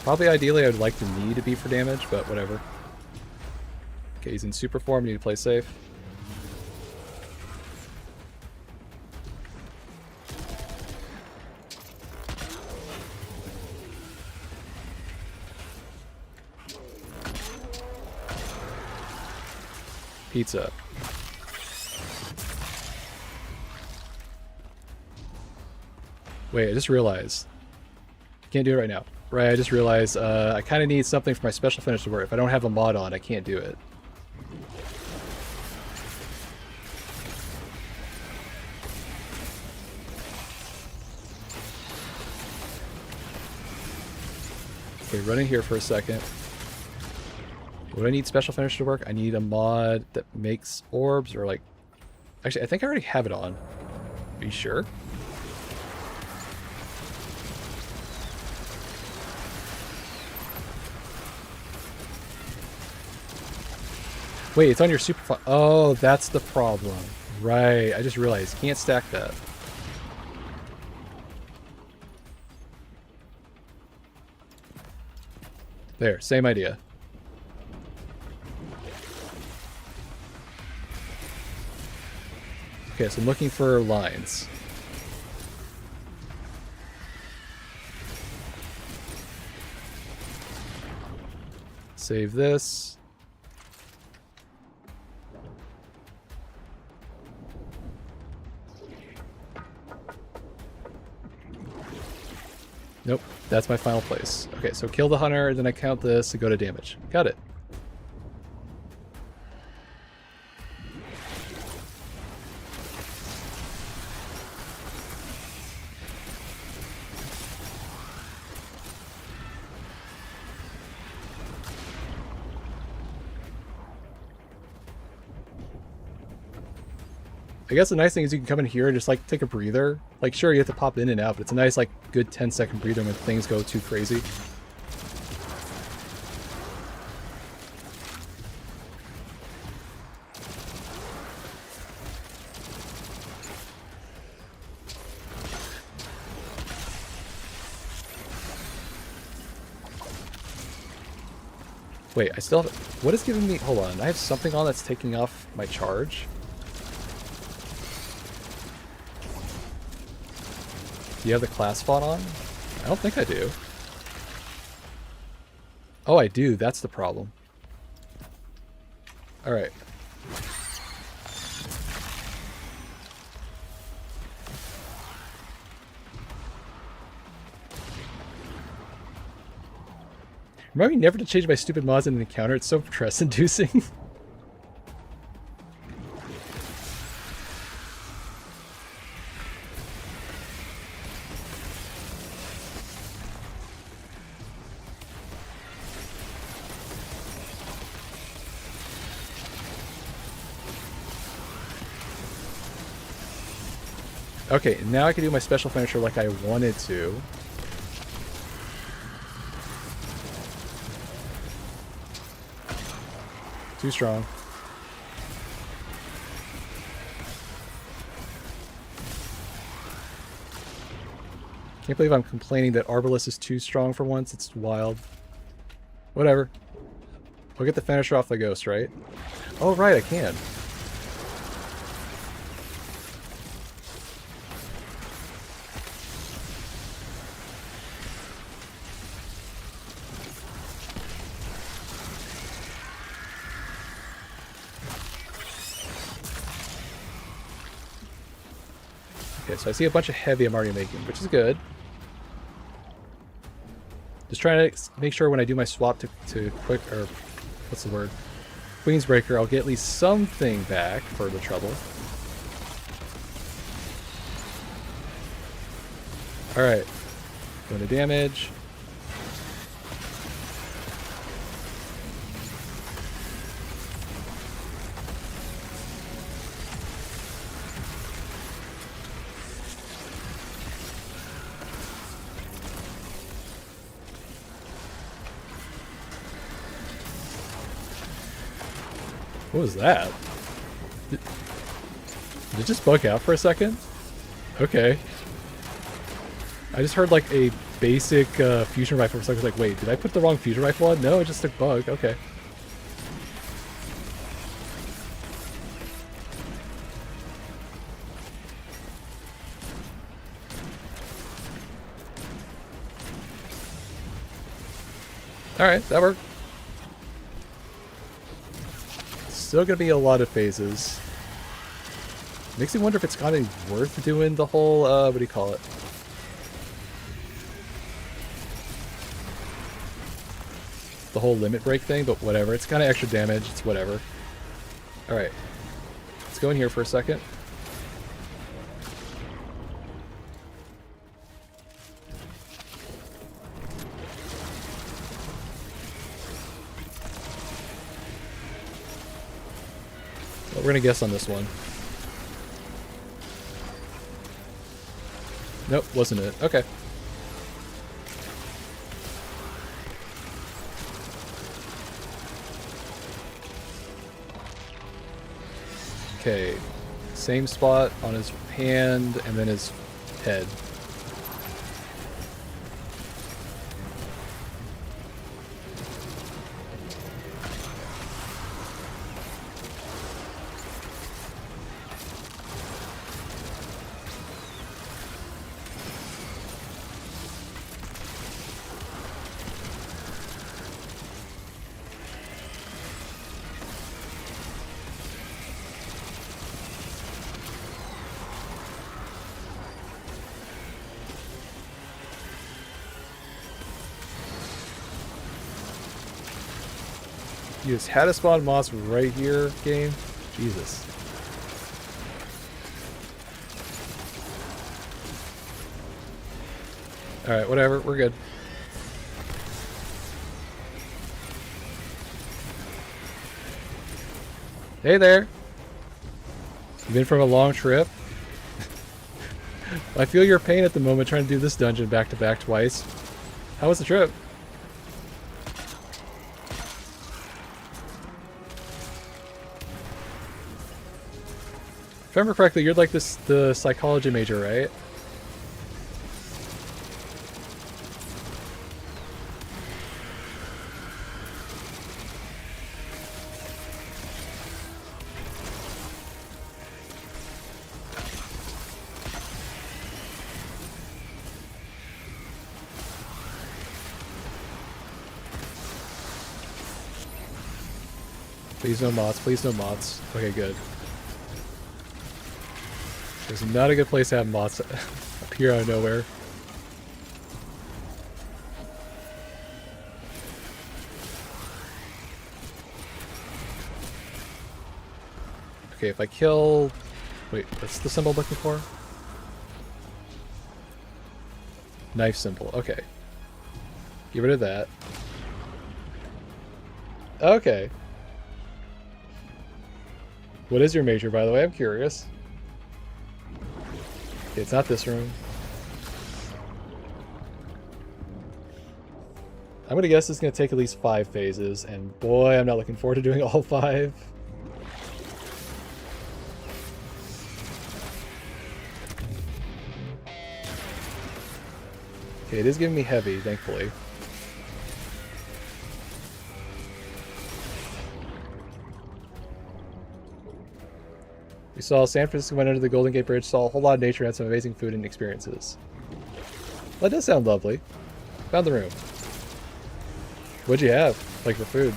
Probably ideally I would like the knee to be for damage, but whatever. Okay, he's in super form. Need to play safe. Pizza. Wait, I just realized. Can't do it right now. Right, I just realized I kind of need something for my special finish to work. If I don't have a mod on, I can't do it. Okay, running here for a second. What do I need special finish to work? I need a mod that makes orbs or like... Actually, I think I already have it on. Are you sure? Wait, it's on your super... Oh, that's the problem. Right, I just realized. Can't stack that. There, same idea. Okay, so I'm looking for lines. Save this. Nope, that's my final place. Okay, so kill the hunter, then I count this and go to damage. Got it. I guess the nice thing is you can come in here and just like take a breather. Like sure, you have to pop in and out, but it's a nice like good 10-second breather when things go too crazy. Wait, I still have... What is giving me... Hold on, I have something on that's taking off my charge? Do you have the class font on? I don't think I do. Oh, I do. That's the problem. Alright. Remind me never to change my stupid mods in an encounter. It's so stress-inducing. Okay, now I can do my special finisher like I wanted to. Too strong. Can't believe I'm complaining that Arbalest is too strong for once. It's wild. Whatever. I'll get the finisher off the ghost, right? Oh, right, I can. Okay, so I see a bunch of heavy I'm already making, which is good. Just trying to make sure when I do my swap to quick, or what's the word? Queensbreaker, I'll get at least something back for the trouble. Alright. Going to damage. What was that? Did it just bug out for a second? Okay. I just heard like a basic fusion rifle for a second. I was like, wait, did I put the wrong fusion rifle on? No, it just took bug. Okay. Alright, that worked. Still gonna be a lot of phases. Makes me wonder if it's gonna be worth doing the whole, what do you call it? The whole limit break thing, but whatever. It's kind of extra damage. It's whatever. Alright. Let's go in here for a second. Well, we're gonna guess on this one. Nope, wasn't it. Okay. Okay. Same spot on his hand and then his head. You just had a spawn moss right here, game? Jesus. Alright, whatever, we're good. Hey there! You been from a long trip? I feel your pain at the moment trying to do this dungeon back to back twice. How was the trip? If I remember correctly, you're like the psychology major, right? Please no mods, please no mods. Okay, good. There's not a good place to have mods appear out of nowhere. Okay, if I kill... Wait, what's the symbol I'm looking for? Knife symbol, okay. Get rid of that. Okay. What is your major, by the way? I'm curious. Okay, it's not this room. I'm gonna guess it's gonna take at least 5 phases, and boy, I'm not looking forward to doing all 5. Okay, it is giving me heavy, thankfully. We saw San Francisco went under the Golden Gate Bridge, saw a whole lot of nature, had some amazing food and experiences. Well, that does sound lovely. Found the room. What'd you have, like, for food?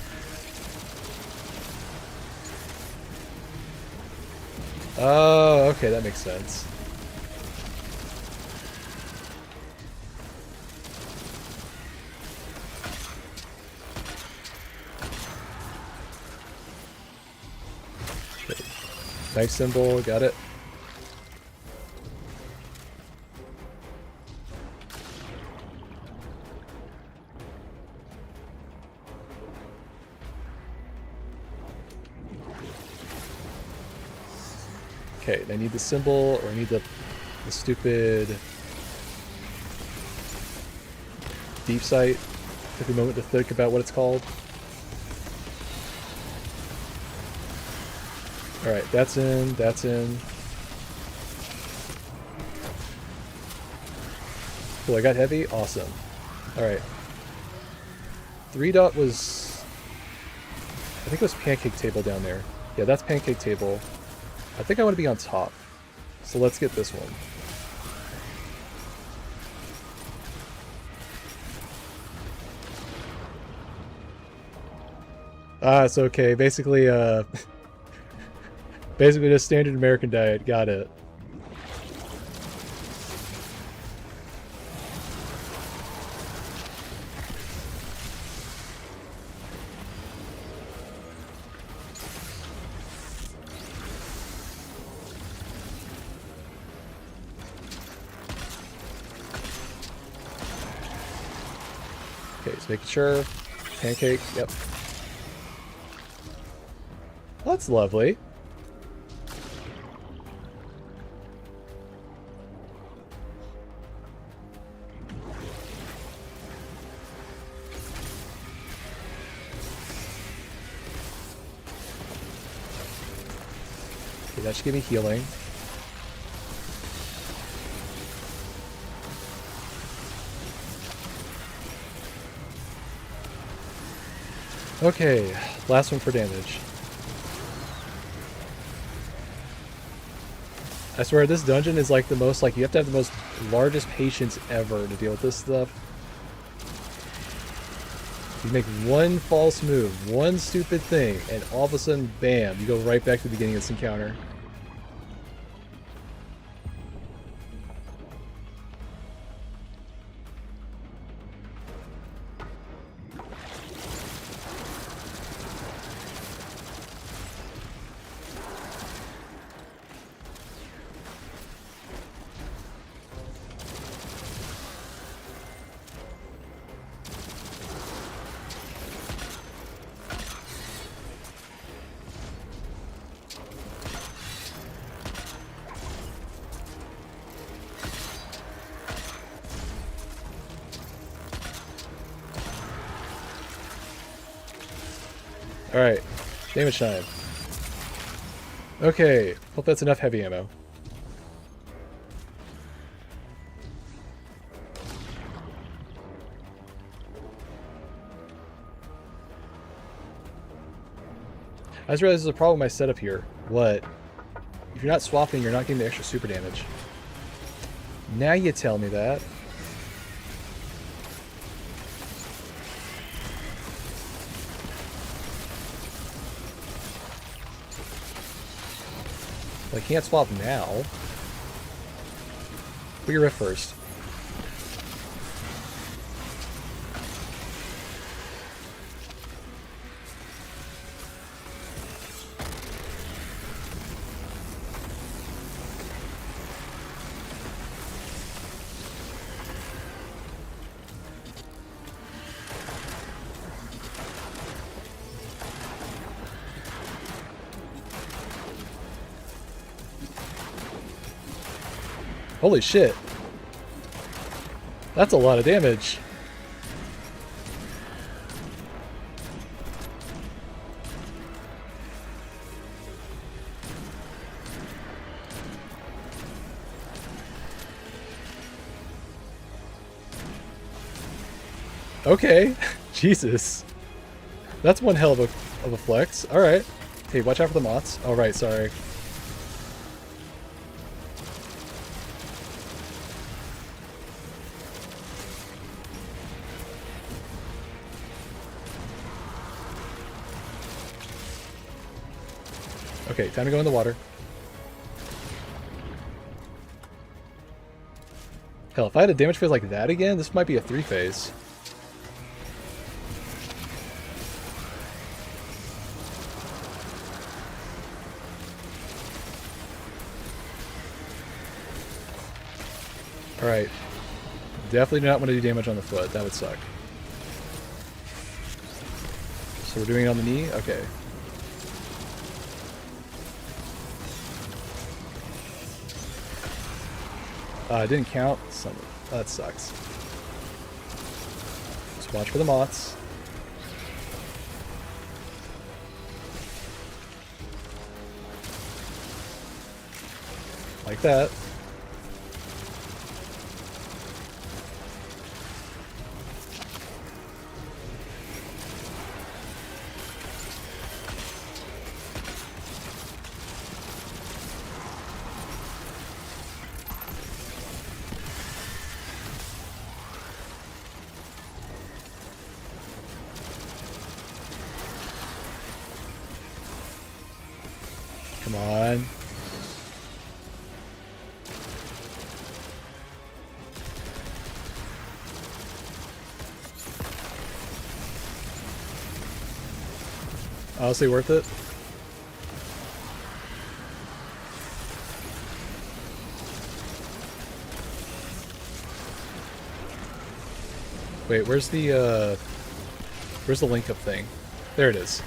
Oh, okay, that makes sense. Knife symbol, got it. Okay, I need the symbol, or I need the stupid deep sight. Took a moment to think about what it's called. Alright, that's in, that's in. Cool, I got heavy? Awesome. Alright. 3 dot was... I think it was pancake table down there. Yeah, that's pancake table. I think I want to be on top. So let's get this one. Ah, it's okay. Basically, basically just standard American diet. Got it. Okay, just making sure. Pancake, yep. Well, that's lovely. Okay, that should give me healing. Okay, last one for damage. I swear this dungeon is like the most, like, you have to have the most largest patience ever to deal with this stuff. You make one false move, one stupid thing, and all of a sudden, bam, you go right back to the beginning of this encounter. Alright. Damage time. Okay. Hope that's enough heavy ammo. I just realized there's a problem with my setup here. What? If you're not swapping, you're not getting the extra super damage. Now you tell me that. Well, I can't swap now. Put your rift first. Holy shit. That's a lot of damage. Okay. Jesus. That's one hell of a flex. Alright. Hey, watch out for the moths. Alright, sorry. Okay, time to go in the water. Hell, if I had a damage phase like that again, this might be a 3-phase. Alright. Definitely do not want to do damage on the foot. That would suck. So we're doing it on the knee? Okay. It didn't count. That sucks. Just watch for the moths. Like that. Come on. Honestly worth it. Wait, where's the link up thing? There it is.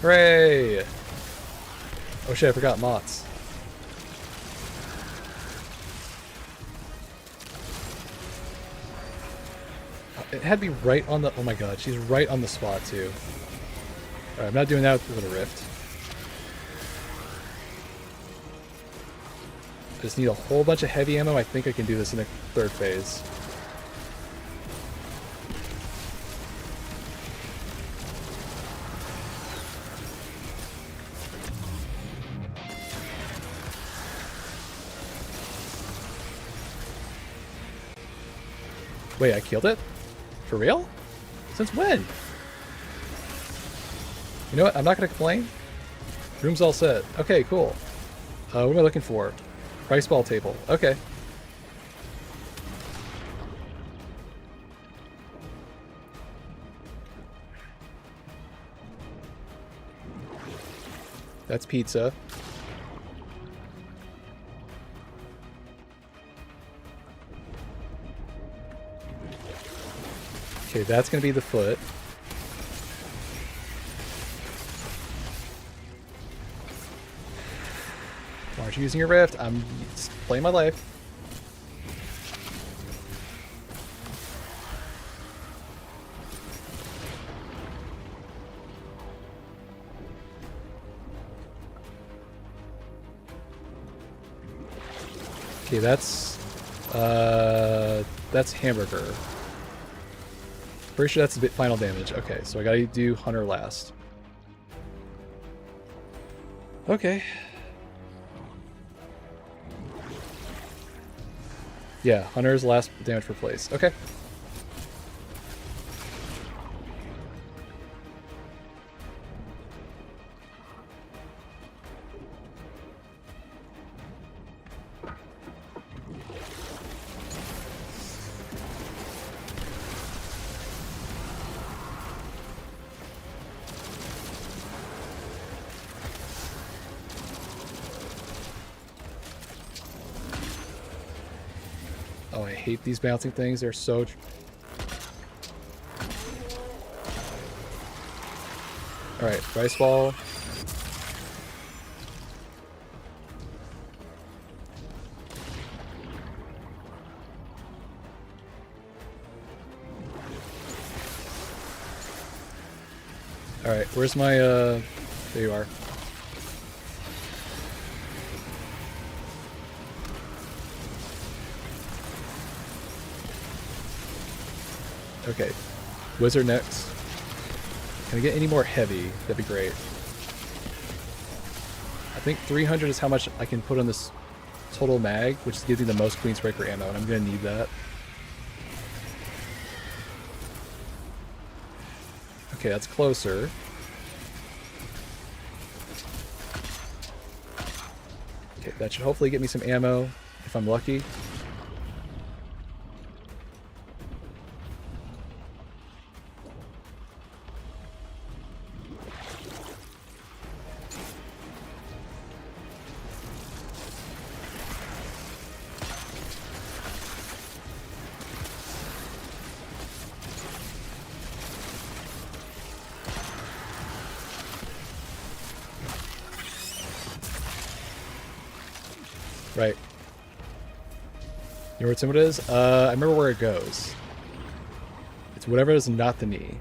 Hooray! Oh shit, I forgot moths. It had to be right on the... Oh my god, she's right on the spot too. Alright, I'm not doing that with a rift. I just need a whole bunch of heavy ammo. I think I can do this in the 3rd phase. Wait, I killed it? For real? Since when? You know what? I'm not going to complain. Room's all set. Okay, cool. What am I looking for? Rice ball table. Okay. That's pizza. Okay, that's going to be the foot. Why aren't you using your rift? I'm just playing my life. Okay, that's hamburger. Pretty sure that's the final damage. Okay, so I gotta do Hunter last. Okay. Yeah, Hunter's last damage per place. Okay. Oh, I hate these bouncing things. They're so... Alright, rice ball. Alright, where's my, there you are. Okay, wizard next. Can I get any more heavy? That'd be great. I think 300 is how much I can put on this total mag, which gives me the most Queensbreaker ammo, and I'm gonna need that. Okay, that's closer. Okay, that should hopefully get me some ammo, if I'm lucky. Right. You know what symbol it is? I remember where it goes. It's whatever is not the knee.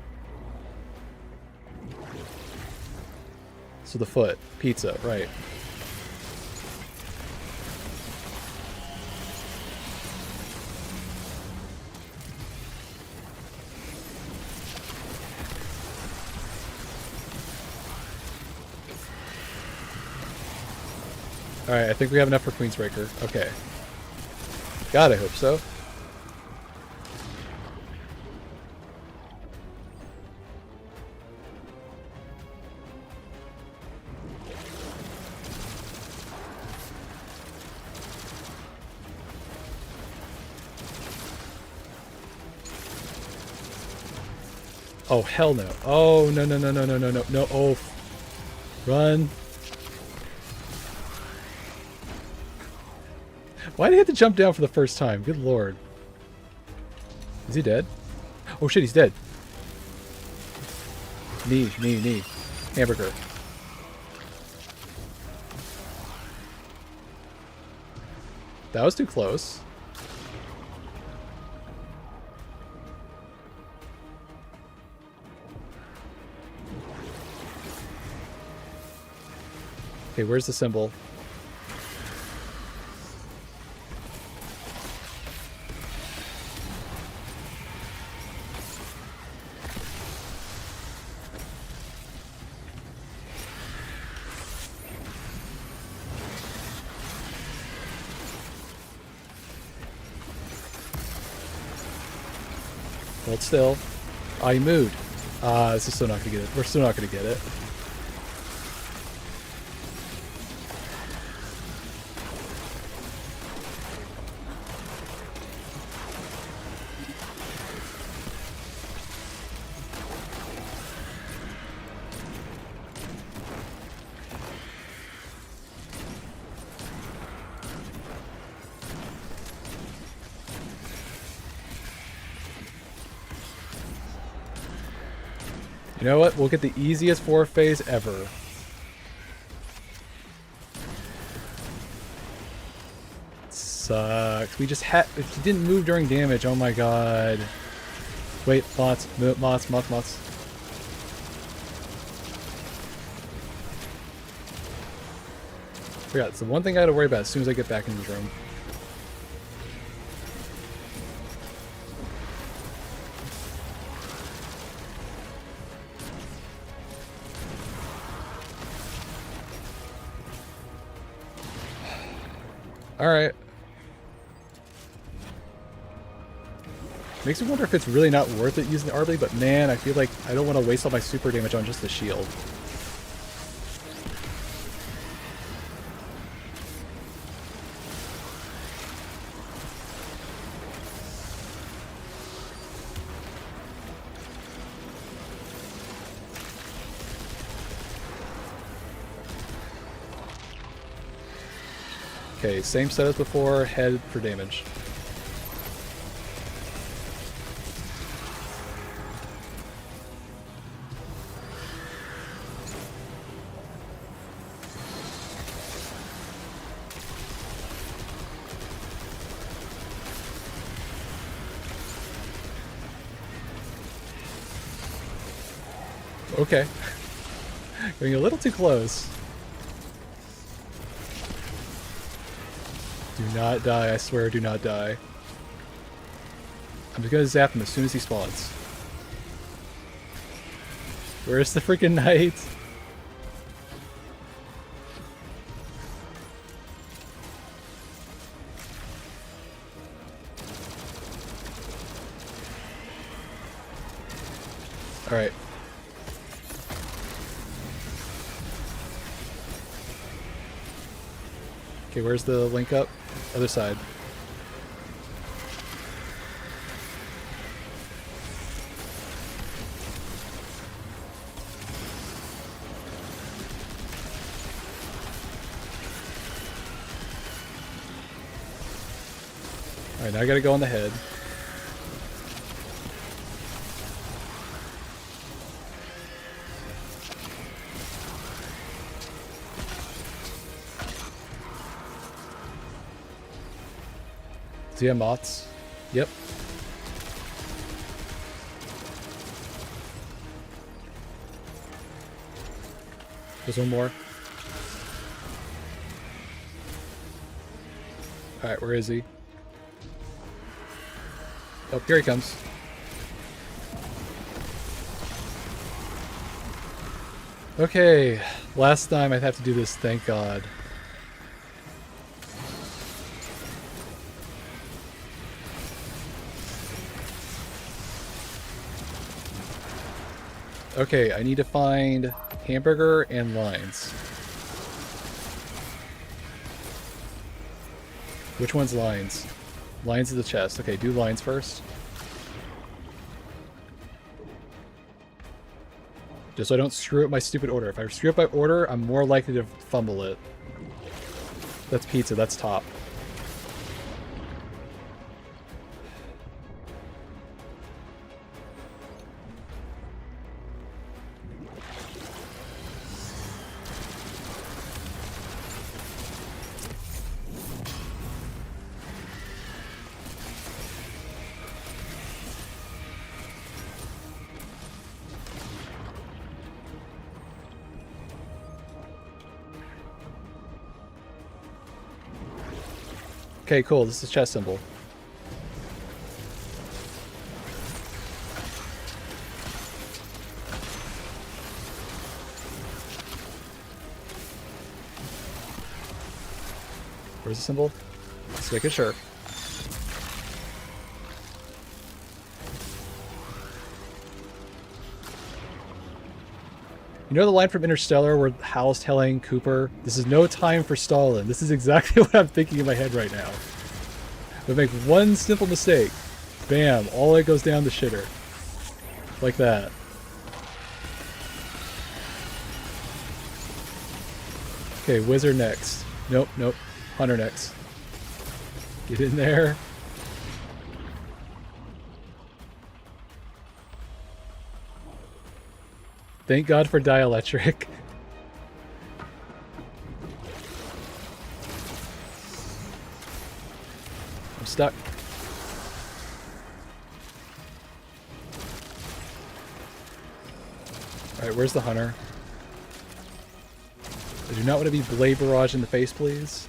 So the foot. Pizza, right. Alright, I think we have enough for Queensbreaker. Okay. God, I hope so. Oh, hell no. Oh, no, no, no, no, no, no, no, no. Oh, run. Why did he have to jump down for the first time? Good lord. Is he dead? Oh shit, he's dead. Knee, knee, knee. Hamburger. That was too close. Okay, where's the symbol? Hold still. Ah, he moved. Ah, this is still not gonna get it. We're still not gonna get it. You know what? We'll get the easiest 4 phase ever. Sucks. We just had... If he didn't move during damage, oh my god. Wait, moths, moths, moths, moths. Forgot, it's the one thing I gotta worry about as soon as I get back in this room. Alright. Makes me wonder if it's really not worth it using the Arbly, but man, I feel like I don't want to waste all my super damage on just the shield. Okay, same set as before, head for damage. Okay. Going a little too close. Do not die, I swear, do not die. I'm just gonna zap him as soon as he spawns. Where's the freaking knight? Alright. Okay, where's the link up? Other side. Alright, now I gotta go on the head. Do you have moths? Yep. There's one more. Alright, where is he? Oh, here he comes. Okay, last time I'd have to do this, thank God. Okay, I need to find hamburger and lines. Which one's lines? Lines of the chest. Okay, do lines first. Just so I don't screw up my stupid order. If I screw up my order, I'm more likely to fumble it. That's pizza, that's top. Okay, cool. This is a chest symbol. Where's the symbol? Let's make it sure. You know the line from Interstellar where Hal's telling Cooper, "This is no time for Stalin." This is exactly what I'm thinking in my head right now. But make one simple mistake. Bam, all it goes down the shitter. Like that. Okay, Wizard next. Nope, nope. Hunter next. Get in there. Thank God for dielectric. I'm stuck. Alright, where's the hunter? I do not want to be blade barrage in the face, please.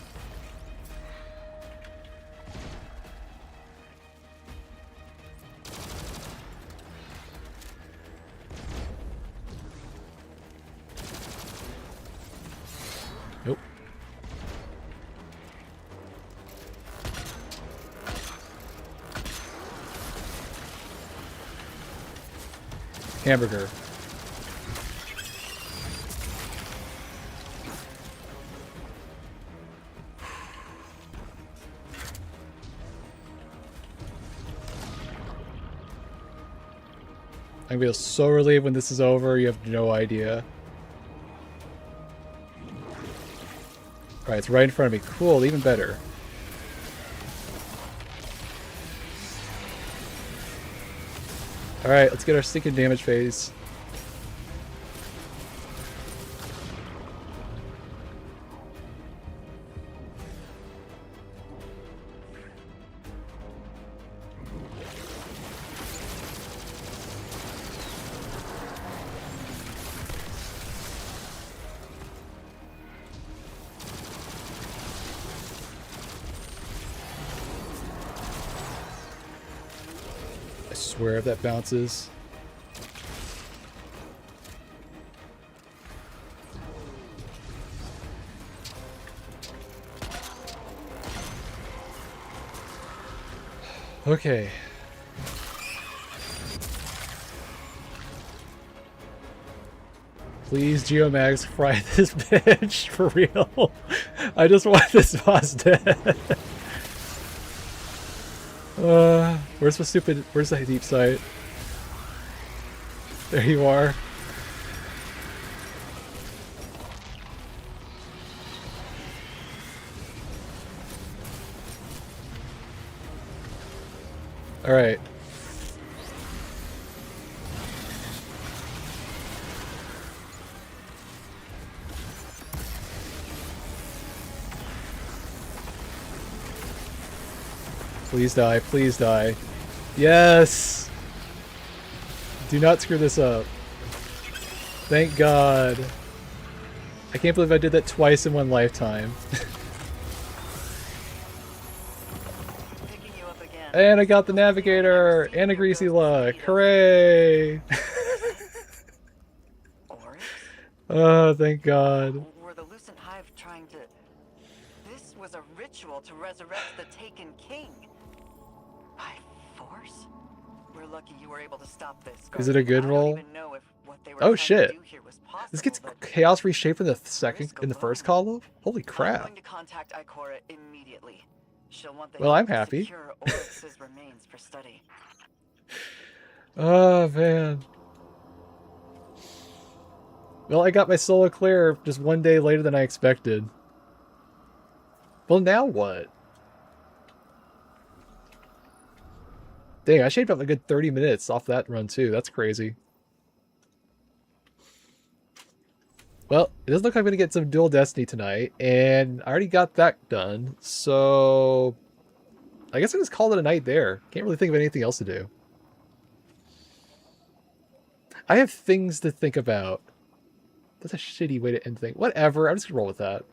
Hamburger. I'm gonna be so relieved when this is over, you have no idea. Alright, it's right in front of me. Cool, even better. Alright, let's get our stinking damage phase. I swear if that bounces. Okay. Please, Geomags, fry this bitch for real. I just want this boss dead. Where's the deep sight? There you are. Alright. Please die, please die. Yes! Do not screw this up. Thank God. I can't believe I did that twice in one lifetime. And I got the navigator and a greasy luck. Hooray! Oh, thank God. Were the Lucent Hive trying to... This was a ritual to resurrect the taken king. By force? We're lucky you were able to stop this. Is it a good roll? Oh shit! This gets chaos reshaped in the first column. Holy crap! I'm going to contact Ikora immediately. She'll want the Well, I'm happy. secure Oryx's remains for study. Oh man. Well, I got my solo clear just one day later than I expected. Well, now what? Dang, I shaved up a good 30 minutes off that run too. That's crazy. Well, it doesn't look like I'm going to get some Dual Destiny tonight, and I already got that done, so I guess I just called it a night there. Can't really think of anything else to do. I have things to think about. That's a shitty way to end things. Whatever, I'm just going to roll with that.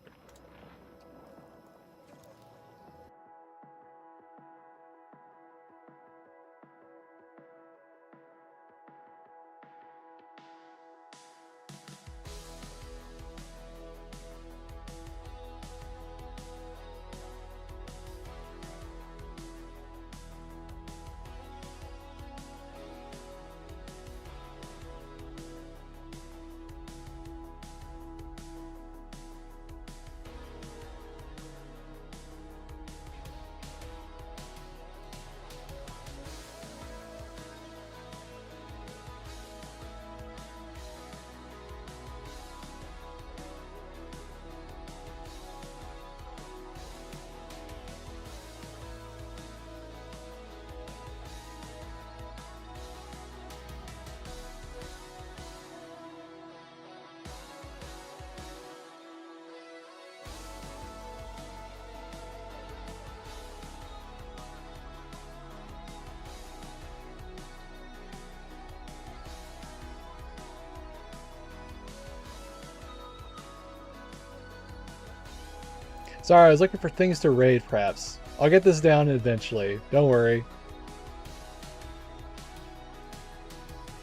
Sorry, I was looking for things to raid, perhaps. I'll get this down eventually. Don't worry.